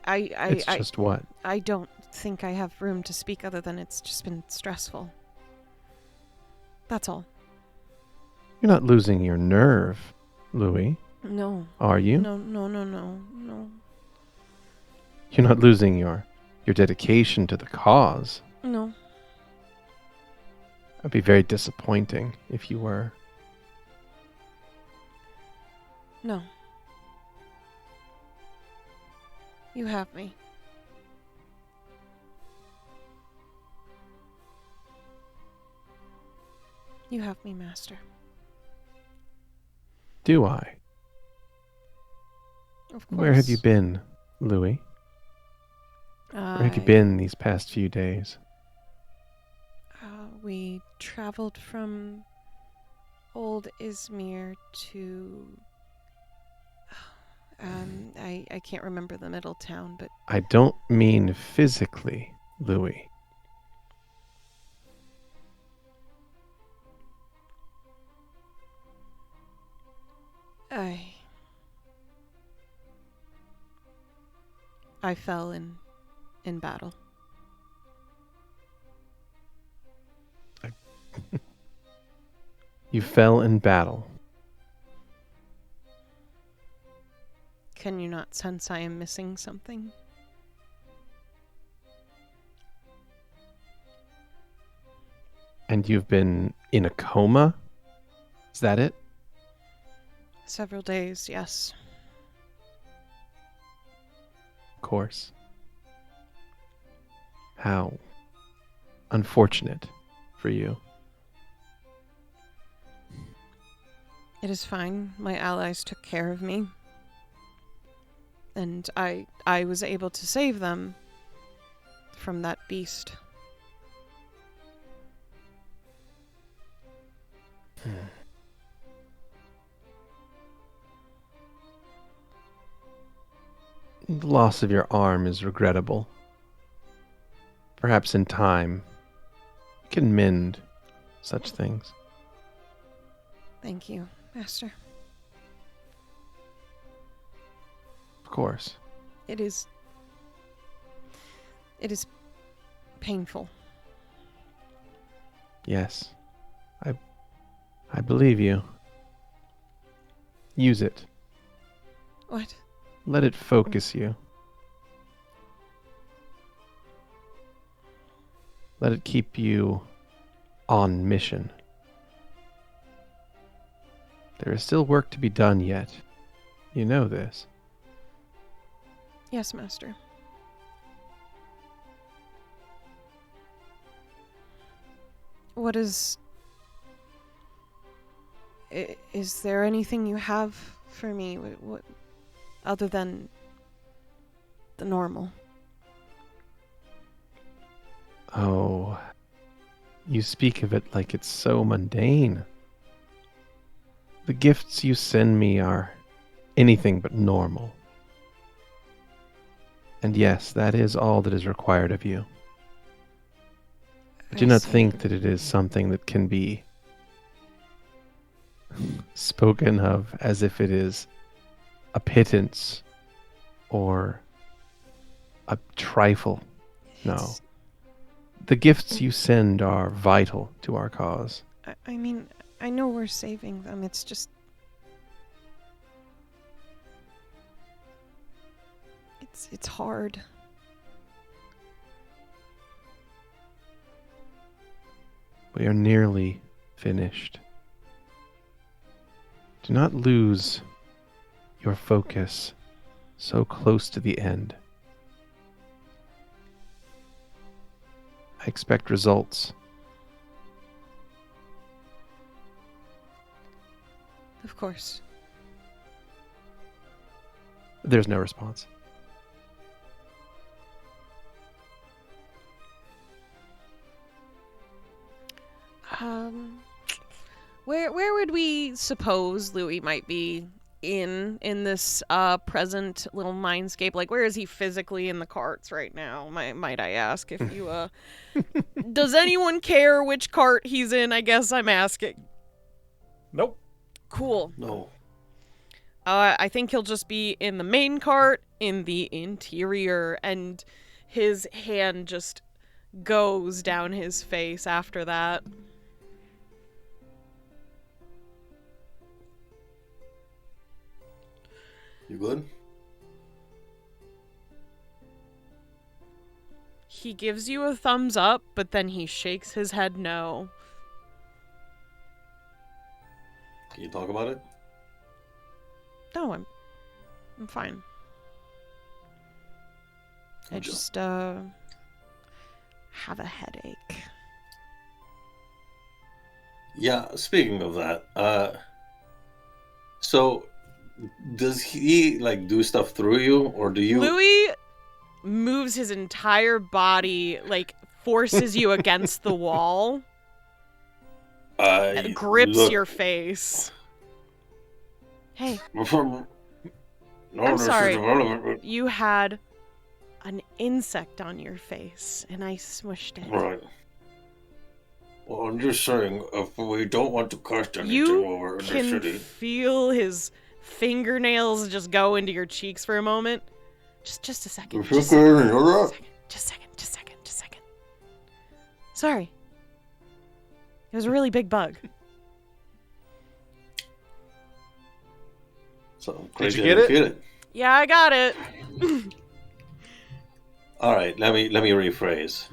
It's just what? I don't think I have room to speak other than it's just been stressful. That's all. You're not losing your nerve, Louie. No. Are you? No. You're not losing your dedication to the cause. No. That'd be very disappointing if you were. No. You have me. You have me, Master. Do I? Of course. Where have you been, Louie? Where have you been these past few days? We traveled from old Ismere to... I can't remember the middle town, but... I don't mean physically, Louie. I fell in battle. You fell in battle. Can you not sense I am missing something? And you've been in a coma? Is that it? Several days, yes. Of course. How unfortunate for you. It is fine. My allies took care of me. And I was able to save them from that beast. The loss of your arm is regrettable. Perhaps in time, you can mend such things. Thank you, Master. Of course. It is painful. Yes. I believe you. Use it. What? Let it focus you. Let it keep you on mission. There is still work to be done yet. You know this. Yes, Master. What is... Is there anything you have for me? What other than the normal? Oh, you speak of it like it's so mundane. The gifts you send me are anything but normal. And yes, that is all that is required of you. But do I not see. think that it is something that can be spoken of as if it is a pittance or a trifle. No. It's- The gifts you send are vital to our cause. I mean, I know we're saving them. It's just... It's hard. We are nearly finished. Do not lose your focus so close to the end. I expect results. Of course. There's no response. Where would we suppose Louie might be in this present little mindscape? Like, where is he physically in the carts right now? Might I ask if you does anyone care which cart he's in? I guess I'm asking. Nope. Cool. No. I think he'll just be in the main cart, in the interior, and his hand just goes down his face after that. You good? He gives you a thumbs up, but then he shakes his head no. Can you talk about it? No, I'm fine. I Okay. just have a headache. Yeah, speaking of that, so does he like do stuff through you, or do you? Louie moves his entire body, like forces you against the wall, and grips look. your face. Hey, No, I'm this sorry. is irrelevant, you had an insect on your face, and I smushed it. but- Right. Well, I'm just saying, if we don't want to cast anything You over in the can city, feel his fingernails just go into your cheeks for a moment. Just a second. if you Just can a hear that, second. Sorry. It was a really big bug. so Did crazy you I get didn't it? feel it. Yeah, I got it. All right, let me rephrase.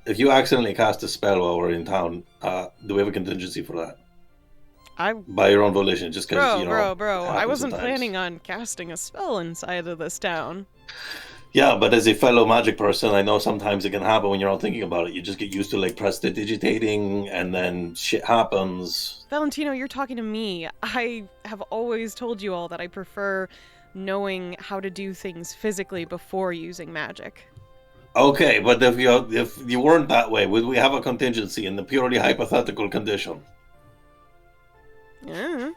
If you accidentally cast a spell while we're in town, do we have a contingency for that? By your own volition, just because you know. Bro. it I happens wasn't sometimes. planning on casting a spell inside of this town. Yeah, but as a fellow magic person, I know sometimes it can happen when you're not thinking about it. You just get used to like prestidigitating, and then shit happens. Valentino, you're talking to me. I have always told you all that I prefer knowing how to do things physically before using magic. Okay, but if you weren't that way, would we have a contingency in the purely hypothetical condition? Yeah.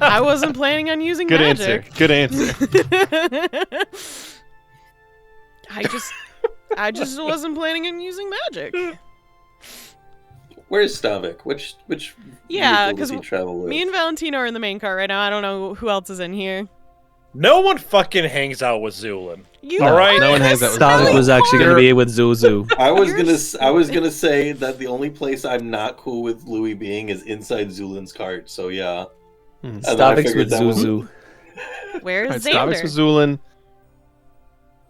I wasn't planning on using Good magic. answer. Good answer. I just wasn't planning on using magic. Where's Stavik? Which Yeah, vehicle does 'cause he travel with? Me and Valentino are in the main car right now. I don't know who else is in here. No one fucking hangs out with Zu'lin. You All right. are No one in hangs a out with Stavik selling was actually going to car. be with Zuzu. I was You're gonna say that the only place I'm not cool with Louie being is inside Zu'lin's cart. So yeah, And then I Stavik's figured with that was- Zuzu. Where's Alright, Xander? Stavik with Zu'lin.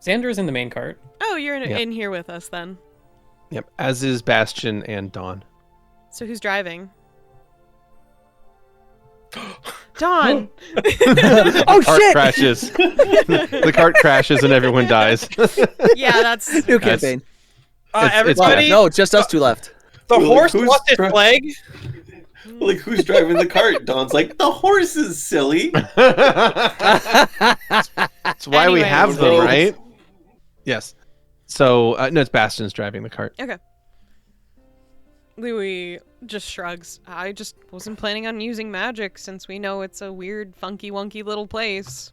Xander's in the main cart. Oh, you're Yep. in here with us then. Yep, as is Bastion and Dawn. So who's driving? Dawn. Oh Cart shit! crashes. The cart crashes and everyone dies. Yeah, that's New That's- campaign. it's Everybody, No, it's just us two left. the Well, horse who's lost its dri- leg. like who's driving the cart? Dawn's like the horse is silly. That's why we Anyway. have them, right? Yes. So, no, it's Bastion's driving the cart. okay. Louie just shrugs. I just wasn't planning on using magic since we know it's a weird, funky, wonky little place.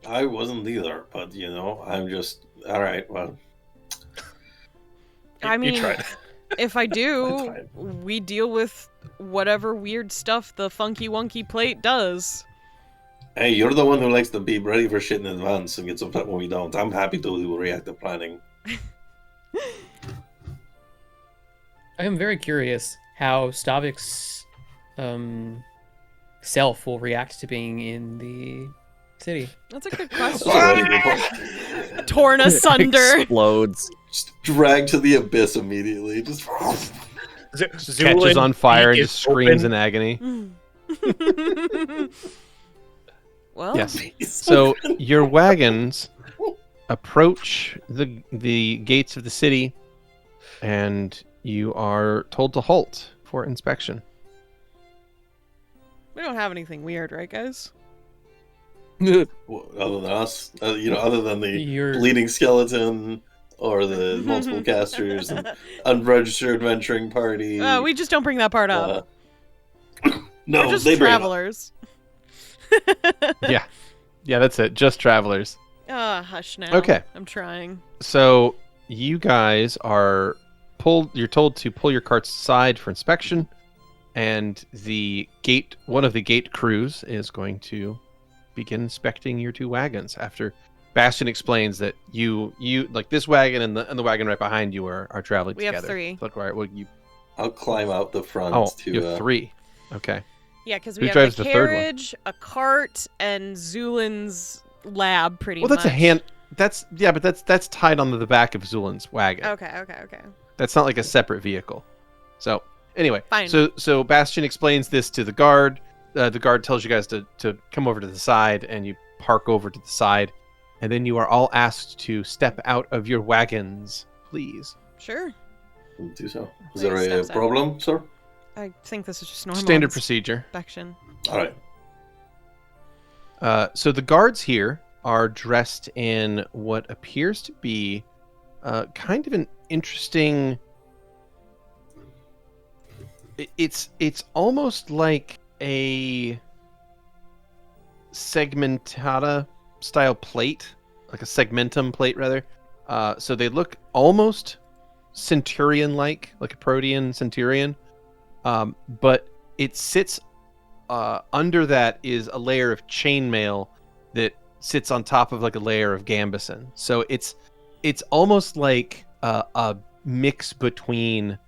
I wasn't either, but you know, I'm just all right. Well, I mean, you tried. if I That's do, fine. we deal with whatever weird stuff the funky, wonky plate does. hey, you're the one who likes to be ready for shit in advance and gets upset when we don't. I'm happy to do reactive planning. I am very curious how Stavik's self will react to being in the city. That's a good That's question. a really good point. Torn asunder. Explodes. Just dragged to the abyss immediately. Just Catches on fire and just screams in agony. Well, Yes. So your wagons approach the gates of the city, and you are told to halt for inspection. we don't have anything weird, right, guys? Well, other than us, other than the You're- bleeding skeleton or the multiple casters and unregistered venturing party. We just don't bring that part up. No, We're just they bring it up. travelers. Yeah, that's it. Just travelers. Hush now. Okay. I'm trying. So you guys are you're told to pull your carts aside for inspection, and one of the gate crews is going to begin inspecting your two wagons after Bastion explains that you like this wagon and the wagon right behind you are traveling We have together. three. Look, all right, well, I'll climb out the front oh, to. you have three. Okay. Yeah, because Who we have drives the the third one? carriage, a cart, and Zu'lin's lab, pretty Well, much. that's a hand. But that's tied onto the back of Zu'lin's wagon. Okay. That's not like a separate vehicle. So anyway, Fine. So Bastion explains this to the guard. The guard tells you guys to come over to the side, and you park over to the side, and then you are all asked to step out of your wagons, please. Sure. We'll do so. Is Please there a steps out. problem, sir? I think this is just normal Standard procedure. inspection. All right. So the guards here are dressed in what appears to be kind of an interesting. It's almost like a segmentada style plate, like a segmentum plate rather. So they look almost centurion-like, like a protean centurion, but it sits under that is a layer of chainmail that sits on top of like a layer of gambeson. So it's almost like a mix between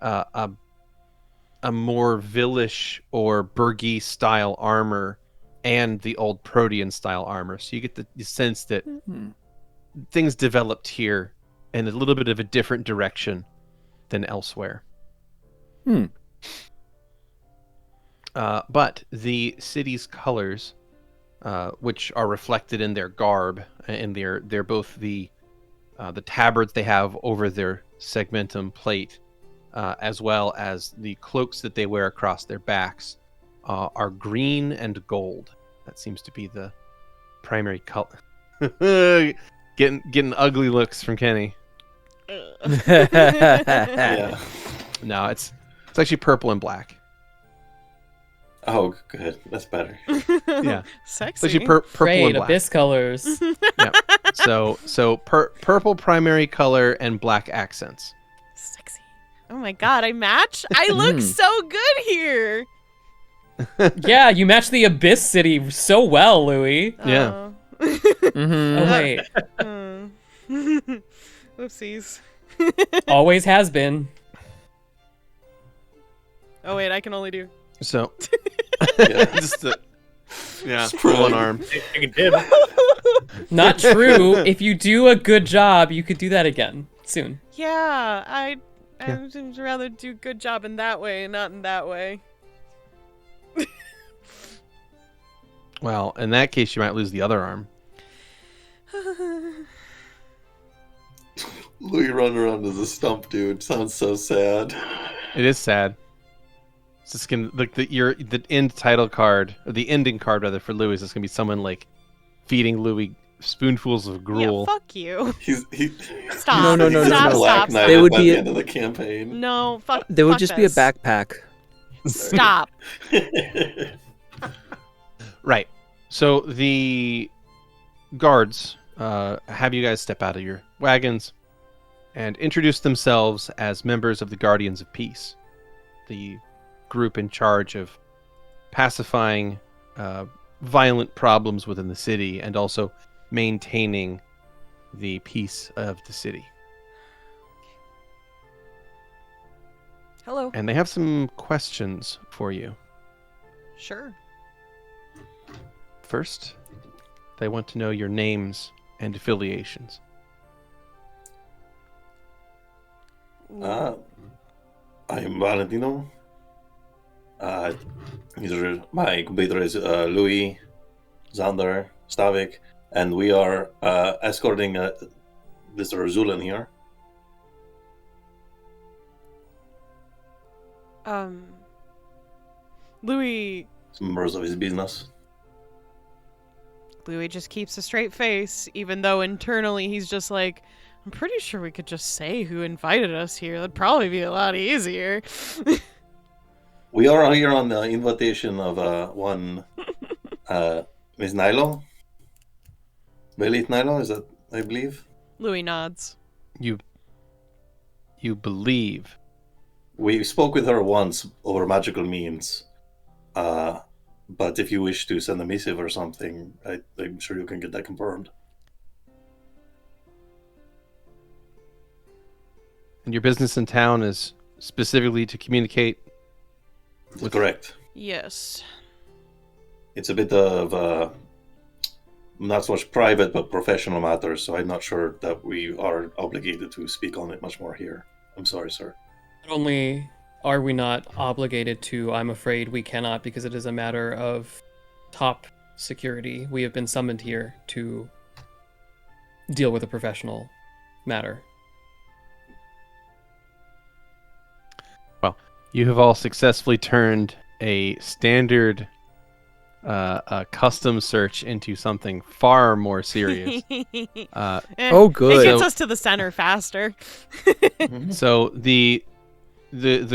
a more Villish or Burgi style armor and the old Protean style armor. So you get the sense that things developed here in a little bit of a different direction than elsewhere. But the city's colors, which are reflected in their garb, and they're both the tabards they have over their segmentum plate, as well as the cloaks that they wear across their backs, are green and gold. That seems to be the primary color. Getting ugly looks from Keni. Yeah. No, it's actually purple and black. Oh, good. That's better. Yeah, Sexy. it's actually purple Great, and black. abyss colors. Yep. So purple primary color and black accents. Sexy. Oh my god, I match? I look so good here. Yeah, you match the abyss city so well, Louie. Yeah. Oh wait, Oopsies. always has been. Oh wait, I can only do. So, Yeah. just Sprung. one arm. Not true. If you do a good job, you could do that again soon. Yeah, I would rather do good job in that way and not in that way. Well, in that case, you might lose the other arm. Louis running around as a stump dude sounds so sad. It is sad. It's just gonna like the end title card, or the ending card rather, for Louis is just gonna be someone like feeding Louis spoonfuls of gruel. Yeah, fuck you. He Stop. No, he's Stop, Black stop, Knight They would by be the a- end of the campaign. No, fuck. There would fuck just this. be a backpack. Stop. Right. So the guards have you guys step out of your wagons and introduce themselves as members of the Guardians of Peace, the group in charge of pacifying violent problems within the city and also maintaining the peace of the city. Hello. And they have some questions for you. Sure. First, they want to know your names and affiliations. I'm Valentino. My computer is Louie, Xander, Stavik, and we are escorting Mr. Zu'lin here. Louie Some members of his business. just keeps a straight face, even though internally he's just like, I'm pretty sure we could just say who invited us here. That'd probably be a lot easier. We are here on the invitation of one Miss Nilo. Belit Nilo, is that, I believe? Louie nods. You believe. We spoke with her once over magical means. But if you wish to send a missive or something, I'm sure you can get that confirmed. And your business in town is specifically to communicate with Correct. Yes. It's a bit of not so much private but professional matters, so I'm not sure that we are obligated to speak on it much more here. I'm sorry, sir. Not only are we not obligated to, I'm afraid we cannot, because it is a matter of top security. We have been summoned here to deal with a professional matter. Well, you have all successfully turned a standard custom search into something far more serious. Oh, good. It gets So- us to the center faster. So the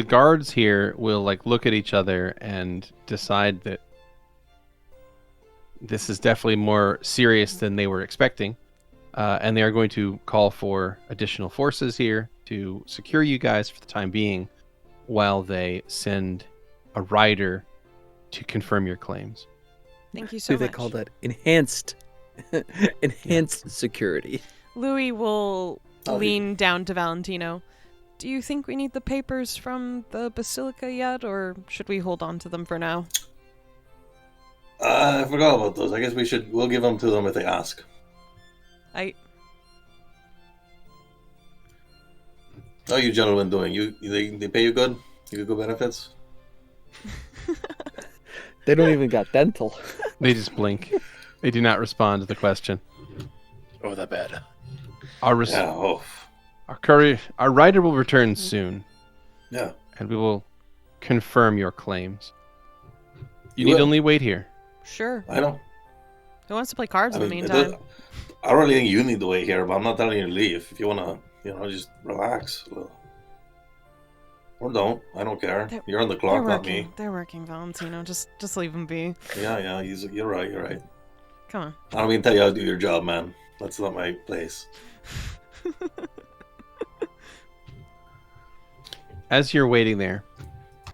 guards here will like look at each other and decide that this is definitely more serious than they were expecting, and they are going to call for additional forces here to secure you guys for the time being, while they send a rider to confirm your claims. Thank you I so believe much. they call that enhanced security. Louie will Oh, lean down to Valentino. Do you think we need the papers from the Basilica yet, or should we hold on to them for now? I forgot about those. I guess we'll give them to them if they ask. How are you gentlemen doing? They pay you good? You get good benefits? They don't even got dental. They just blink. They do not respond to the question. Oh, that bad. Our Yeah, our rider will return soon, yeah. and we will confirm your claims. You You need will. only wait here. Sure. I know. Who wants to play cards I in the mean, meantime? I don't really think you need to wait here, but I'm not telling you to leave. If you want to, just relax. Or don't. I don't care. They're- You're on the They're clock, not working. me. They're working, Valentino. Just leave them be. Yeah. You're right. You're right. Come on. I don't mean to tell you how to do your job, man. That's not my place. As you're waiting there,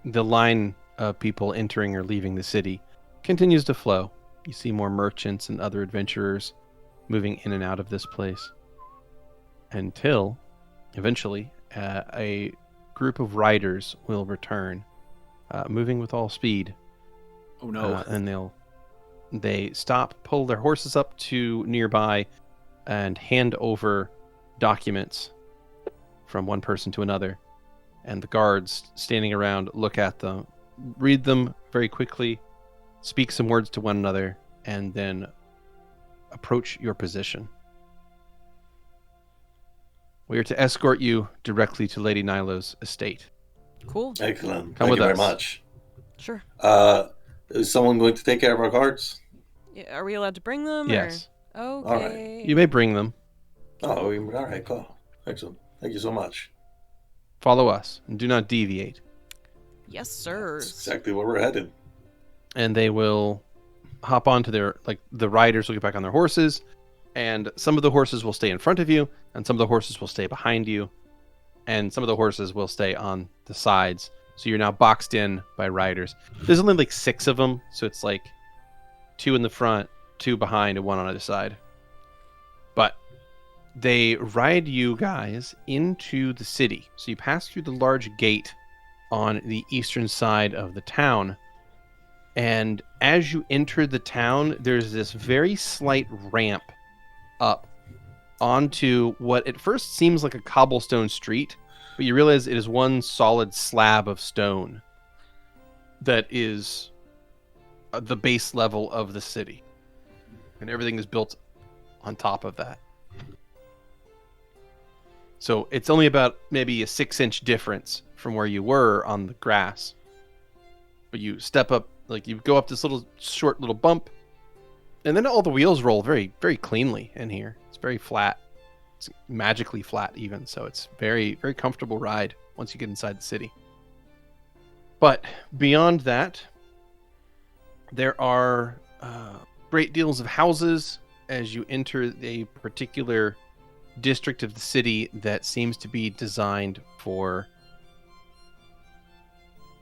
the line of people entering or leaving the city continues to flow. You see more merchants and other adventurers moving in and out of this place, until eventually a group of riders will return, moving with all speed. Oh no. And they stop, pull their horses up to nearby, and hand over documents from one person to another. And the guards standing around look at them, read them very quickly, speak some words to one another, and then approach your position. We are to escort you directly to Lady Nilo's estate. Cool. Excellent. Come Thank with you very us. much. Sure. Is someone going to take care of our cards? Yeah, are we allowed to bring them? Yes, Or... right. Okay. you may bring them. Oh, all right, cool. Excellent. Thank you so much. Follow us and do not deviate. Yes, sir. That's exactly where we're headed. And they will hop onto the riders will get back on their horses, and some of the horses will stay in front of you, and some of the horses will stay behind you, and some of the horses will stay on the sides. So you're now boxed in by riders. There's only like 6 of them, so it's like 2 in the front, 2 behind, and 1 on either side. But they ride you guys into the city. So you pass through the large gate on the eastern side of the town. And as you enter the town, there's this very slight ramp up onto what at first seems like a cobblestone street, but you realize it is one solid slab of stone that is the base level of the city. And everything is built on top of that. So it's only about maybe a 6-inch difference from where you were on the grass. But you step up, like you go up this short little bump, and then all the wheels roll very, very cleanly in here. It's very flat. It's magically flat even, so it's very, very comfortable ride once you get inside the city. But beyond that, there are great deals of houses as you enter a particular district of the city that seems to be designed for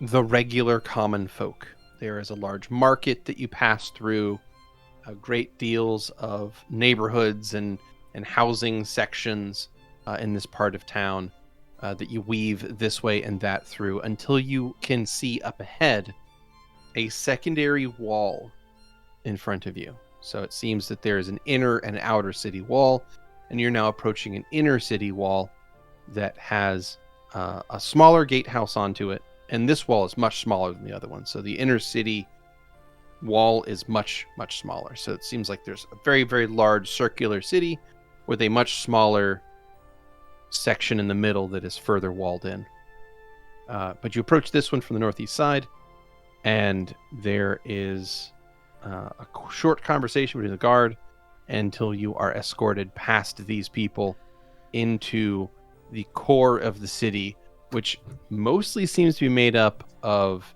the regular common folk. There is a large market that you pass through, great deals of neighborhoods and housing sections in this part of town that you weave this way and that through until you can see up ahead a secondary wall in front of you. So it seems that there is an inner and outer city wall, and you're now approaching an inner city wall that has a smaller gatehouse onto it, and this wall is much smaller than the other one. So the inner city wall is much, much smaller. So it seems like there's a very, very large circular city with a much smaller section in the middle that is further walled in. But you approach this one from the northeast side, and there is a short conversation between the guard until you are escorted past these people into the core of the city, which mostly seems to be made up of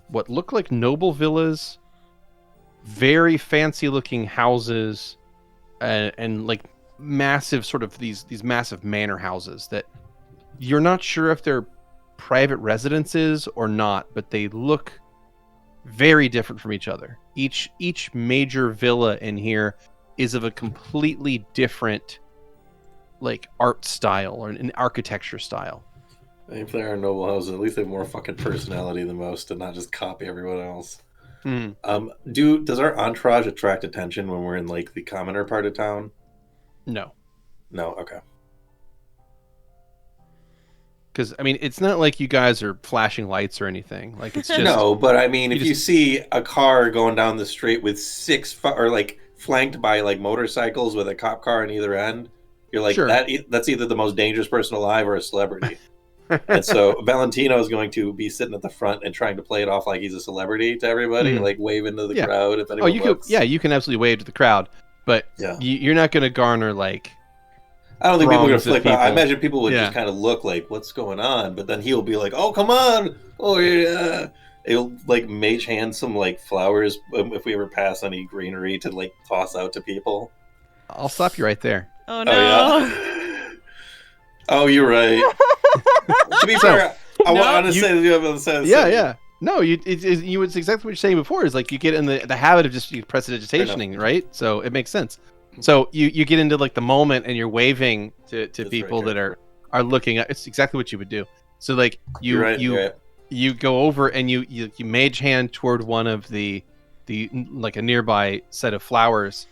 what look like noble villas, very fancy looking houses, and like massive sort of these massive manor houses that you're not sure if they're private residences or not, but they look very different from each other. Each major villa in here is of a completely different like art style or an architecture style. If they are noble houses, at least they have more fucking personality than most and not just copy everyone else. Does our entourage attract attention when we're in like the commoner part of town? No. Okay. Because I mean, it's not like you guys are flashing lights or anything. Like it's just No, but I mean, if you just- see a car going down the street with or like flanked by like motorcycles with a cop car on either end, you're like, Sure. that's either the most dangerous person alive or a celebrity. And so Valentino is going to be sitting at the front and trying to play it off like he's a celebrity to everybody, like waving to the Yeah. crowd if anyone you looks. could, you can absolutely wave to the crowd, but Yeah. you're not going to garner like. I don't think people are going to throngs of flip out. I people. imagine people would Yeah. just kind of look like, what's going on? But then he'll be like, oh, come on. Oh, yeah. He'll like mage hand some like flowers if we ever pass any greenery to like toss out to people. I'll stop you right there. Oh no. Oh, yeah. Oh, you're right. To be fair, I want to say that you have on the side of the city. Yeah. No, it's exactly what you're saying before. Is like you get in the habit of just prestidigitationing, right? So it makes sense. So you get into like the moment and you're waving to people that are looking at. It's exactly what you would do. So like you go over and you mage hand toward one of the like a nearby set of flowers,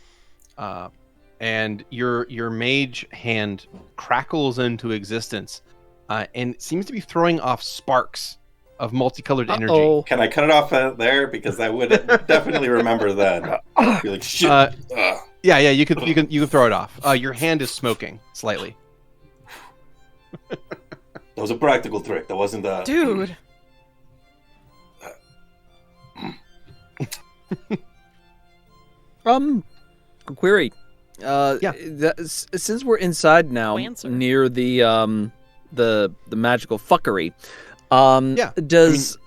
and your mage hand crackles into existence, and seems to be throwing off sparks of multicolored energy. Can I cut it off there because I would definitely remember that. Be like shit. Yeah, you can throw it off. Your hand is smoking slightly. That was a practical trick. That wasn't a Dude. Query. Yeah. Since we're inside now, Answer. near the magical fuckery, Yeah. does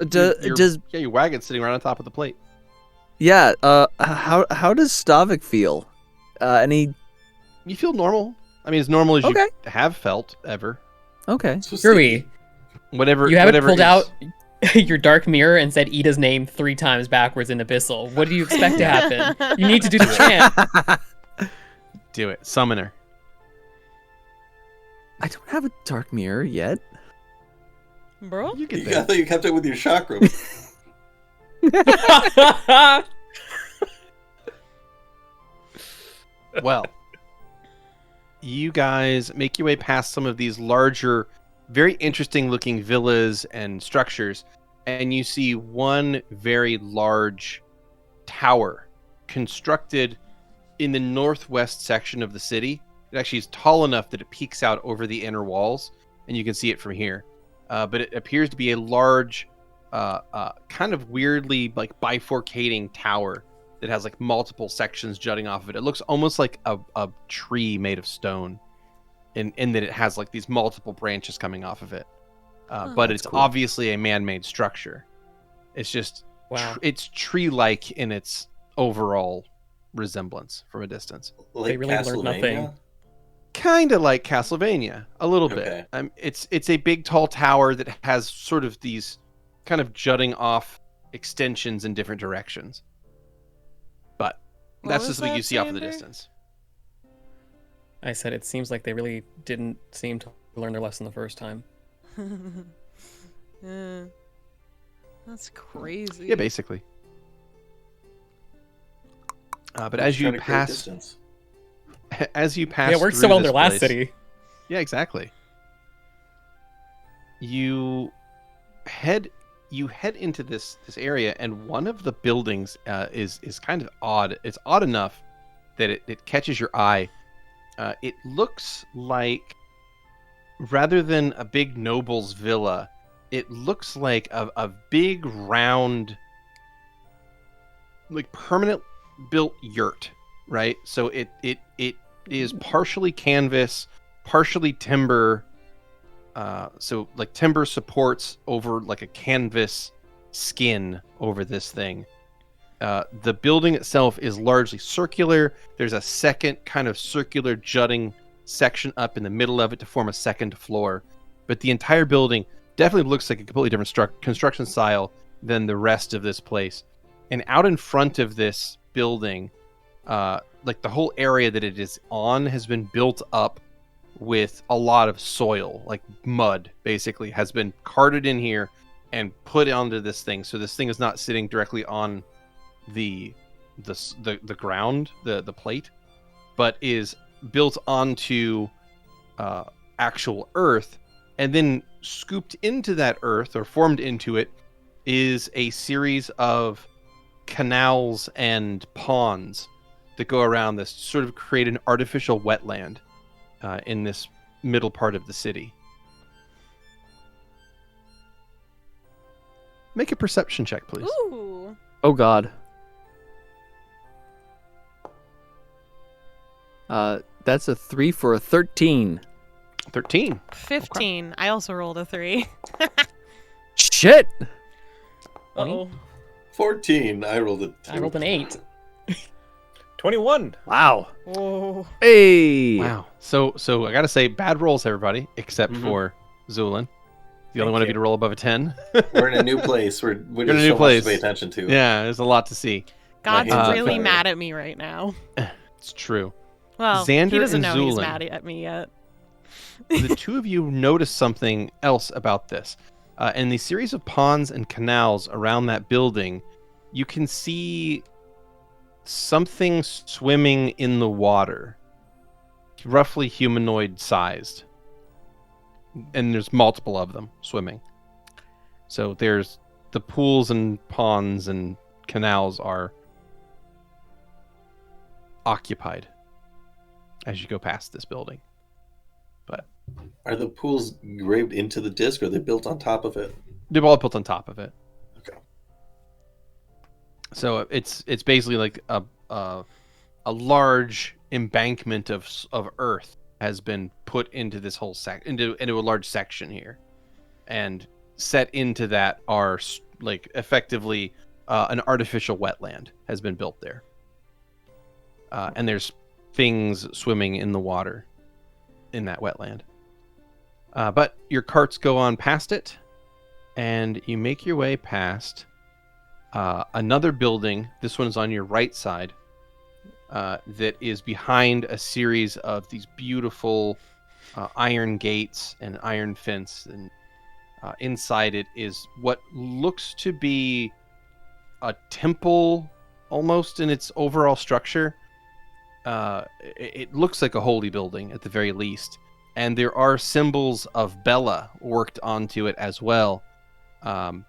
your wagon's sitting right on top of the plate. how does Stavik feel? Any? You feel normal. I mean, as normal as Okay. you have felt ever. Okay. Screwy, Whatever. you haven't whatever pulled is- out your dark mirror and said Ida's name 3 times backwards in Abyssal. What do you expect to happen? You need to do the chant. Do it. Summoner. I don't have a dark mirror yet. Bro? You get I there. thought you kept it with your chakra. Well, you guys make your way past some of these larger, very interesting looking villas and structures, and you see one very large tower constructed in the northwest section of the city. It actually is tall enough that it peeks out over the inner walls, and you can see it from here. But it appears to be a large, kind of weirdly like bifurcating tower that has like multiple sections jutting off of it. It looks almost like a tree made of stone, in that it has like these multiple branches coming off of it. But it's cool. obviously a man-made structure. It's just Wow. it's tree-like in its overall resemblance from a distance. Like really learned nothing. Castlevania? Kind of like Castlevania, a little Okay. bit. It's a big tall tower that has sort of these kind of jutting off extensions in different directions. But What that's was just what that, you see off in the Xander? distance. I said it seems like they really didn't seem to learn their lesson the first time. That's crazy. Yeah, basically. But Just as you trying to create pass, distance. as you pass, Yeah, it worked through so well in this their last place- city. Yeah, exactly. You head into this area, and one of the buildings is kind of odd. It's odd enough that it catches your eye. It looks like, rather than a big noble's villa, it looks like a big round, like permanent built yurt, right? So it is partially canvas, partially timber. So like timber supports over like a canvas skin over this thing. The building itself is largely circular. There's a second kind of circular jutting section up in the middle of it to form a second floor. But the entire building definitely looks like a completely different construction style than the rest of this place. And out in front of this building, like the whole area that it is on has been built up with a lot of soil, like mud, basically, has been carted in here and put onto this thing. So this thing is not sitting directly on the ground, the plate, but is built onto actual earth, and then scooped into that earth, or formed into it, is a series of canals and ponds that go around this, sort of create an artificial wetland in this middle part of the city. Make a perception check, please. Ooh. Oh God. That's a 3 for a 13. 13. 15. I also rolled a 3. Shit! Uh-oh. 14. I rolled a 2. I rolled an 8. 21. Wow. Oh. Hey. Wow. So I gotta say, bad rolls, everybody, except Mhm. for Zu'lin. The only Thank one of you. you to roll above a 10. We're in a new place. We're in a just new so place. much to pay attention to. Yeah, there's a lot to see. God's hands on really fire. mad at me right now. It's true. Well, Xander he doesn't and know he's Zu'lin. mad at me yet. The two of you notice something else about this. In the series of ponds and canals around that building, you can see something swimming in the water, roughly humanoid sized. And there's multiple of them swimming. So there's the pools and ponds and canals are occupied as you go past this building. But Are the pools engraved into the disc, or are they built on top of it? they're all built on top of it. Okay. So it's basically like a large embankment of earth has been put into this whole into a large section here, and set into that are like effectively an artificial wetland has been built there, and there's things swimming in the water in that wetland. But your carts go on past it, and you make your way past another building. This one is on your right side. That is behind a series of these beautiful iron gates and iron fence, and inside it is what looks to be a temple, almost in its overall structure. It looks like a holy building at the very least, and there are symbols of Bella worked onto it as well. And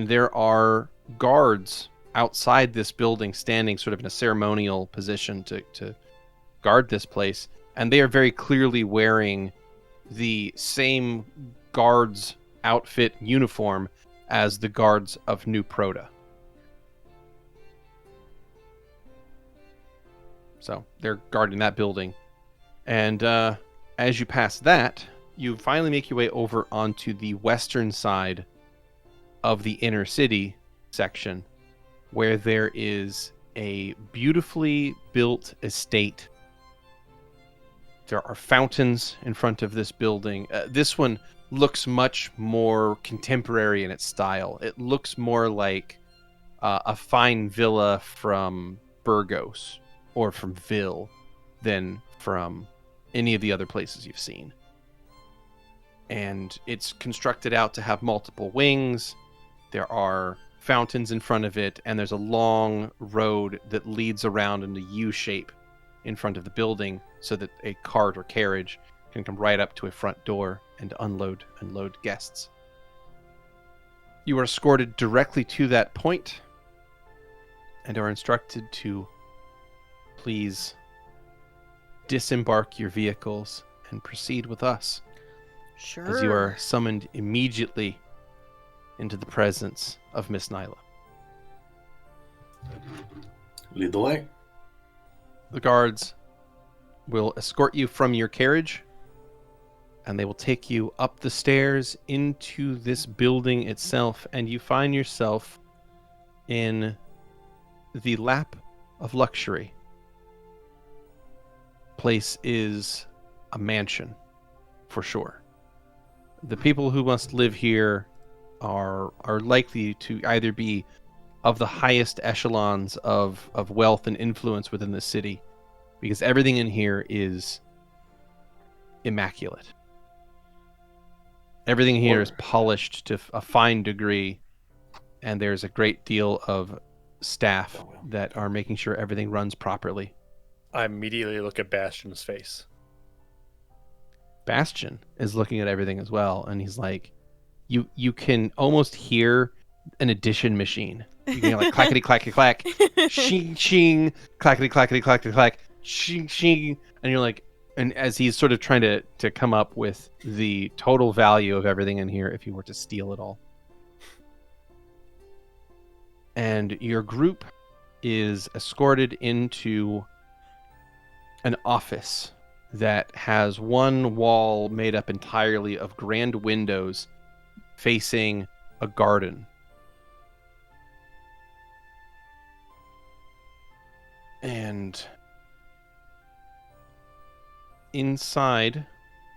there are guards outside this building standing sort of in a ceremonial position to guard this place, and they are very clearly wearing the same guards outfit uniform as the guards of New Proto. So they're guarding that building. And as you pass that, you finally make your way over onto the western side of the inner city section, where there is a beautifully built estate. There are fountains in front of this building. This one looks much more contemporary in its style. It looks more like a fine villa from Burgos or from Ville than from any of the other places you've seen. And it's constructed out to have multiple wings. There are fountains in front of it, and there's a long road that leads around in a U shape in front of the building so that a cart or carriage can come right up to a front door and unload and load guests. You are escorted directly to that point and are instructed to please disembark your vehicles and proceed with us, Sure. as you are summoned immediately into the presence of Miss Nyla. Lead the way. The guards will escort you from your carriage, and they will take you up the stairs into this building itself, and you find yourself in the lap of luxury. Place is a mansion, for sure. The people who must live here are likely to either be of the highest echelons of wealth and influence within the city, because everything in here is immaculate. Everything here is polished to a fine degree, and there's a great deal of staff that are making sure everything runs properly. I immediately look at Bastion's face. Bastion is looking at everything as well, and he's like, you can almost hear an addition machine. You can hear like clackety clackety clack, shing shing, clackety clackety clackety clack, shing shing, and you're like, and as he's sort of trying to come up with the total value of everything in here if you were to steal it all. And your group is escorted into an office that has one wall made up entirely of grand windows facing a garden. And inside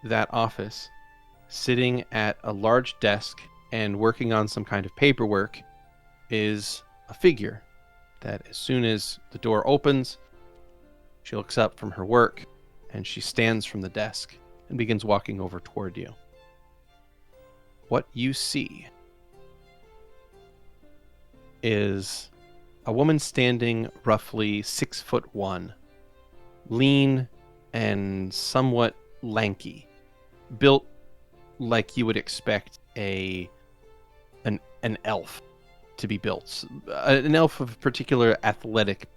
that office, sitting at a large desk and working on some kind of paperwork, is a figure that as soon as the door opens, she looks up from her work and she stands from the desk and begins walking over toward you. What you see is a woman standing roughly 6'1", lean and somewhat lanky, built like you would expect an elf to be built, an elf of particular athletic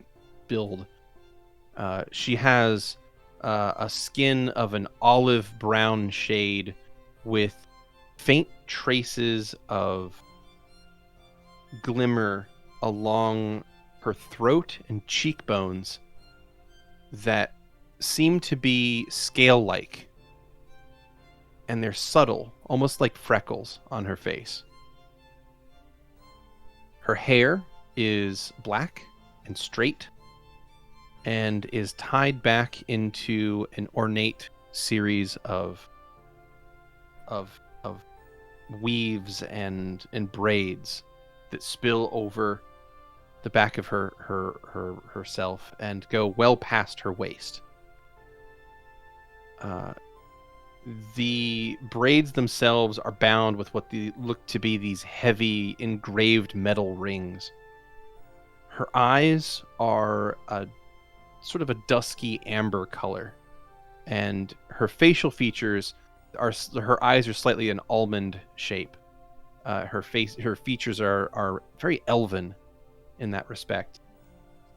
build. She has a skin of an olive brown shade with faint traces of glimmer along her throat and cheekbones that seem to be scale-like, and they're subtle, almost like freckles on her face. Her hair is black and straight and is tied back into an ornate series of weaves and braids that spill over the back of herself and go well past her waist. The braids themselves are bound with what they look to be these heavy engraved metal rings. Her eyes are a sort of a dusky amber color, and her facial features her eyes are slightly an almond shape. Her features are very elven in that respect.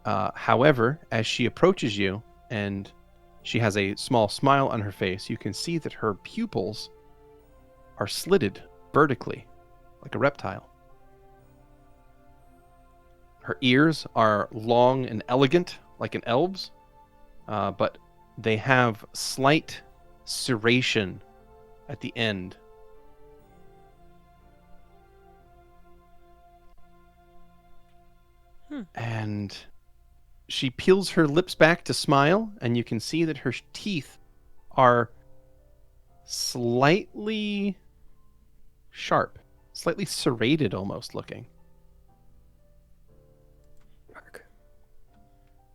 However, as she approaches you and she has a small smile on her face, you can see that her pupils are slitted vertically, like a reptile. Her ears are long and elegant, like an elf's, but they have slight serration at the end. And she peels her lips back to smile, and you can see that her teeth are slightly sharp, slightly serrated almost looking.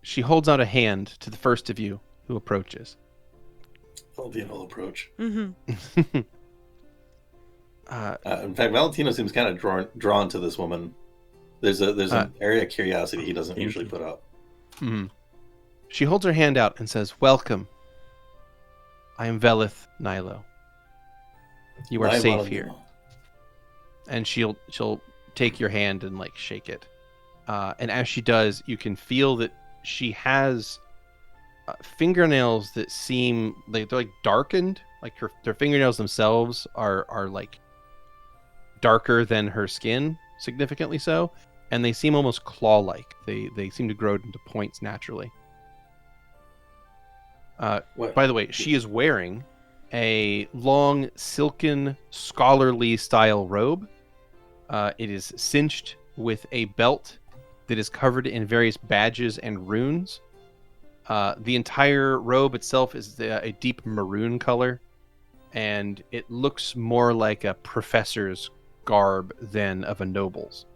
She holds out a hand to the first of you who approaches. Valentino will approach. Mm-hmm. In fact, Valentino seems kind of drawn to this woman. There's an area of curiosity he doesn't usually put up. Hmm. She holds her hand out and says, "Welcome. I am Velith Nilo. You are My safe Valentino. here." And she'll take your hand and like shake it. And as she does, you can feel that she has fingernails that seem like they're like darkened. Like their fingernails themselves are like darker than her skin, significantly so, and they seem almost claw-like. They seem to grow into points naturally. By the way, she is wearing a long, silken, scholarly style robe. It is cinched with a belt that is covered in various badges and runes. The entire robe itself is a deep maroon color, and it looks more like a professor's garb than of a noble's.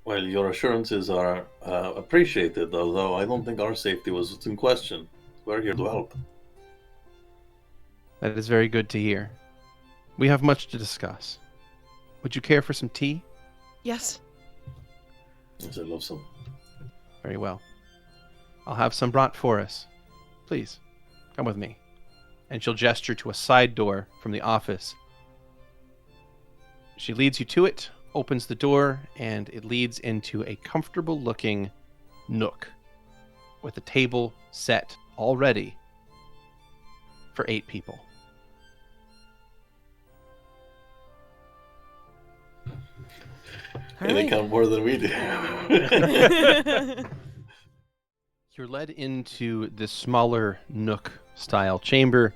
Well, your assurances are appreciated, although I don't think our safety was in question. We're here to help. That is very good to hear. We have much to discuss. Would you care for some tea? Yes. Yes, I love some. Very well. I'll have some brought for us. Please, come with me. And she'll gesture to a side door from the office. She leads you to it, opens the door, and it leads into a comfortable-looking nook with a table set already for 8 people. Hey, they count more than we do. You're led into this smaller nook-style chamber,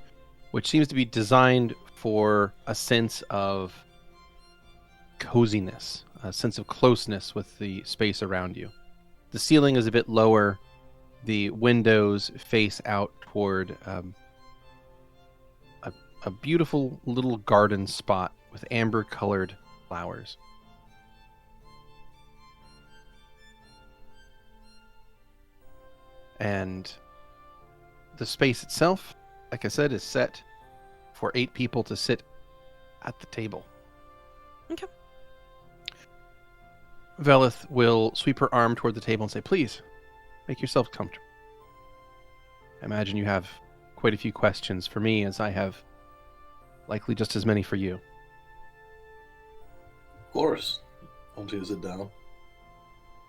which seems to be designed for a sense of coziness, a sense of closeness with the space around you. The ceiling is a bit lower. The windows face out toward a beautiful little garden spot with amber-colored flowers. And the space itself, like I said, is set for 8 people to sit at the table. Okay. Velith will sweep her arm toward the table and say, "Please, make yourself comfortable. I imagine you have quite a few questions for me, as I have likely just as many for you." Of course. Won't you sit down?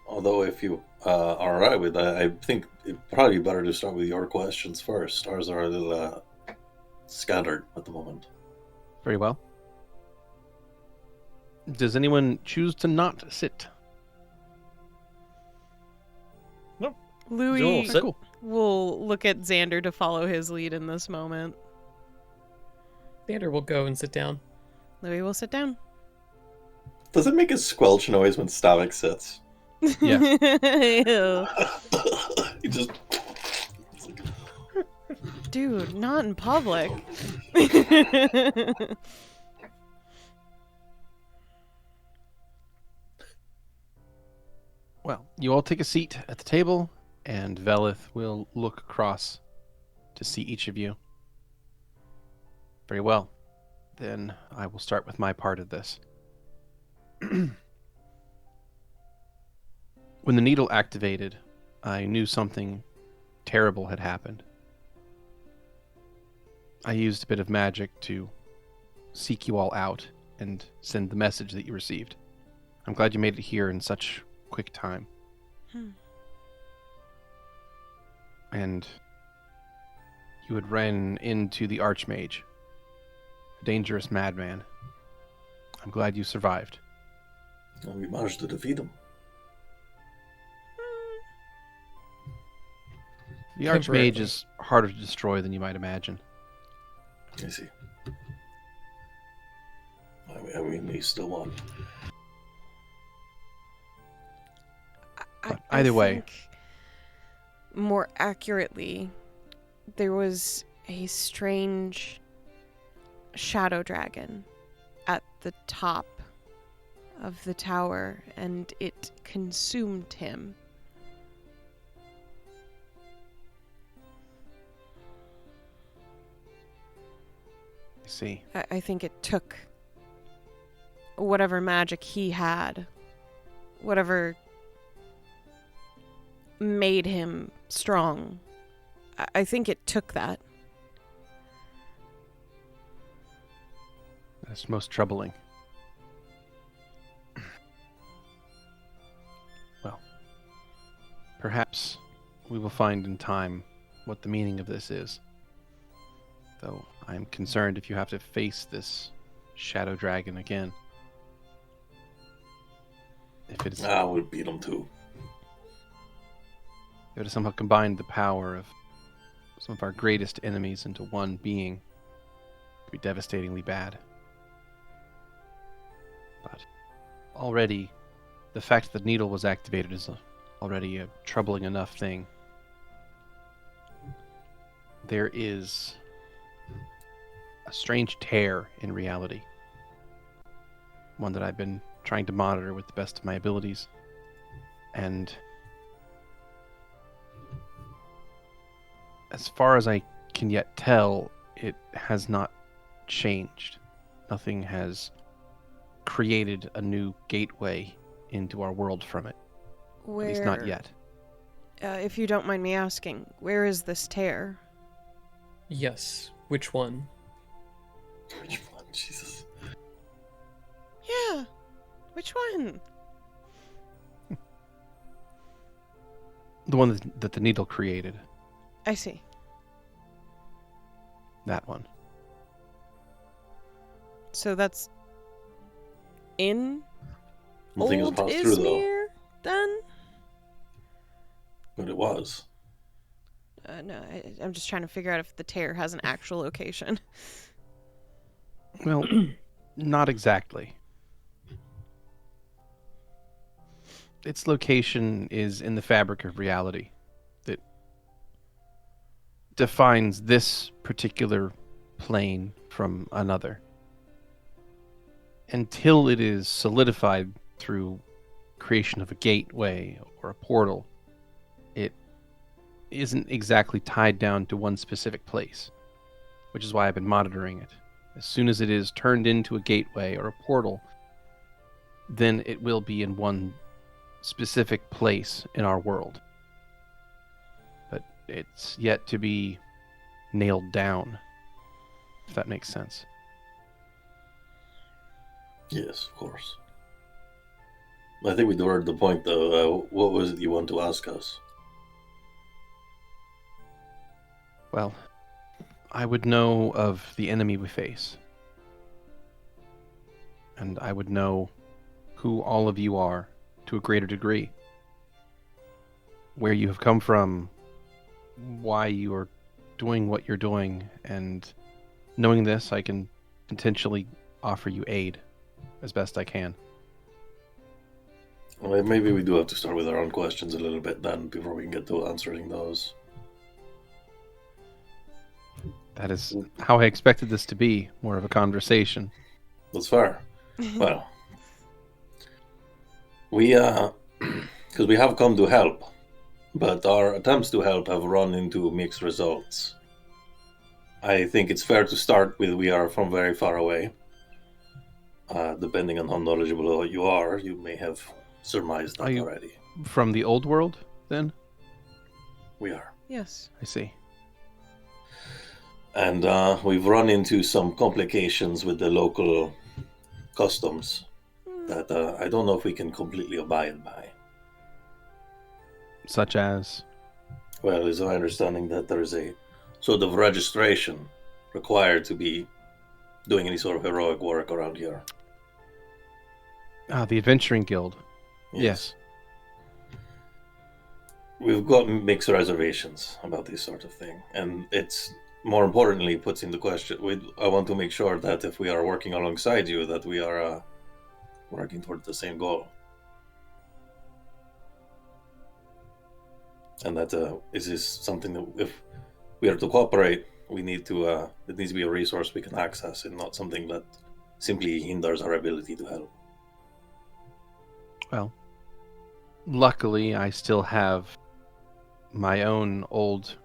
Although, if you are alright with that, I think it'd probably be better to start with your questions first. Ours are a little scattered at the moment. Very well. Does anyone choose to not sit? Louie sit. Cool. will look at Xander to follow his lead in this moment. Xander will go and sit down. Louie will sit down. Does it make a squelch noise when Stavik sits? Yeah. Ew. He just... Dude, not in public. Well, you all take a seat at the table, and Velith will look across to see each of you. Very well. Then I will start with my part of this. When the needle activated, I knew something terrible had happened. I used a bit of magic to seek you all out and send the message that you received. I'm glad you made it here in such quick time. And you had ran into the Archmage, a dangerous madman. I'm glad you survived. We managed to defeat him. The Temporarily. Archmage is harder to destroy than you might imagine. I see. I mean, we still won. But either way- think more accurately, there was a strange shadow dragon at the top of the tower, and it consumed him. I see. I think it took whatever magic he had, whatever made him strong. I think it took that. That's most troubling. Well, perhaps we will find in time what the meaning of this is. Though I am concerned if you have to face this shadow dragon again. If it is, We'll beat him too. if it has somehow combined the power of some of our greatest enemies into one being, it would be devastatingly bad. But already, the fact that the needle was activated is already a troubling enough thing. There is a strange tear in reality. One that I've been trying to monitor with the best of my abilities. And as far as I can yet tell, it has not changed. Nothing has created a new gateway into our world from it. Where, At least not yet. If you don't mind me asking, where is this tear? Yes. Which one? Which one? Jesus. Yeah. Which one? The one that the needle created. I see. That one. So that's in Nothing has old passed through though. Ismere, then? But it was. No, I'm just trying to figure out if the tear has an actual location. Well, not exactly. Its location is in the fabric of reality that defines this particular plane from another. Until it is solidified through creation of a gateway or a portal, it isn't exactly tied down to one specific place, which is why I've been monitoring it. As soon as it is turned into a gateway or a portal, then it will be in one specific place in our world. But it's yet to be nailed down, if that makes sense. Yes, of course. I think we heard the point, though. What was it you want to ask us? Well, I would know of the enemy we face. And I would know who all of you are to a greater degree. Where you have come from, why you are doing what you're doing, and knowing this, I can potentially offer you aid as best I can. Well, maybe we do have to start with our own questions a little bit then before we can get to answering those. That is how I expected this to be, more of a conversation. That's fair. Well, we, because we have come to help, but our attempts to help have run into mixed results. I think it's fair to start with we are from very far away. Depending on how knowledgeable you are, you may have surmised that Are you- already. From the old world, then? We are. Yes. I see. And we've run into some complications with the local customs that I don't know if we can completely abide by. Such as? Well, it's my understanding that there is a sort of registration required to be doing any sort of heroic work around here. Ah, the Adventuring Guild. Yes. We've got mixed reservations about this sort of thing, and it's more importantly puts into question. I want to make sure that if we are working alongside you, that we are working toward the same goal, and that is this something that if we are to cooperate, we need to. It needs to be a resource we can access, and not something that simply hinders our ability to help. Well, luckily I still have my own old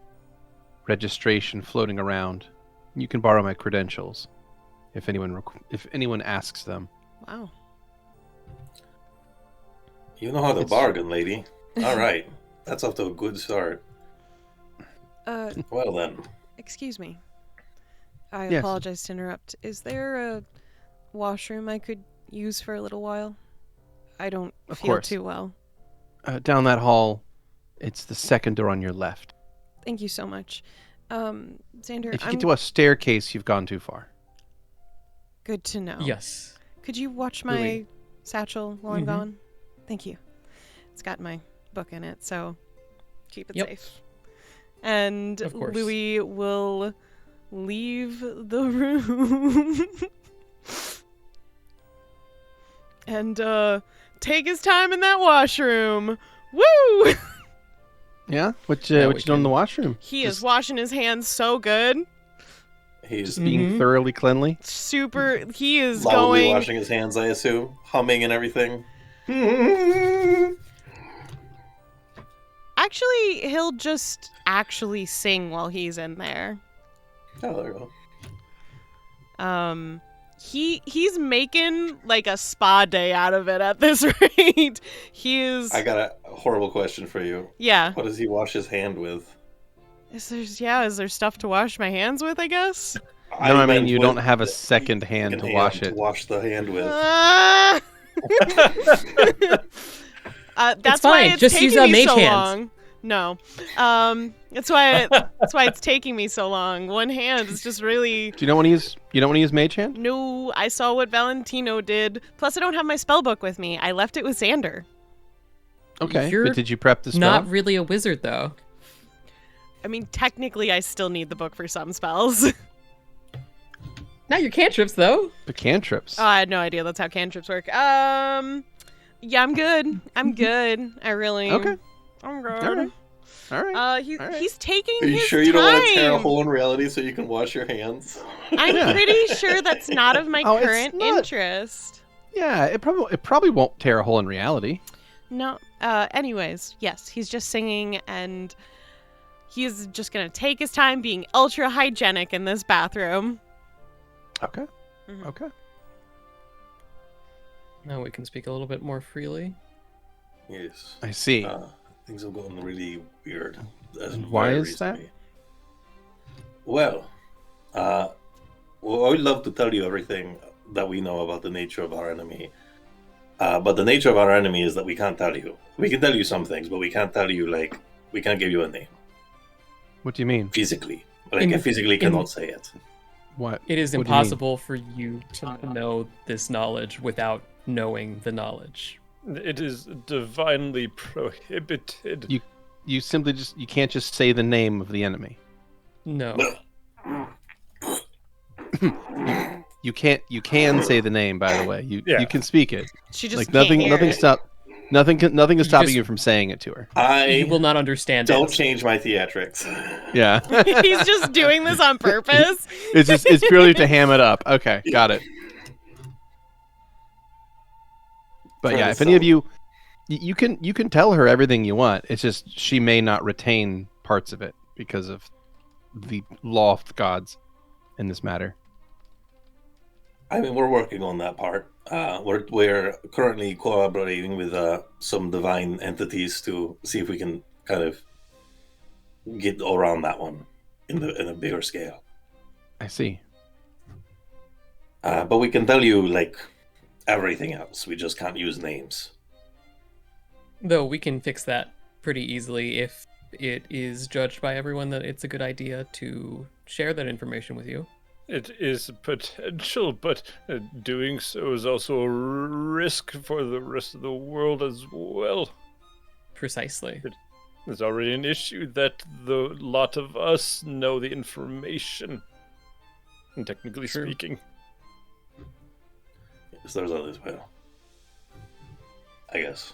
registration floating around. You can borrow my credentials. if anyone asks them. Wow. You know how to It's- bargain, lady. All right. That's off to a good start. Well then. Excuse me. I Yes. apologize to interrupt. Is there a washroom I could use for a little while? I don't Of feel course. too well. Down that hall, it's the second door on your left. Thank you so much. Xander, If you I'm get to a staircase, you've gone too far. good to know. Yes. Could you watch my Louie. satchel while I'm Mhm. gone? Thank you. It's got my book in it, so keep it Yep. safe. And Of course. Louie will leave the room and take his time in that washroom. Woo! Yeah? What Yeah, you we doing in the can- washroom? He is Just- washing his hands so good. He's Just being Mhm. thoroughly cleanly? Super. He is loudly going. washing his hands, I assume, humming and everything. Actually, he'll just actually sing while he's in there. Oh, there you go. He's making like a spa day out of it at this rate. He is. I got a horrible question for you. Yeah. What does he wash his hand with? Is there stuff to wash my hands with? I guess. No, I mean, meant you with don't have a the second hand second to wash hand it. To wash the hand with. That's It's why fine. it's Just taking use a me mage so hand. long. No, that's why it's taking me so long. One hand is just really. Do you don't want to use? You don't want to use mage hand? No, I saw what Valentino did. Plus, I don't have my spell book with me. I left it with Xander. Okay, You're but did you prep the spell? Not really a wizard, though. I mean, technically, I still need the book for some spells. Not your cantrips, though. The cantrips. Oh, I had no idea that's how cantrips work. Yeah, I'm good. I'm good. I really. Okay. I'm good. All right. All right. He's All right. he's taking Are you his sure you don't want to tear a time. hole in reality so you can wash your hands? I'm Yeah. pretty sure that's not of my Oh, it's current not. interest. Yeah, it probably won't tear a hole in reality. No. Anyways, yes, he's just singing, and he's just gonna take his time being ultra hygienic in this bathroom. Okay. Mhm. Okay. Now we can speak a little bit more freely. Yes. I see. Things have gotten really weird. Why very is that? recently. Well, I would love to tell you everything that we know about the nature of our enemy. But the nature of our enemy is that we can't tell you. We can tell you some things, but we can't tell you, like, we can't give you a name What do you mean? physically. I physically cannot say it. What? It is What do you mean? impossible for you to know this knowledge without knowing the knowledge. It is divinely prohibited. You simply you can't just say the name of the enemy. No. You can say the name, by the way. You Yeah. can speak it. She just Like can't nothing hear it. nothing is stopping just- you from saying it to her. You will I not understand don't it. change my theatrics. Yeah. He's just doing this on purpose. it's purely to ham it up. Okay, got it. But Trying yeah, to if any of sell- you can tell her everything you want. It's just she may not retain parts of it because of the law of the gods in this matter. I mean, we're working on that part. We're currently collaborating with some divine entities to see if we can kind of get around that one in a bigger scale. I see. But we can tell you like everything else. We just can't use names. Though we can fix that pretty easily if it is judged by everyone that it's a good idea to share that information with you. It is potential, but doing so is also a risk for the rest of the world as well. Precisely. There's already an issue that the lot of us know the information. And technically True. speaking, Yes, there's others, well, I guess.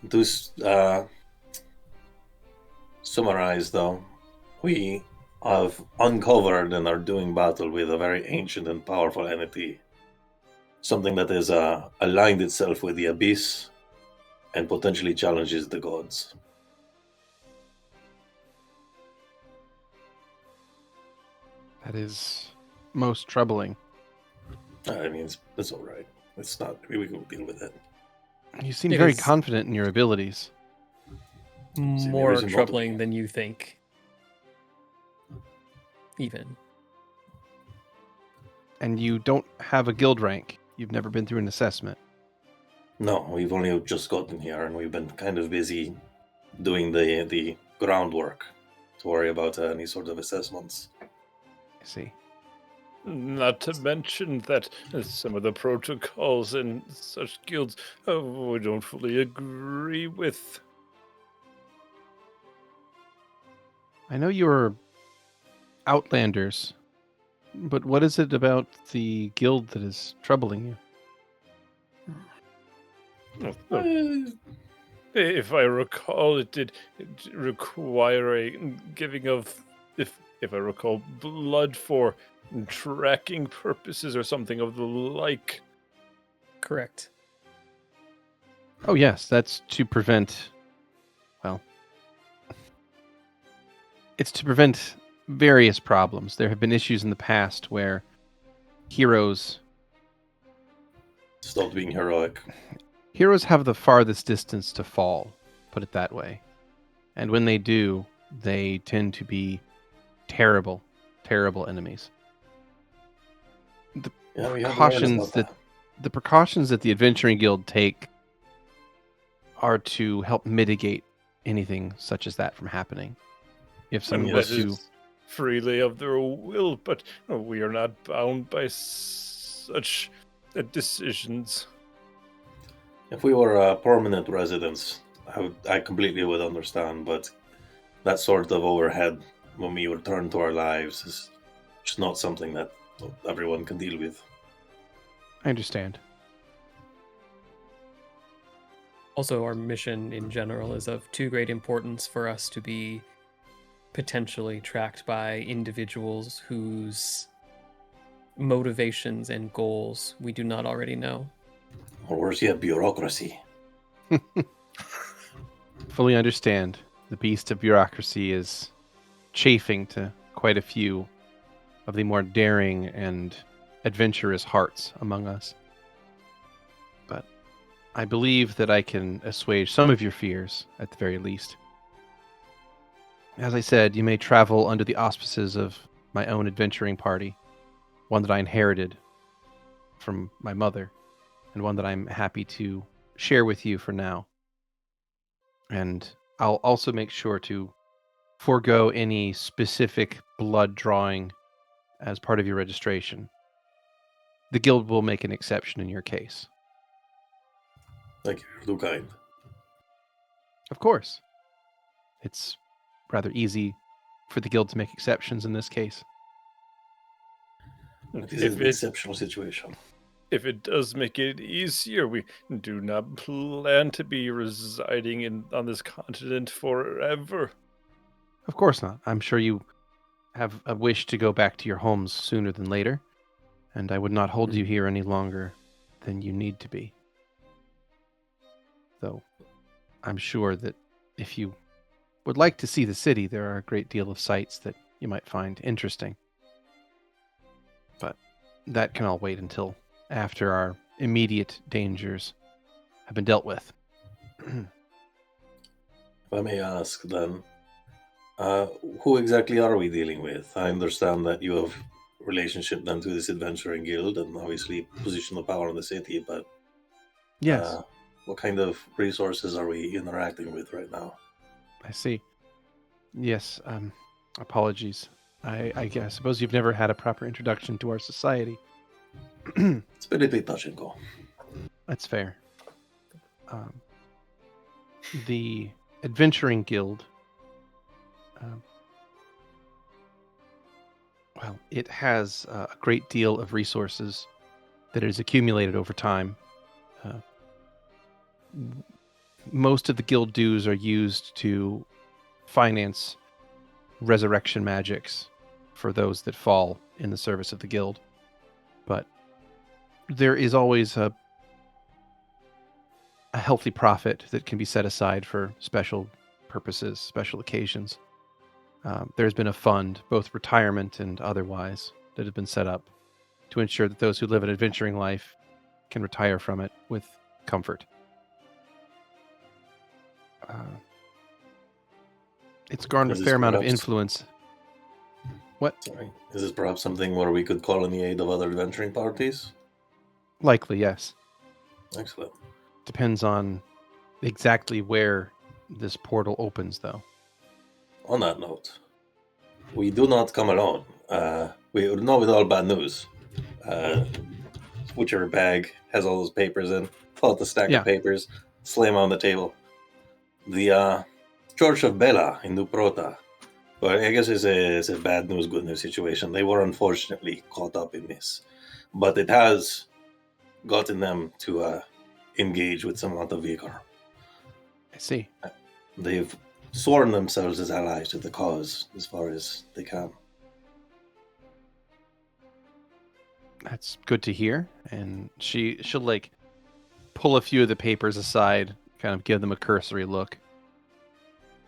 To summarize, though, we have uncovered and are doing battle with a very ancient and powerful entity. Something that is aligned itself with the abyss and potentially challenges the gods. That is most troubling. I mean, it's all right. It's not. We can deal with it. You seem It very is- confident in your abilities. More reason not to troubling be. than you think. Even. And you don't have a guild rank. You've never been through an assessment. No, we've only just gotten here, and we've been kind of busy doing the groundwork to worry about any sort of assessments. I see. Not to mention that some of the protocols in such guilds we don't fully agree with. I know you're outlanders, but what is it about the guild that is troubling you? If I recall, it did require a giving of, if I recall, blood for tracking purposes or something of the like. Correct. Oh, yes, that's to prevent. Well, it's to prevent various problems. There have been issues in the past where heroes Stopped being heroic. have the farthest distance to fall, put it that way. And when they do, they tend to be terrible, terrible enemies. Yeah, we have Precautions the precautions that the Adventuring Guild take are to help mitigate anything such as that from happening. If someone was that to is freely of their will, but we are not bound by such decisions. If we were permanent residents, I completely would understand, but that sort of overhead when we return to our lives is just not something that everyone can deal with. I understand. Also, our mission in general is of too great importance for us to be potentially tracked by individuals whose motivations and goals we do not already know. Or worse yet, bureaucracy. Fully understand. The beast of bureaucracy is chafing to quite a few of the more daring and adventurous hearts among us. But I believe that I can assuage some of your fears, at the very least. As I said, you may travel under the auspices of my own adventuring party, one that I inherited from my mother, and one that I'm happy to share with you for now. And I'll also make sure to forego any specific blood drawing as part of your registration. The guild will make an exception in your case. Thank you, you're too kind. Of course. It's rather easy for the guild to make exceptions in this case. It is an exceptional situation. If it does make it easier, we do not plan to be residing on this continent forever. Of course not. I'm sure you have a wish to go back to your homes sooner than later, and I would not hold you here any longer than you need to be. Though I'm sure that if you would like to see the city, there are a great deal of sights that you might find interesting. But that can all wait until after our immediate dangers have been dealt with. If I may ask, then, who exactly are we dealing with? I understand that you have relationship then to this adventuring guild and obviously position of power in the city, but Yes, what kind of resources are we interacting with right now? I see. Yes, apologies. I suppose you've never had a proper introduction to our society. It's been a bit touch and go. That's fair. The Adventuring Guild, well, it has a great deal of resources that it has accumulated over time. Most of the guild dues are used to finance resurrection magics for those that fall in the service of the guild. But there is always a healthy profit that can be set aside for special purposes, special occasions. there's been a fund, both retirement and otherwise, that has been set up to ensure that those who live an adventuring life can retire from it with comfort. It's garnered a Is this fair amount of perhaps- influence. What? Sorry. Is this perhaps something where we could call in the aid of other adventuring parties? Likely, yes. Excellent. Depends on exactly where this portal opens, though. On that note, we do not come alone. We know with all bad news. Whichever bag has all those papers in, pull out the stack Yeah. of papers, slam on the table. The Church of Bela in New Prota. Well, I guess it's a bad news, good news situation. They were unfortunately caught up in this. But it has gotten them to engage with some amount of vigor. I see. They've sworn themselves as allies to the cause as far as they can. That's good to hear. And she'll like pull a few of the papers aside, kind of give them a cursory look.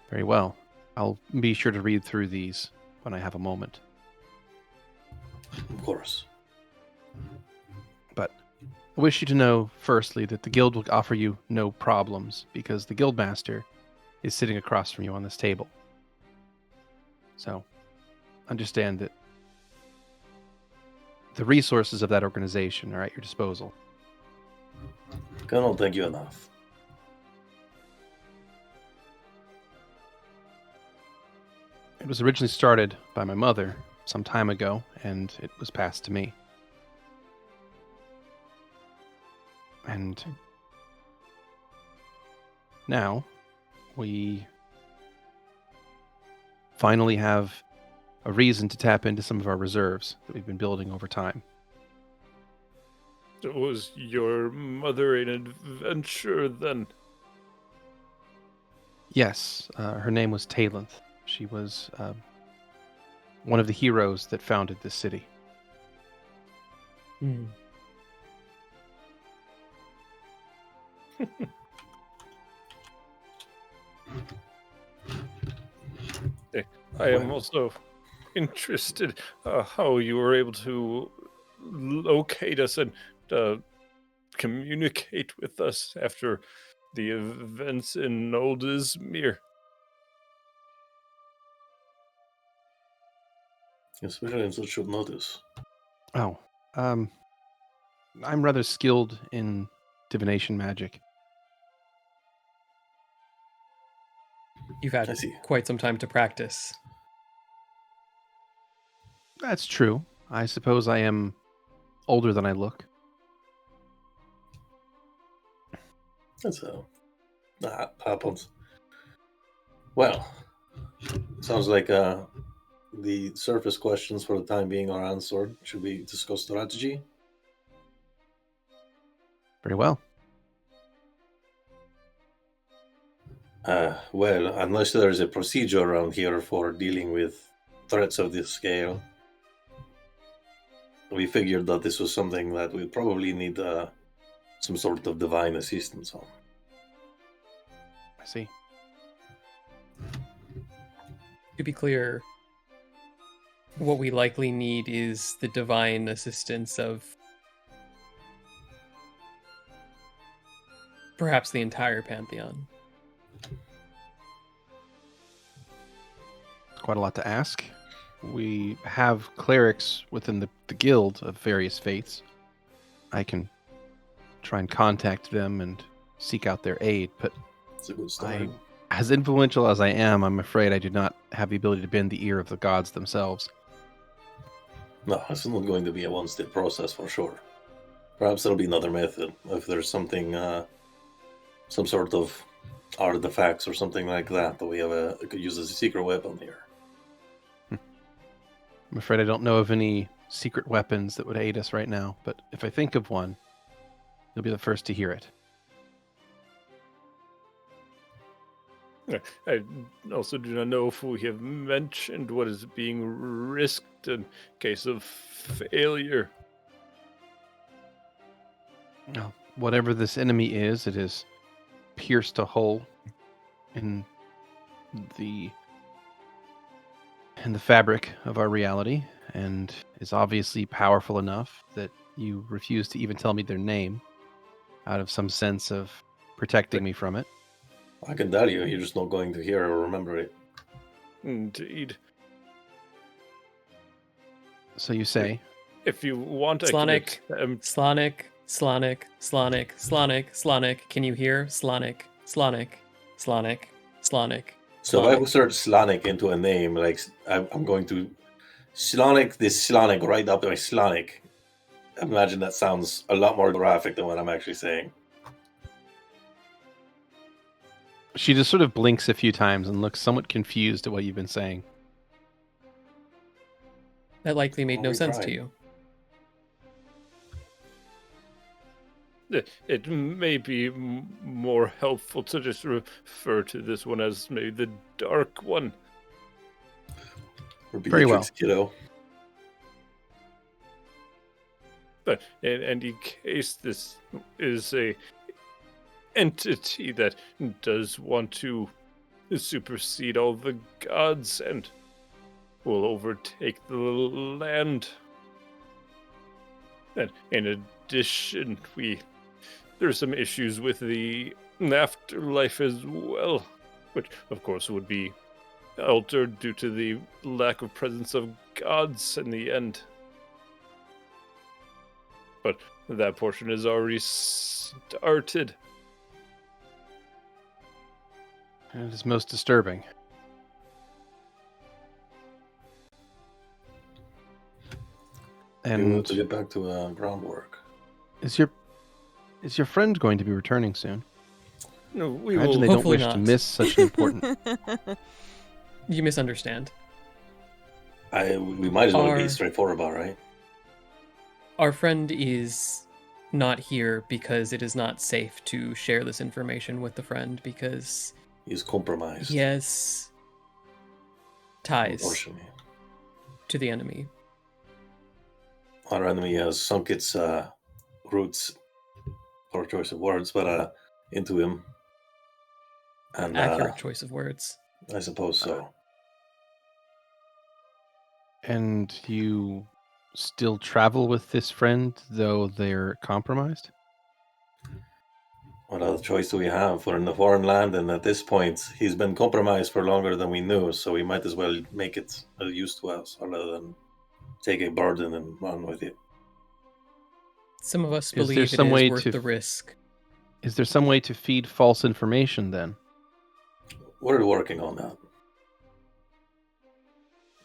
Very well. I'll be sure to read through these when I have a moment. Of course. But I wish you to know, firstly, that the guild will offer you no problems, because the guildmaster is sitting across from you on this table. So, understand that the resources of that organization are at your disposal. Cannot thank you enough. It was originally started by my mother some time ago, and it was passed to me. And now we finally have a reason to tap into some of our reserves that we've been building over time. Was your mother an adventurer then? Yes, her name was Talenth. She was one of the heroes that founded this city. I am also interested how you were able to locate us and communicate with us after the events in Old Ismere. Especially in such short notice. Oh, I'm rather skilled in divination magic. You've I had see. quite some time to practice. That's true. I suppose I am older than I look. That's that happens. Well, sounds like the surface questions for the time being are answered. Should we discuss strategy? Very well. Well, unless there's a procedure around here for dealing with threats of this scale, we figured that this was something that we probably need some sort of divine assistance on. I see. To be clear, what we likely need is the divine assistance of perhaps the entire Pantheon. Quite a lot to ask. We have clerics within the guild of various faiths. I can try and contact them and seek out their aid, but It's a good start. as influential as I am, I'm afraid I do not have the ability to bend the ear of the gods themselves. No, it's not going to be a one-step process for sure. Perhaps there'll be another method if there's something, some sort of artifacts or something like that we could use as a secret weapon here. I'm afraid I don't know of any secret weapons that would aid us right now, but if I think of one, you'll be the first to hear it. I also do not know if we have mentioned what is being risked in case of failure. Now, whatever this enemy is, it has pierced a hole in the in the fabric of our reality and is obviously powerful enough that you refuse to even tell me their name out of some sense of protecting me from it. I can tell you, you're just not going to hear or remember it. Indeed. So you say, If you want, I Slonic, can Slonic, Slonic, Slonic, Slonic, Slonic. Can you hear? Slonic, Slonic, Slonic, Slonic. So if I search Slonic into a name, like I'm going to Slonic this Slonic right up to my Slonic. Imagine that sounds a lot more graphic than what I'm actually saying. she just sort of blinks a few times and looks somewhat confused at what you've been saying. That likely made Well, no we sense tried. to you. It may be more helpful to just refer to this one as maybe the Dark One. Or Very well. Beatrix, kiddo. But in any case, this is a entity that does want to supersede all the gods and will overtake the land. And in addition, there's some issues with the afterlife as well, which of course would be altered due to the lack of presence of gods in the end. But that portion is already started. And it is most disturbing. We want And to get back to groundwork. is your friend going to be returning soon? No, we Imagine will. they don't Hopefully wish to not. miss such an important. You misunderstand. We might as well be Are- straightforward about it, right? Our friend is not here because it is not safe to share this information with the friend because He's compromised. he has ties Unfortunately. to the enemy. Our enemy has sunk its roots, or choice of words, but into him. And Accurate choice of words. I suppose so. And you still travel with this friend, though they're compromised? What other choice do we have? We're in the foreign land, and at this point, he's been compromised for longer than we knew, so we might as well make it a use to us, rather than take a burden and run with it. Some of us there believe it some is way worth to the risk. Is there some way to feed false information then? We're working on that.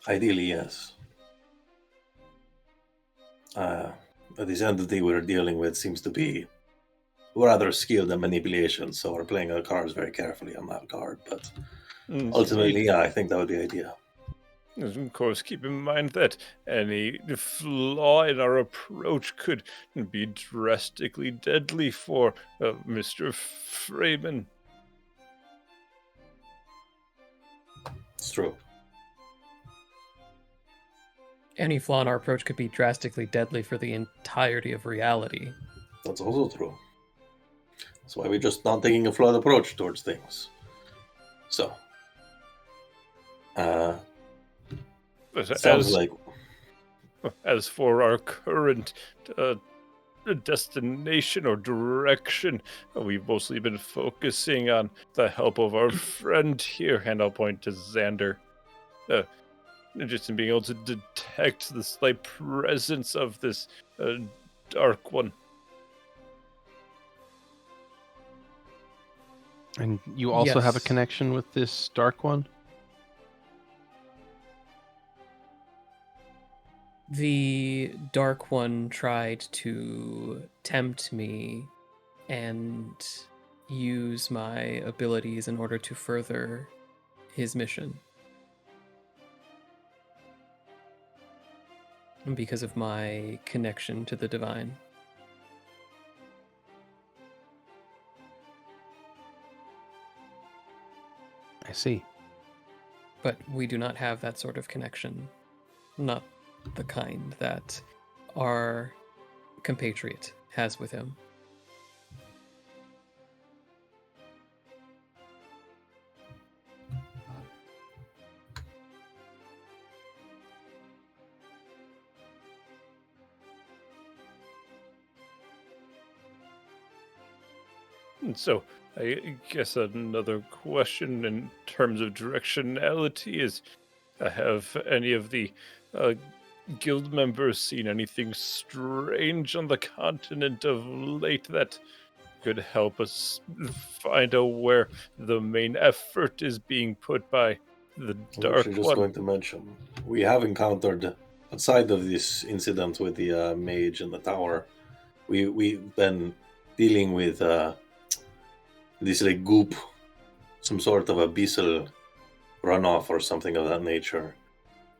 Ideally, yes. This entity we're dealing with seems to be rather skilled in manipulation, so we're playing our cards very carefully on that card. But ultimately, yeah, I think that would be the idea. Of course, keep in mind that any flaw in our approach could be drastically deadly for Mr. Freeman. It's true. Any flaw in our approach could be drastically deadly for the entirety of reality. That's also true. That's why we're just not taking a flawed approach towards things. So, sounds like As for our current destination or direction, we've mostly been focusing on the help of our friend here, and I'll point to Xander. Just in being able to detect the slight presence of this Dark One. And you also have a Yes. connection with this Dark One? The Dark One tried to tempt me and use my abilities in order to further his mission. Because of my connection to the divine. I see. But we do not have that sort of connection. Not the kind that our compatriot has with him. And so, I guess another question in terms of directionality is, have any of the guild members seen anything strange on the continent of late that could help us find out where the main effort is being put by the I was Dark actually just One? going to mention we have encountered outside of this incident with the mage in the tower. We've been dealing with this like goop, some sort of abyssal runoff or something of that nature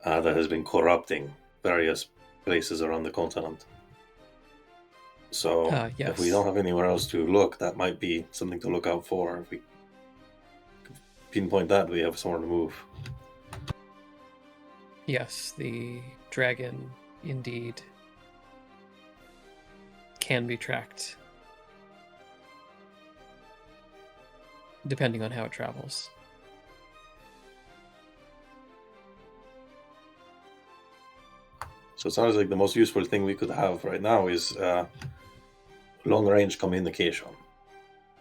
that has been corrupting various places around the continent. So if we Yes. don't have anywhere else to look, that might be something to look out for. If we pinpoint that, we have somewhere to move. Yes, the dragon indeed can be tracked, depending on how it travels. So it sounds like the most useful thing we could have right now is long-range communication.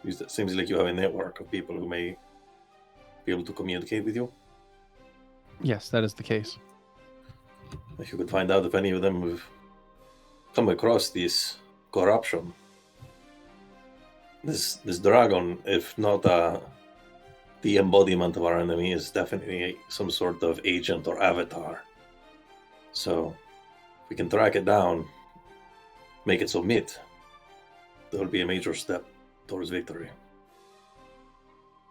It seems like you have a network of people who may be able to communicate with you. Yes, that is the case. If you could find out if any of them have come across this corruption. This dragon, if not the embodiment of our enemy, is definitely some sort of agent or avatar. So if we can track it down, make it submit, that will be a major step towards victory.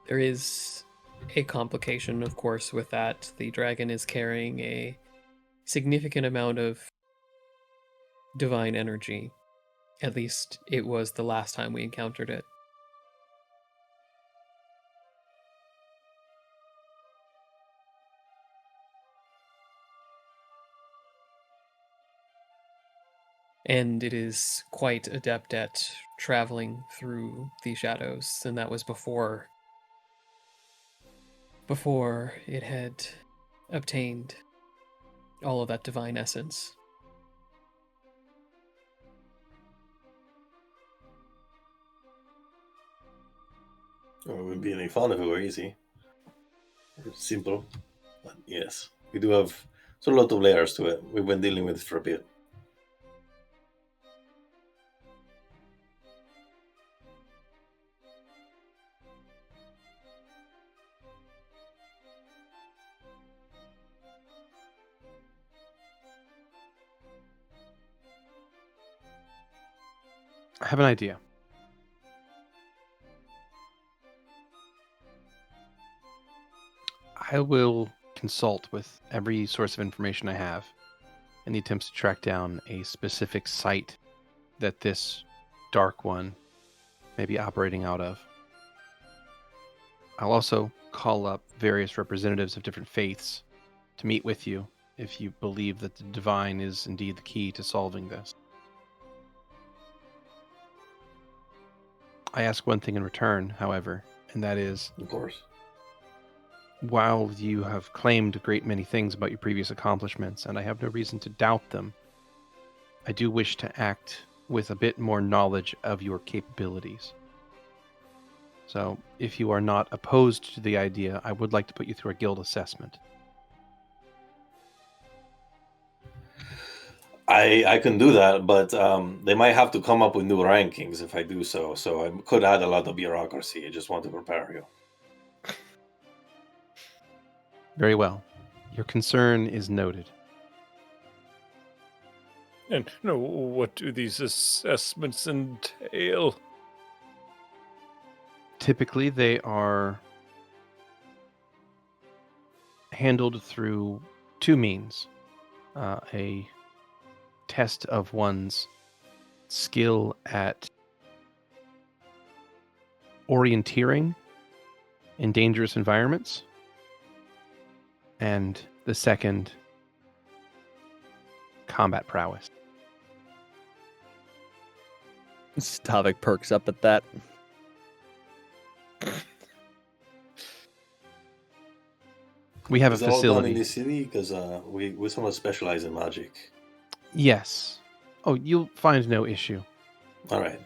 There is a complication, of course, with that. The dragon is carrying a significant amount of divine energy. At least it was the last time we encountered it. And it is quite adept at traveling through the shadows, and that was before it had obtained all of that divine essence. It wouldn't be any fun if it were easy. Or simple. But yes, we do have a lot of layers to it. We've been dealing with it for a bit. I have an idea. I will consult with every source of information I have in the attempts to track down a specific site that this Dark One may be operating out of. I'll also call up various representatives of different faiths to meet with you if you believe that the divine is indeed the key to solving this. I ask one thing in return, however, and that is, Of course. while you have claimed a great many things about your previous accomplishments, and I have no reason to doubt them, I do wish to act with a bit more knowledge of your capabilities. So, if you are not opposed to the idea, I would like to put you through a guild assessment. I can do that, but they might have to come up with new rankings if I do so. So I could add a lot of bureaucracy. I just want to prepare you. Very well. Your concern is noted. And what do these assessments entail? Typically, they are handled through two means. A test of one's skill at orienteering in dangerous environments, and the second, combat prowess. Stavik perks up at that. We have a Is it all done in facility. this city? Because we somewhat specialize in magic. Yes. Oh, you'll find no issue. All right.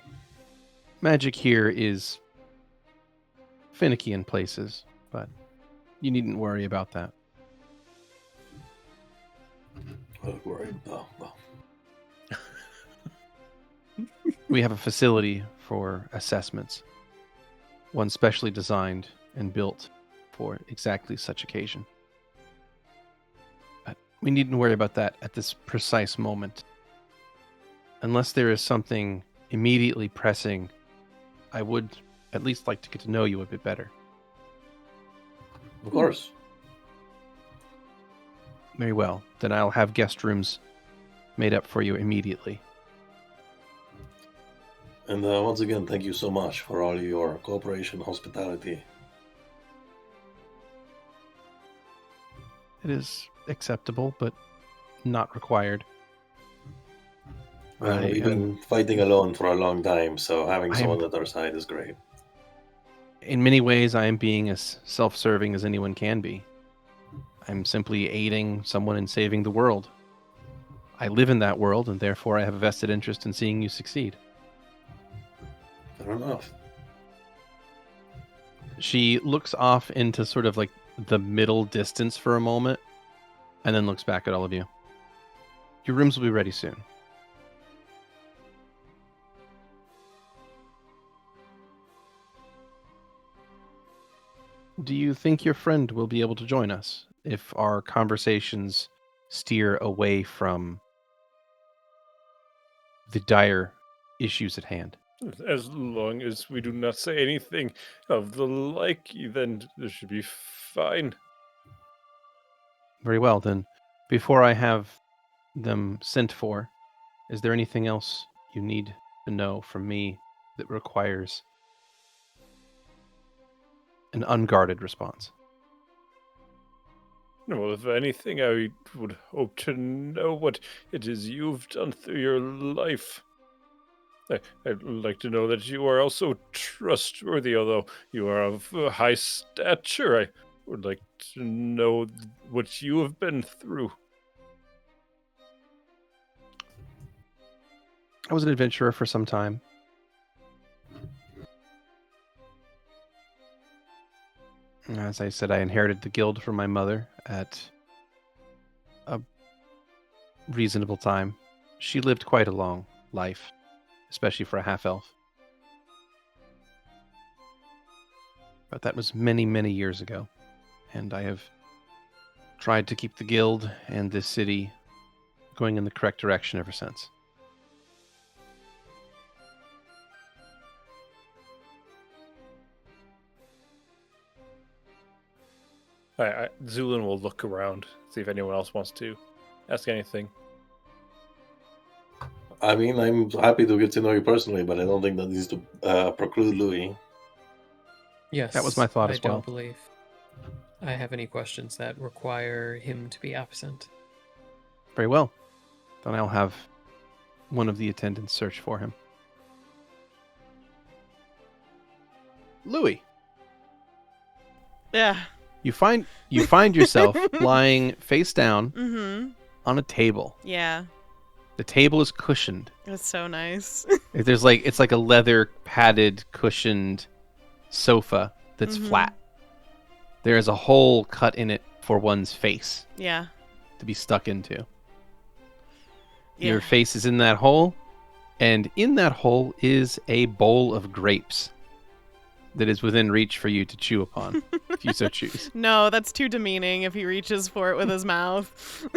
Magic here is finicky in places, but you needn't worry about that. Don't worry. No. We have a facility for assessments, one specially designed and built for exactly such occasion. But we needn't worry about that at this precise moment. Unless there is something immediately pressing, I would at least like to get to know you a bit better. Of course. Very well. Then I'll have guest rooms made up for you immediately. And once again, thank you so much for all your cooperation, hospitality. It is acceptable, but not required. Well, I we've am- been fighting alone for a long time, so having I am- someone at our side is great. In many ways, I am being as self-serving as anyone can be. I'm simply aiding someone in saving the world. I live in that world, and therefore I have a vested interest in seeing you succeed. Fair enough. She looks off into sort of like the middle distance for a moment, and then looks back at all of you. Your rooms will be ready soon. Do you think your friend will be able to join us if our conversations steer away from the dire issues at hand? As long as we do not say anything of the like, then this should be fine. Very well, then. Before I have them sent for, is there anything else you need to know from me that requires an unguarded response? Well, if anything, I would hope to know what it is you've done through your life. I'd like to know that you are also trustworthy, although you are of high stature. I would like to know what you have been through. I was an adventurer for some time. As I said, I inherited the guild from my mother at a reasonable time. She lived quite a long life, especially for a half-elf. But that was many, many years ago, and I have tried to keep the guild and this city going in the correct direction ever since. Zu'lin will look around, see if anyone else wants to ask anything. I mean, I'm happy to get to know you personally, but I don't think that needs to preclude Louie. Yes. That was my thought I as well. don't believe I have any questions that require him to be absent. Very well. Then I'll have one of the attendants search for him. Louie, Yeah. you find yourself lying face down Mm-hmm. on a table. Yeah. The table is cushioned. That's so nice. It's like a leather padded cushioned sofa that's Mhm. flat. There is a hole cut in it for one's face Yeah. to be stuck into. Yeah. Your face is in that hole, and in that hole is a bowl of grapes that is within reach for you to chew upon, if you so choose. No, that's too demeaning if he reaches for it with his mouth.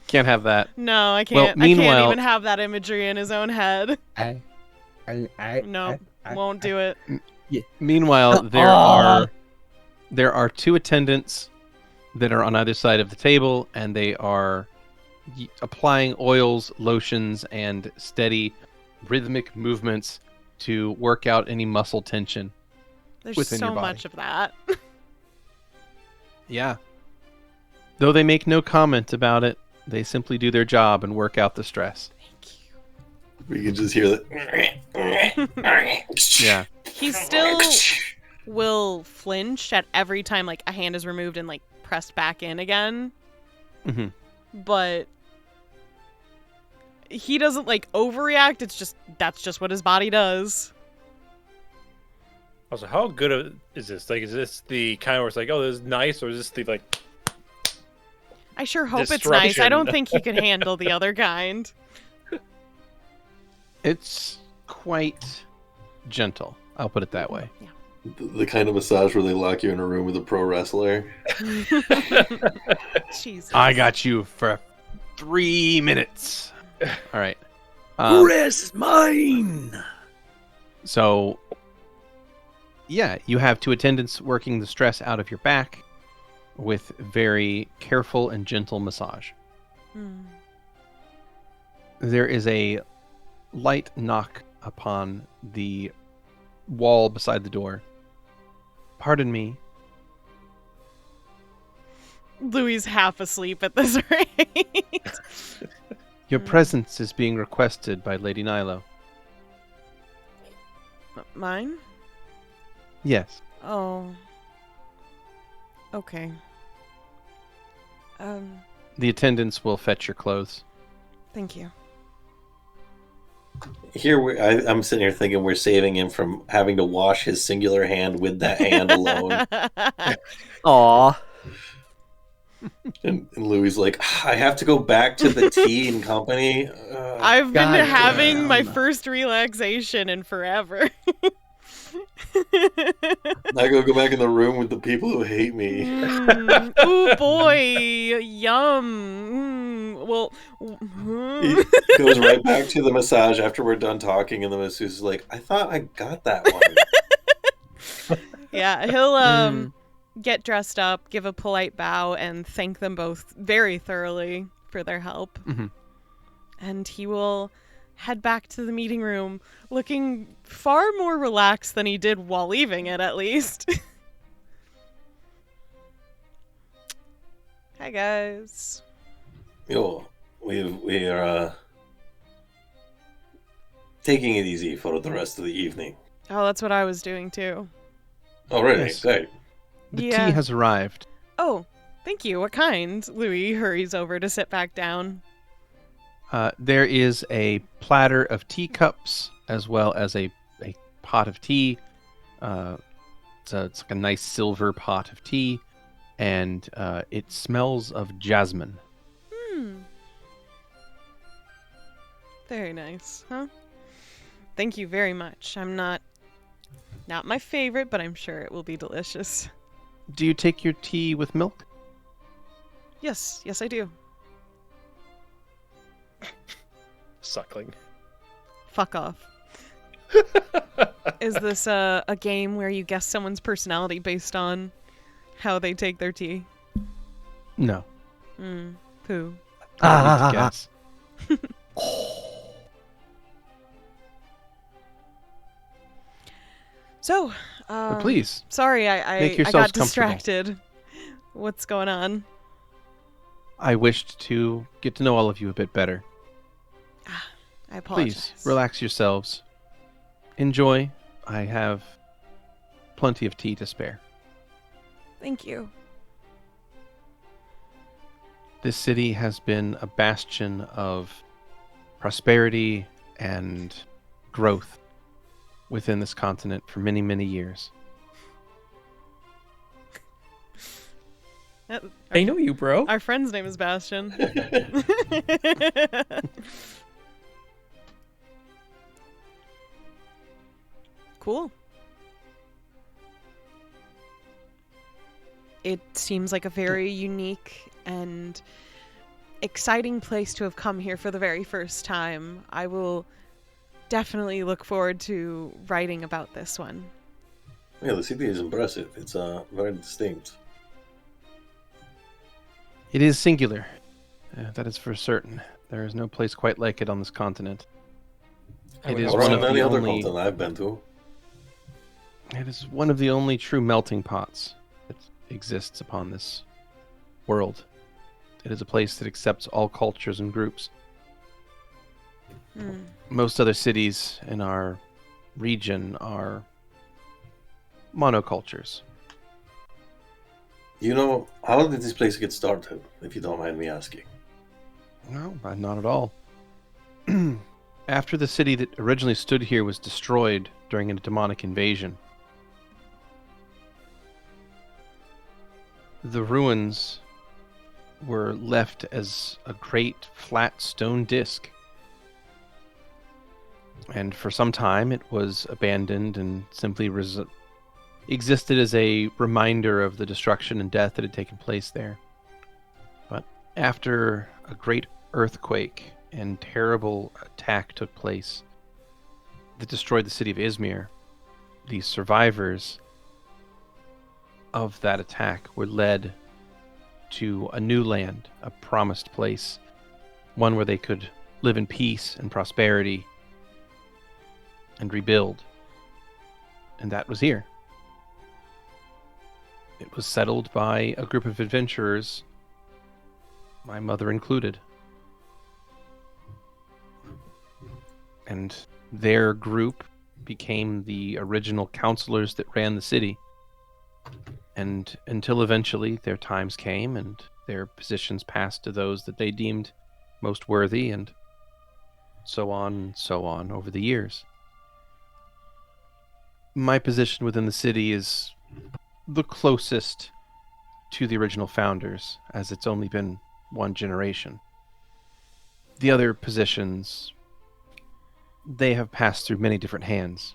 Can't have that. No, I Well, can't. I meanwhile- can't even have that imagery in his own head. No, won't do it. Meanwhile, there are two attendants that are on either side of the table, and they are applying oils, lotions, and steady rhythmic movements to work out any muscle tension. There's within so your body. much of that. Yeah. Though they make no comment about it, they simply do their job and work out the stress. We can just hear that. Yeah. He still will flinch at every time like a hand is removed and like pressed back in again. hmm But he doesn't like overreact. It's just that's just what his body does. Also, how good is this? Like, is this the kind where it's like, oh, this is nice, or is this the like? I sure hope it's nice. Destruction. I don't think he can handle the other kind. It's quite gentle. I'll put it that way. The kind of massage where they lock you in a room with a pro wrestler. Jesus. I got you for 3 minutes. All right. Rest mine! So, yeah, you have 2 attendants working the stress out of your back with very careful and gentle massage. Hmm. There is a light knock upon the wall beside the door. Pardon me. Louie's half asleep at this rate. Your presence is being requested by Lady Nilo. Mine? Yes. Oh. Okay. The attendants will fetch your clothes. Thank you. Here, I'm sitting here thinking we're saving him from having to wash his singular hand with that hand alone. Aw. And Louie's like, I have to go back to the tea and company. I've been God having my damn. first relaxation in forever. I go back in the room with the people who hate me. Ooh boy, yum. Well, He goes right back to the massage after we're done talking, and the masseuse is like, I thought I got that one. yeah, he'll get dressed up, give a polite bow, and thank them both very thoroughly for their help. Mm-hmm. And he will head back to the meeting room looking far more relaxed than he did while leaving it, at least. Hi, guys. Yo, we are taking it easy for the rest of the evening. Oh, that's what I was doing, too. Oh, really? Yes. Great. The Yeah. tea has arrived. Oh, thank you. What kind? Louie hurries over to sit back down. There is a platter of teacups as well as a pot of tea. It's like a nice silver pot of tea, and it smells of jasmine. Very nice, huh? Thank you very much. I'm not my favorite, but I'm sure it will be delicious. Do you take your tea with milk? Yes, I do. Suckling. Fuck off. Is this a game where you guess someone's personality based on how they take their tea? No. Poo. I don't need to guess. So, But please, sorry, make I yourselves got comfortable. distracted. What's going on? I wished to get to know all of you a bit better. I apologize. Please, relax yourselves. Enjoy. I have plenty of tea to spare. Thank you. This city has been a bastion of prosperity and growth within this continent for many, many years. I know you, bro. Our friend's name is Bastion. Cool. It seems like a very unique and exciting place to have come here for the very first time. I will definitely look forward to writing about this one. Yeah, the city is impressive. It's very distinct. It is singular. That is for certain. There is no place quite like it on this continent. It is Or one on of any the other only. continent I've been to. It is one of the only true melting pots that exists upon this world. It is a place that accepts all cultures and groups. Most other cities in our region are monocultures. You know, how did this place get started, if you don't mind me asking? No, not at all. After the city that originally stood here was destroyed during a demonic invasion, the ruins were left as a great flat stone disc. And for some time it was abandoned and simply existed as a reminder of the destruction and death that had taken place there. But after a great earthquake and terrible attack took place that destroyed the city of Ismere, the survivors of that attack were led to a new land, a promised place, one where they could live in peace and prosperity and rebuild. And that was here. It was settled by a group of adventurers, my mother included. And their group became the original counselors that ran the city. And until eventually their times came and their positions passed to those that they deemed most worthy, and so on over the years. My position within the city is the closest to the original founders, as it's only been one generation. The other positions, they have passed through many different hands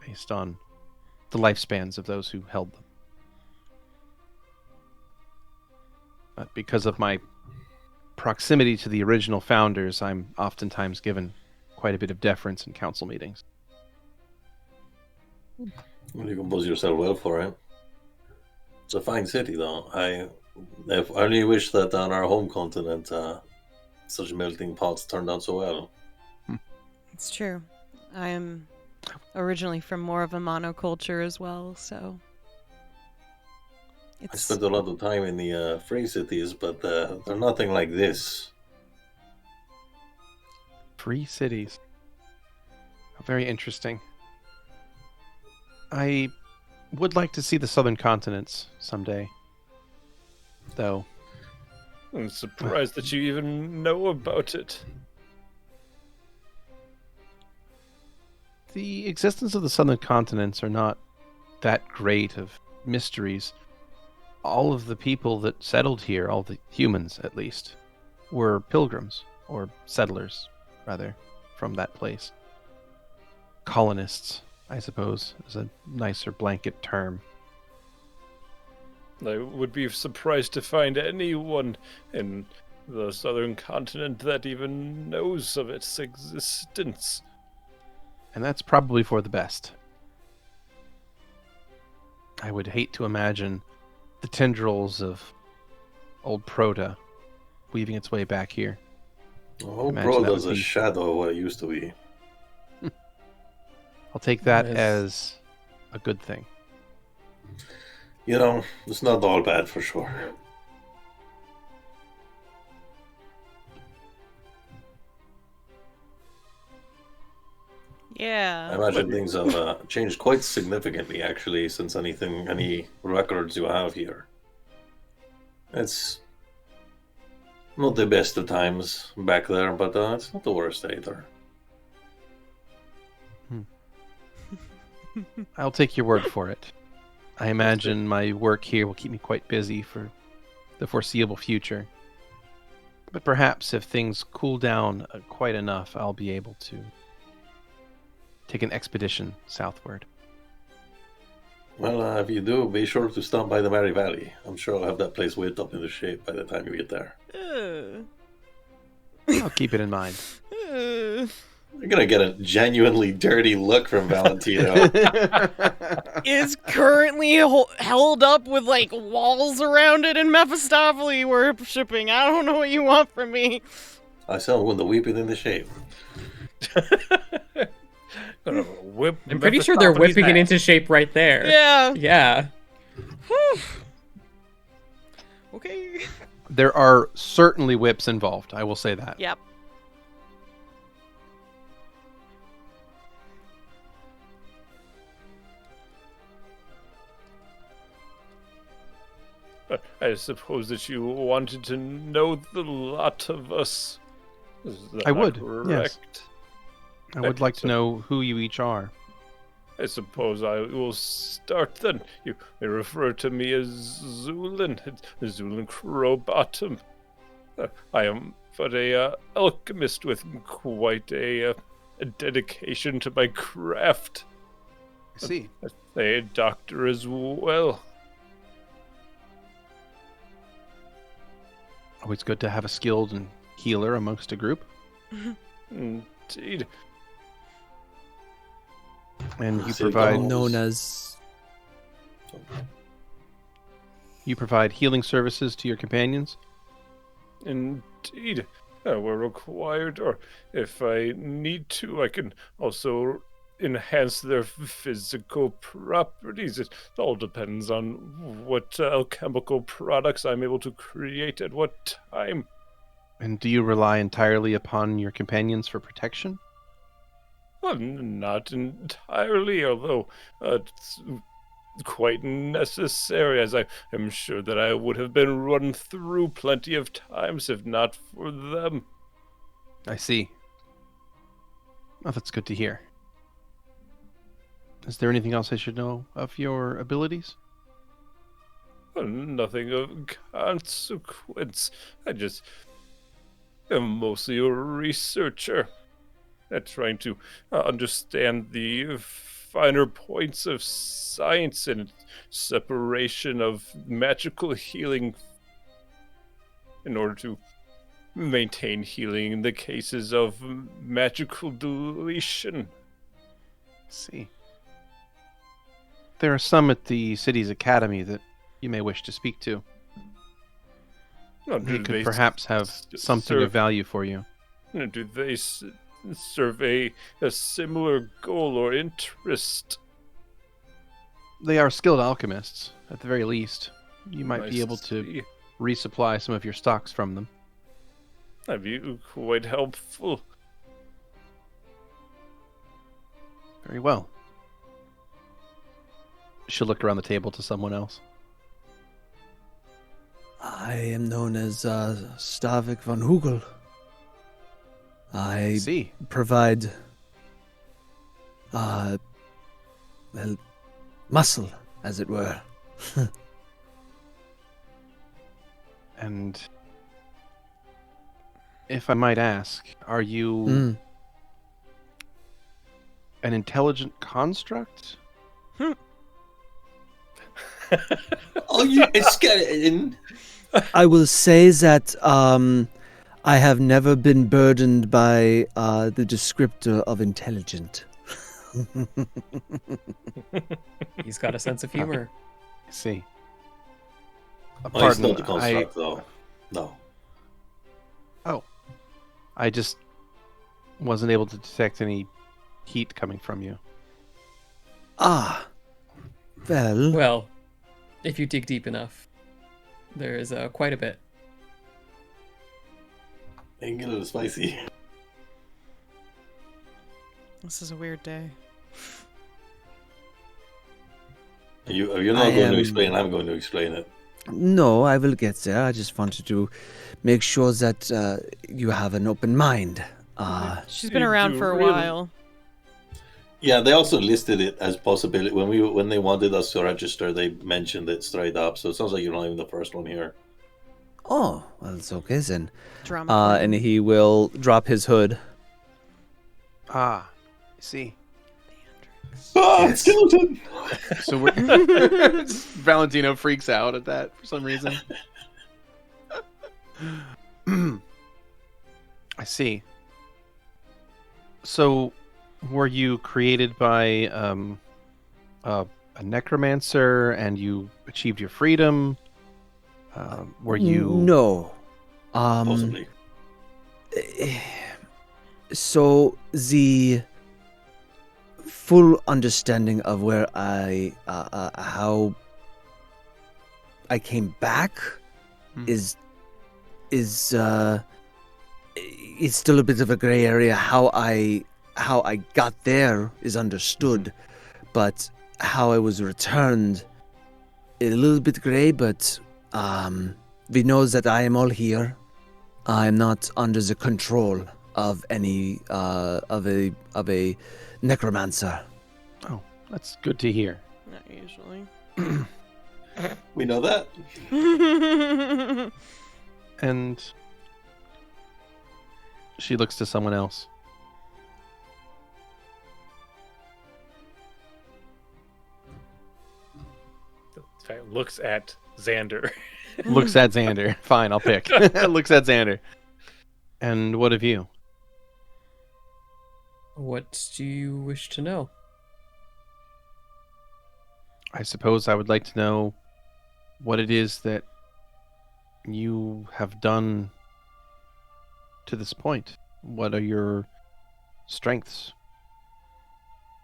based on the lifespans of those who held them. But because of my proximity to the original founders, I'm oftentimes given quite a bit of deference in council meetings. Well, you compose yourself well for it. It's a fine city, though. I only wish that on our home continent, such melting pots turned out so well. It's true. I am originally from more of a monoculture as well, so I spent a lot of time in the free cities, but they're nothing like this. Free cities. Very interesting. I would like to see the southern continents someday, though. I'm surprised that you even know about it. The existence of the southern continents are not that great of mysteries. All of the people that settled here, all the humans at least, were pilgrims, or settlers, rather, from that place. Colonists, I suppose, is a nicer blanket term. I would be surprised to find anyone in the southern continent that even knows of its existence. And that's probably for the best. I would hate to imagine the tendrils of old Proto weaving its way back here. Old Proto's a shadow of what it used to be. I'll take that as a good thing. You know, it's not all bad for sure. yeah. I imagine things have changed quite significantly, actually, since any records you have here. It's not the best of times back there, but it's not the worst either. I'll take your word for it. I imagine my work here will keep me quite busy for the foreseeable future. But perhaps if things cool down quite enough, I'll be able to take an expedition southward. Well, if you do, be sure to stop by the Mary Valley. I'm sure I'll have that place whipped up into shape by the time you get there. I'll keep it in mind. You're gonna get a genuinely dirty look from Valentino. Is currently held up with like walls around it in Mephistopheles worshipping. I don't know what you want from me. I said I'm going to whip it into shape. I'm pretty sure they're whipping it into shape right there. Yeah. Yeah. Okay. There are certainly whips involved, I will say that. Yep. I suppose that you wanted to know the lot of us. Is that I would, correct? yes. I would like to know who you each are. I suppose I will start then. You may refer to me as Zu'lin, Zu'lin Crowbottom. I am but a alchemist with quite a dedication to my craft. I see. A doctor as well. Always good to have a skilled and healer amongst a group. Indeed. And you So provide Known as healing services to your companions. Indeed. Where required, or if I need to, I can also enhance their physical properties. It all depends on what alchemical products I'm able to create at what time. And do you rely entirely upon your companions for protection? Well, not entirely, although it's quite necessary, as I am sure that I would have been run through plenty of times if not for them. I see. Oh, that's good to hear. Is there anything else I should know of your abilities? Well, nothing of consequence. I just am mostly a researcher, trying to understand the finer points of science and separation of magical healing in order to maintain healing in the cases of magical deletion. See. There are some at the city's academy that you may wish to speak to. They could perhaps have something of value for you. Do they serve a similar goal or interest? They are skilled alchemists, at the very least. You might I be able to see. resupply some of your stocks from them. That'd be quite helpful. Very well. She'll look around the table to someone else. I am known as Stavik von Hugel. I See. provide muscle, as it were. And if I might ask, are you an intelligent construct? Are you a skeleton? I will say that I have never been burdened by the descriptor of intelligent. He's got a sense of humor. I see. Oh, he's not the Pardon, construct, though. No. I just wasn't able to detect any heat coming from you. Ah, well, Well, if you dig deep enough, there is quite a bit. Ain't get a little spicy. This is a weird day. You're not going to explain. I'm going to explain it. no, I will get there. I just wanted to make sure that you have an open mind. She's been You around do for a really- while. Yeah, they also listed it as possibility when they wanted us to register. They mentioned it straight up. So it sounds like you're not even the first one here. Oh, well, it's okay then. Drama. And he will drop his hood. Ah, I see. Ah, Yes. skeleton! So we're Valentino freaks out at that for some reason. I see. So, were you created by a necromancer and you achieved your freedom? Were you... No. Possibly. So the full understanding of where how I came back is it's still a bit of a gray area. How I got there is understood, but how I was returned is a little bit gray. But we know that I am all here. I am not under the control of any of a necromancer. Oh, That's good to hear. Not usually. We know that. And she looks to someone else. In fact, looks at Xander. Looks at Xander. Fine, I'll pick. Looks at Xander. And what of you? What do you wish to know? I suppose I would like to know what it is that you have done to this point. What are your strengths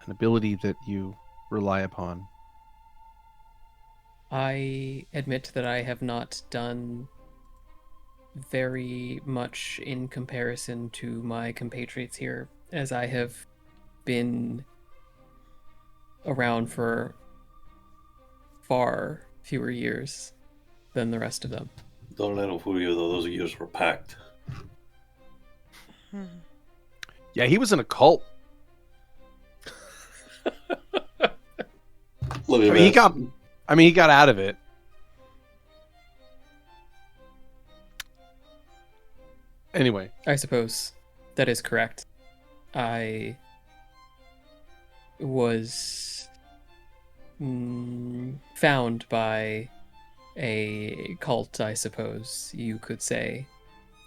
and ability that you rely upon? I admit that I have not done very much in comparison to my compatriots here, as I have been around for far fewer years than the rest of them. Don't let him fool you, though. Those years were packed. Yeah, he was in a cult. Let me He got out of it. Anyway. I suppose that is correct. I was found by a cult, I suppose you could say,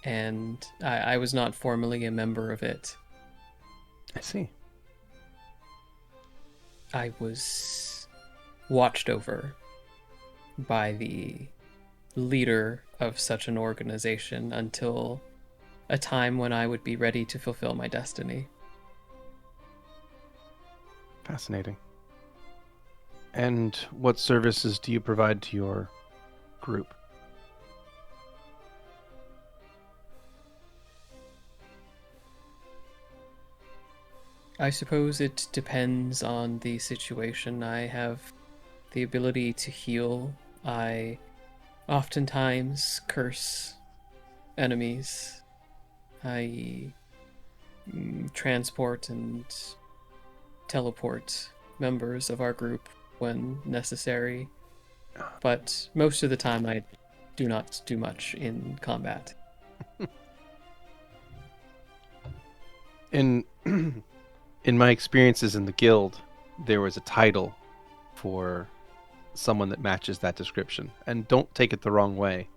and I was not formally a member of it. I see. I was watched over by the leader of such an organization until a time when I would be ready to fulfill my destiny. Fascinating. And what services do you provide to your group? I suppose it depends on the situation. I have the ability to heal. I oftentimes curse enemies. I transport and teleport members of our group when necessary. But most of the time I do not do much in combat. In my experiences in the guild, there was a title for someone that matches that description. And don't take it the wrong way,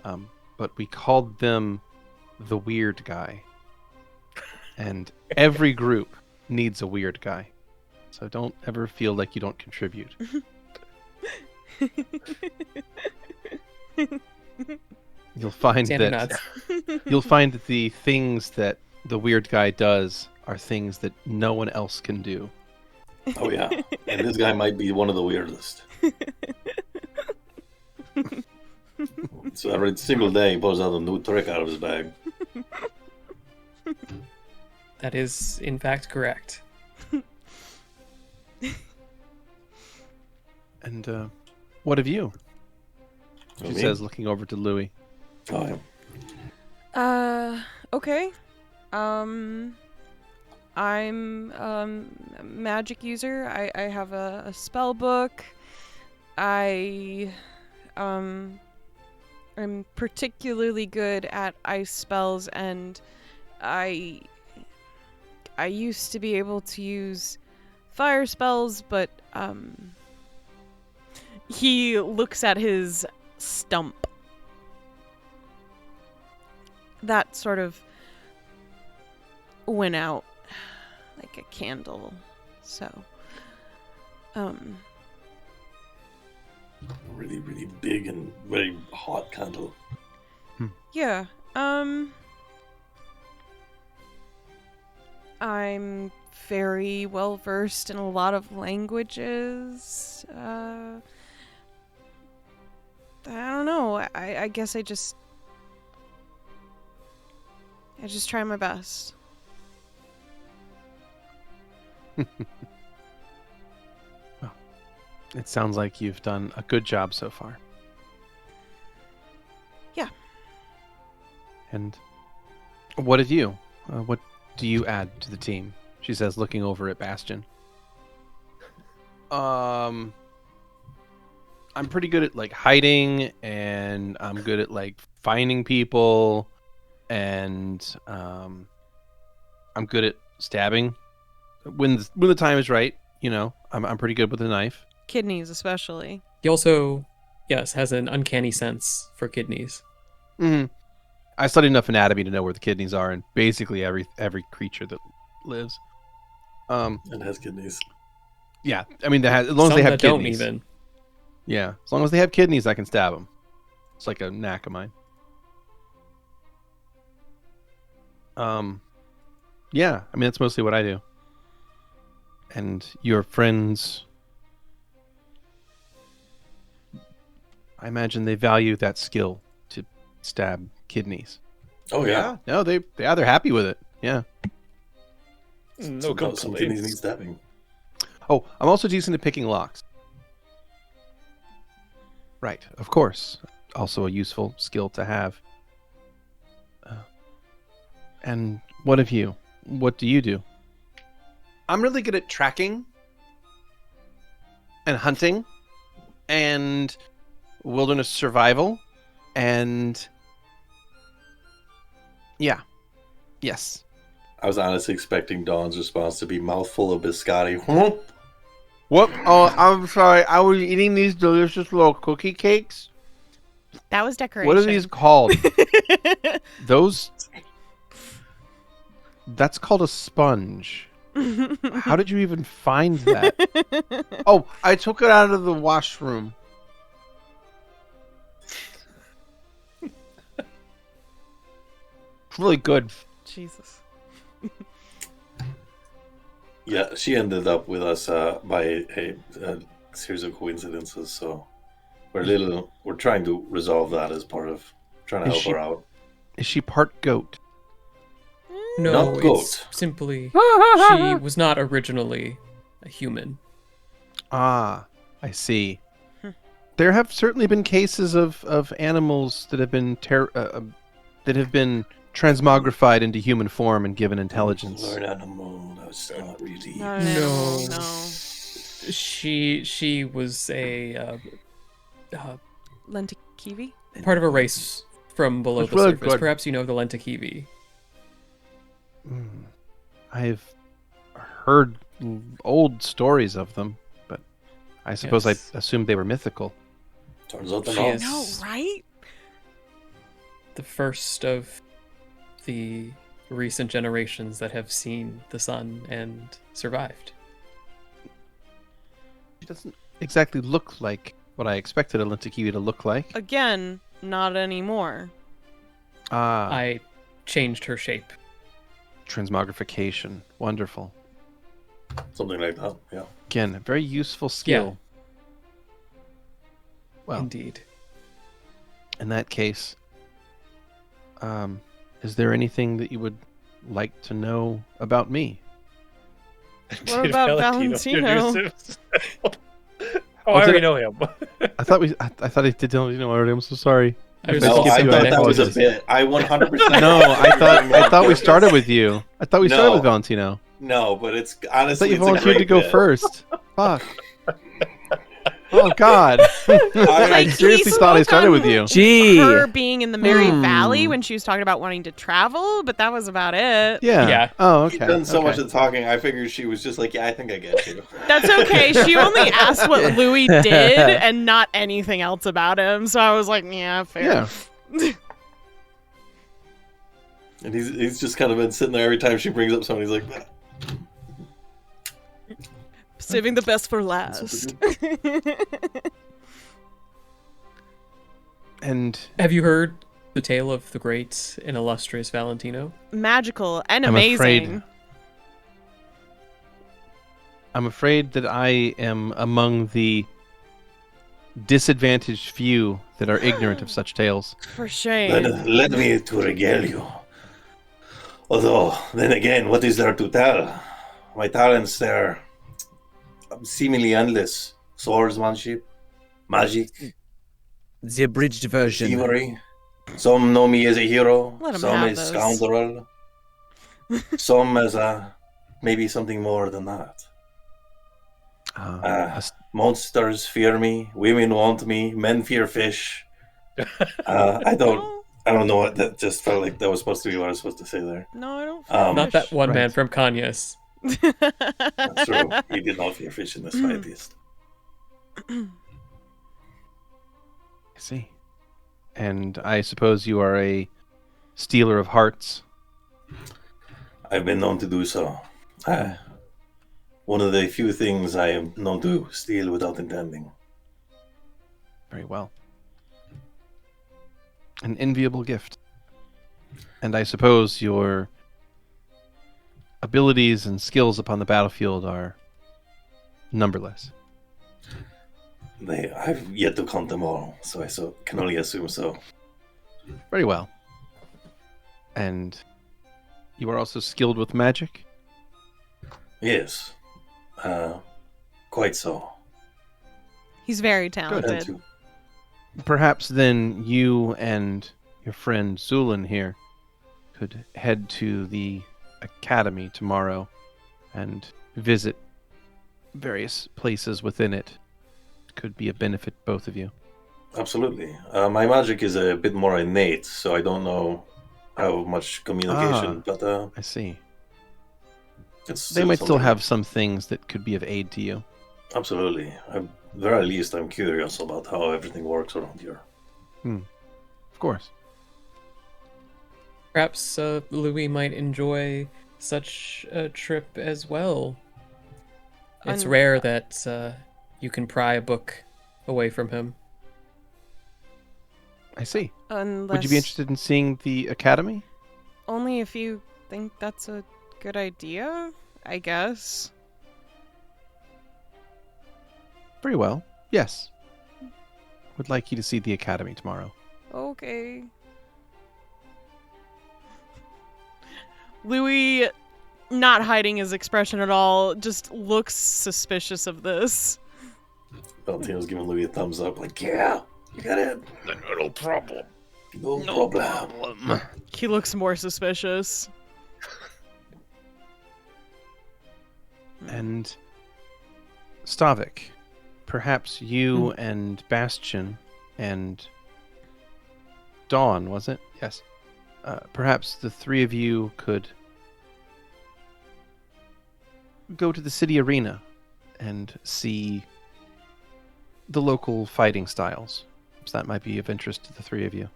but we called them the weird guy. And every group needs a weird guy. So don't ever feel like you don't contribute. You'll find Xander that nods. you'll find that the things that the weird guy does are things that no one else can do. Oh, yeah. And this guy might be one of the weirdest. So every single day he pulls out a new trick out of his bag. That is, in fact, correct. And what of you? She Me? says, looking over to Louie. Oh, yeah. Okay. I'm a magic user. I have a spell book. I'm particularly good at ice spells, and I used to be able to use fire spells, but he looks at his stump. That sort of went out like a candle. So Really, really big and very hot candle. yeah. I'm very well versed in a lot of languages. I don't know. I guess I just try my best. Well, it sounds like you've done a good job so far. Yeah. And what of you? What do you add to the team? She says, looking over at Bastion. I'm pretty good at like hiding, and I'm good at like finding people, and I'm good at stabbing when the time is right. You know, I'm pretty good with a knife. Kidneys, especially. He also, yes, has an uncanny sense for kidneys. Mm-hmm. I studied enough anatomy to know where the kidneys are in basically every creature that lives. It has kidneys. Yeah, I mean, as long as Some they have that don't kidneys. even. Yeah, as long as they have kidneys, I can stab them. It's like a knack of mine. Yeah, I mean, that's mostly what I do. And your friends, I imagine they value that skill to stab kidneys. Oh yeah. No, they're happy with it. Yeah. No Some kidneys need stabbing. Oh, I'm also decent at picking locks. Right, of course. Also a useful skill to have. And what of you? What do you do? I'm really good at tracking and hunting and wilderness survival and yeah. Yes. I was honestly expecting Dawn's response to be mouthful of biscotti. What? Oh, I'm sorry. I was eating these delicious little cookie cakes. That was decoration. What are these called? Those... That's called a sponge. How did you even find that? Oh, I took it out of the washroom. It's really good. Jesus. Yeah, she ended up with us by a series of coincidences. So we're trying to resolve that as part of trying to help her out. Is she part goat? No, Not goat. it's simply she was not originally a human. Ah, I see. There have certainly been cases of animals that have been transmogrified into human form and given intelligence. Lord animal, that's not really. No. She was a Lentikivi? part of a race from below That's the really surface. good. Perhaps you know the Lentikivi. I've heard old stories of them, but I suppose Yes. I assumed they were mythical. Turns out they're She not. is- No, right? The first of the recent generations that have seen the sun and survived. She doesn't exactly look like what I expected a Lentikiwi to look like. Again, not anymore. Ah, I changed her shape. transmogrification. Wonderful. Something like that. Yeah. Again, a very useful skill. Well, Indeed. in that case, is there anything that you would like to know about me? What about Valentino? Oh, Was I already it- know him. I thought I did tell you already. I'm so sorry. I was No, gonna I skip thought you that was a apologize. bit. I 100%. No, I thought we started with you. I thought we started No. with Valentino. No, but it's I honestly thought you it's a volunteered great to go bit. first. Fuck. Oh God. I Like, seriously he thought I spoke started on with you. Gee. Her being in the Merry Hmm. Valley when she was talking about wanting to travel, but that was about it. Yeah. Yeah. Oh, She's okay. done so okay. much of the talking. I figured she was just like, yeah, I think I get you. That's okay. She only asked what Louie did and not anything else about him. So I was like, yeah, fair. Yeah. And he's just kind of been sitting there every time she brings up somebody. He's like, Saving the best for last. And Have you heard the tale of the great and illustrious Valentino? Magical and I'm amazing. I'm afraid that I am among the disadvantaged few that are ignorant of such tales. For shame. let me to regale you. Although, then again, what is there to tell? My talents, they're seemingly endless. Swordsmanship, magic, The abridged version. thievery. Some know me as a hero, Let 'em some have as those. scoundrel, some as maybe something more than that. Monsters fear me. Women want me. Men fear fish. I don't know what that just felt like. That was supposed to be what I was supposed to say there. No, I don't. Not that one man Right. from Kanyas. That's true. He did not fear fish in the slightest. I see. And I suppose you are a stealer of hearts. I've been known to do so. One of the few things I am known to steal without intending. Very well. An enviable gift. And I suppose your abilities and skills upon the battlefield are numberless. I've yet to count them all, so I can only assume so. Very well. And you are also skilled with magic? Yes. Quite so. He's very And talented. to- Perhaps then you and your friend Zu'lin here could head to the academy tomorrow and visit various places within it. Could be a benefit to both of you. Absolutely. My magic is a bit more innate, so I don't know how much communication, but I see. it's They might still something- have some things that could be of aid to you. Absolutely. At the very least, I'm curious about how everything works around here. Of course. Perhaps Louie might enjoy such a trip as well. It's Un- rare that you can pry a book away from him. I see. Unless, Would you be interested in seeing the academy? Only if you think that's a good idea, I guess. Very well. Yes. Would like you to see the academy tomorrow. Okay. Louis, not hiding his expression at all, just looks suspicious of this. Valentino's giving Louis a thumbs up, like, yeah, you got it. No problem. No problem. He looks more suspicious. And Stavik, perhaps you and Bastion and Dawn, was it? Yes. Perhaps the three of you could go to the city arena and see the local fighting styles. So that might be of interest to the three of you.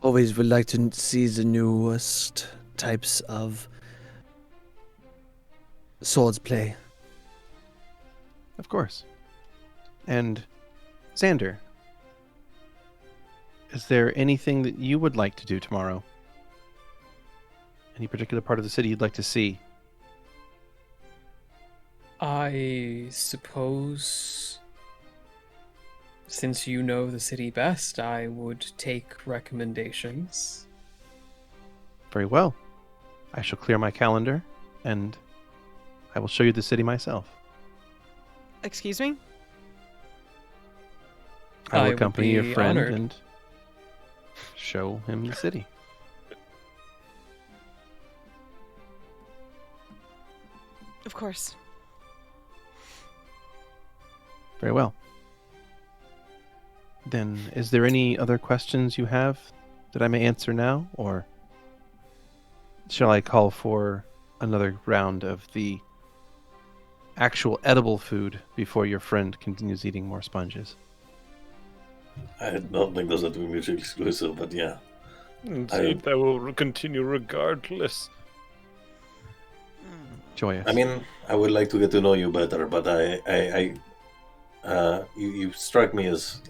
Always would like to see the newest types of swords play. Of course. And Xander, is there anything that you would like to do tomorrow? Any particular part of the city you'd like to see? I suppose, since you know the city best, I would take recommendations. Very well. I shall clear my calendar, and I will show you the city myself. Excuse me? I I will would accompany your be friend honored. and show him the city. Of course. Very well. Then, is there any other questions you have that I may answer now, or shall I call for another round of the actual edible food before your friend continues eating more sponges? I don't think those have to be mutually exclusive, but yeah. Indeed, I will continue regardless. Joyous. I mean, I would like to get to know you better, but you strike me as.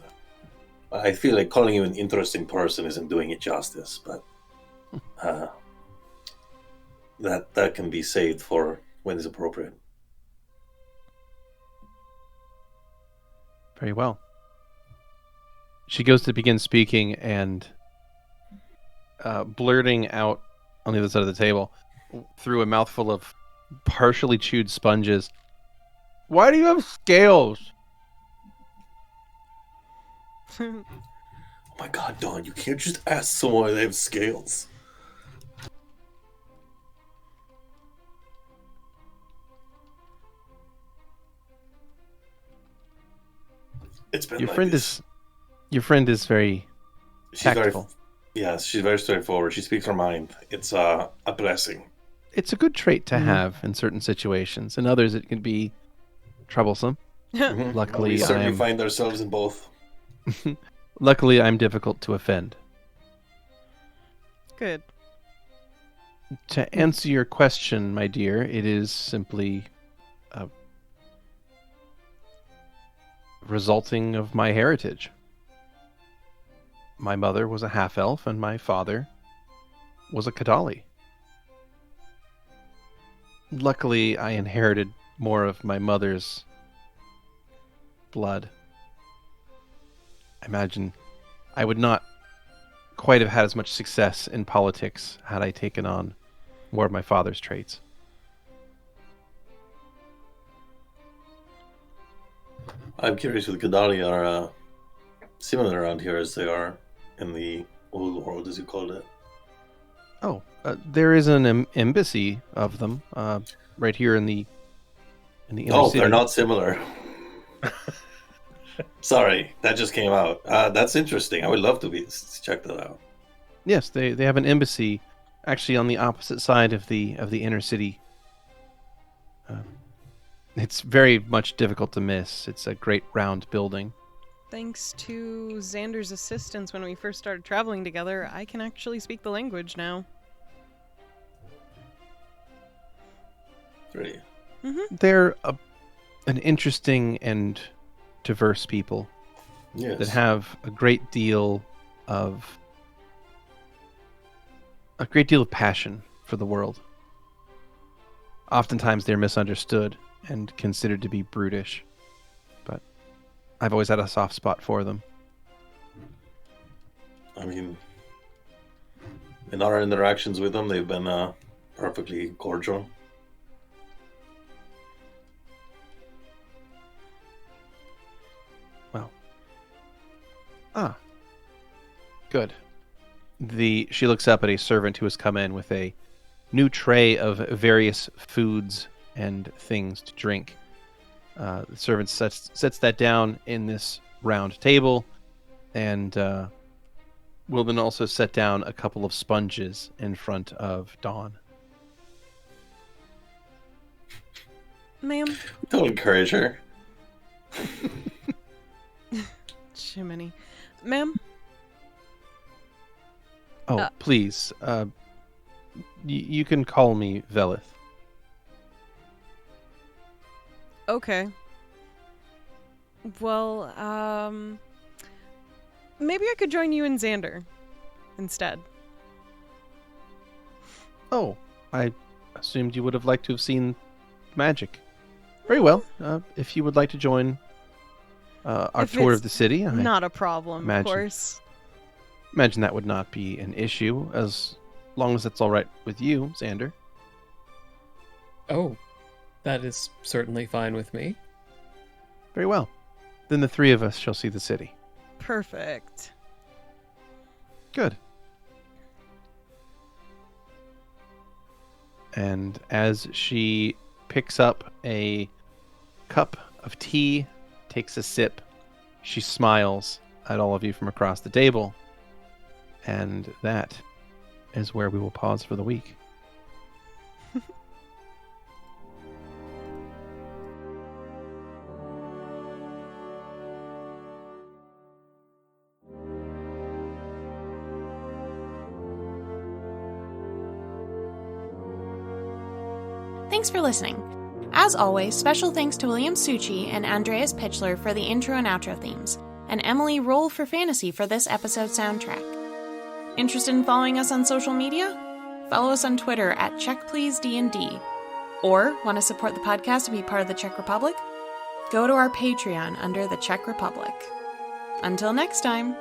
I feel like calling you an interesting person isn't doing it justice, but that can be saved for when it's appropriate. Very well. She goes to begin speaking and blurting out on the other side of the table through a mouthful of partially chewed sponges. Why do you have scales? Oh my god, Dawn, you can't just ask someone if they have scales. It's been Your like friend this. your friend is very She's tactful. yes, she's very straightforward. She speaks her mind. It's a blessing. It's a good trait to have in certain situations. In others, it can be troublesome. Mhm. Luckily, we certainly I'm find ourselves in both. luckily I'm difficult to offend. Good. To answer your question, my dear, it is simply resulting of my heritage. My mother was a half-elf, and my father was a Kadali. Luckily, I inherited more of my mother's blood. I imagine I would not quite have had as much success in politics had I taken on more of my father's traits. I'm curious if the Kadali are similar around here as they are in the old world, as you called it. Oh, there is an embassy of them right here in the inner Oh, city. they're not similar. Sorry, that just came out. That's interesting. I would love to check that out. Yes, they have an embassy actually on the opposite side of the inner city. It's very much difficult to miss. It's a great round building. Thanks to Xander's assistance when we first started traveling together, I can actually speak the language now. Great. They're an interesting and diverse people Yes. that have a great deal of passion for the world. Oftentimes they're misunderstood and considered to be brutish, but I've always had a soft spot for them. I mean, in our interactions with them, they've been perfectly cordial. Well. Good. She looks up at a servant who has come in with a new tray of various foods and things to drink. The servant sets that down in this round table, and will then also set down a couple of sponges in front of Dawn. Ma'am? Don't encourage her. Jiminy. Ma'am? Oh, please. You can call me Velith. Okay. Well, maybe I could join you and Xander instead. Oh, I assumed you would have liked to have seen magic. Very well. If you would like to join our If tour it's of the city, I Not a problem, imagine. of course. imagine that would not be an issue, as long as it's all right with you, Xander. Oh, that is certainly fine with me. Very well. Then the three of us shall see the city. Perfect. Good. And as she picks up a cup of tea, takes a sip, she smiles at all of you from across the table. And that is where we will pause for the week. Thanks for listening. As always, special thanks to William Succi and Andreas Pichler for the intro and outro themes, and Emily Roll for Fantasy for this episode's soundtrack. Interested in following us on social media? Follow us on Twitter at CheckPleaseDND. Or want to support the podcast and be part of the Czech Republic? Go to our Patreon under the Czech Republic. Until next time!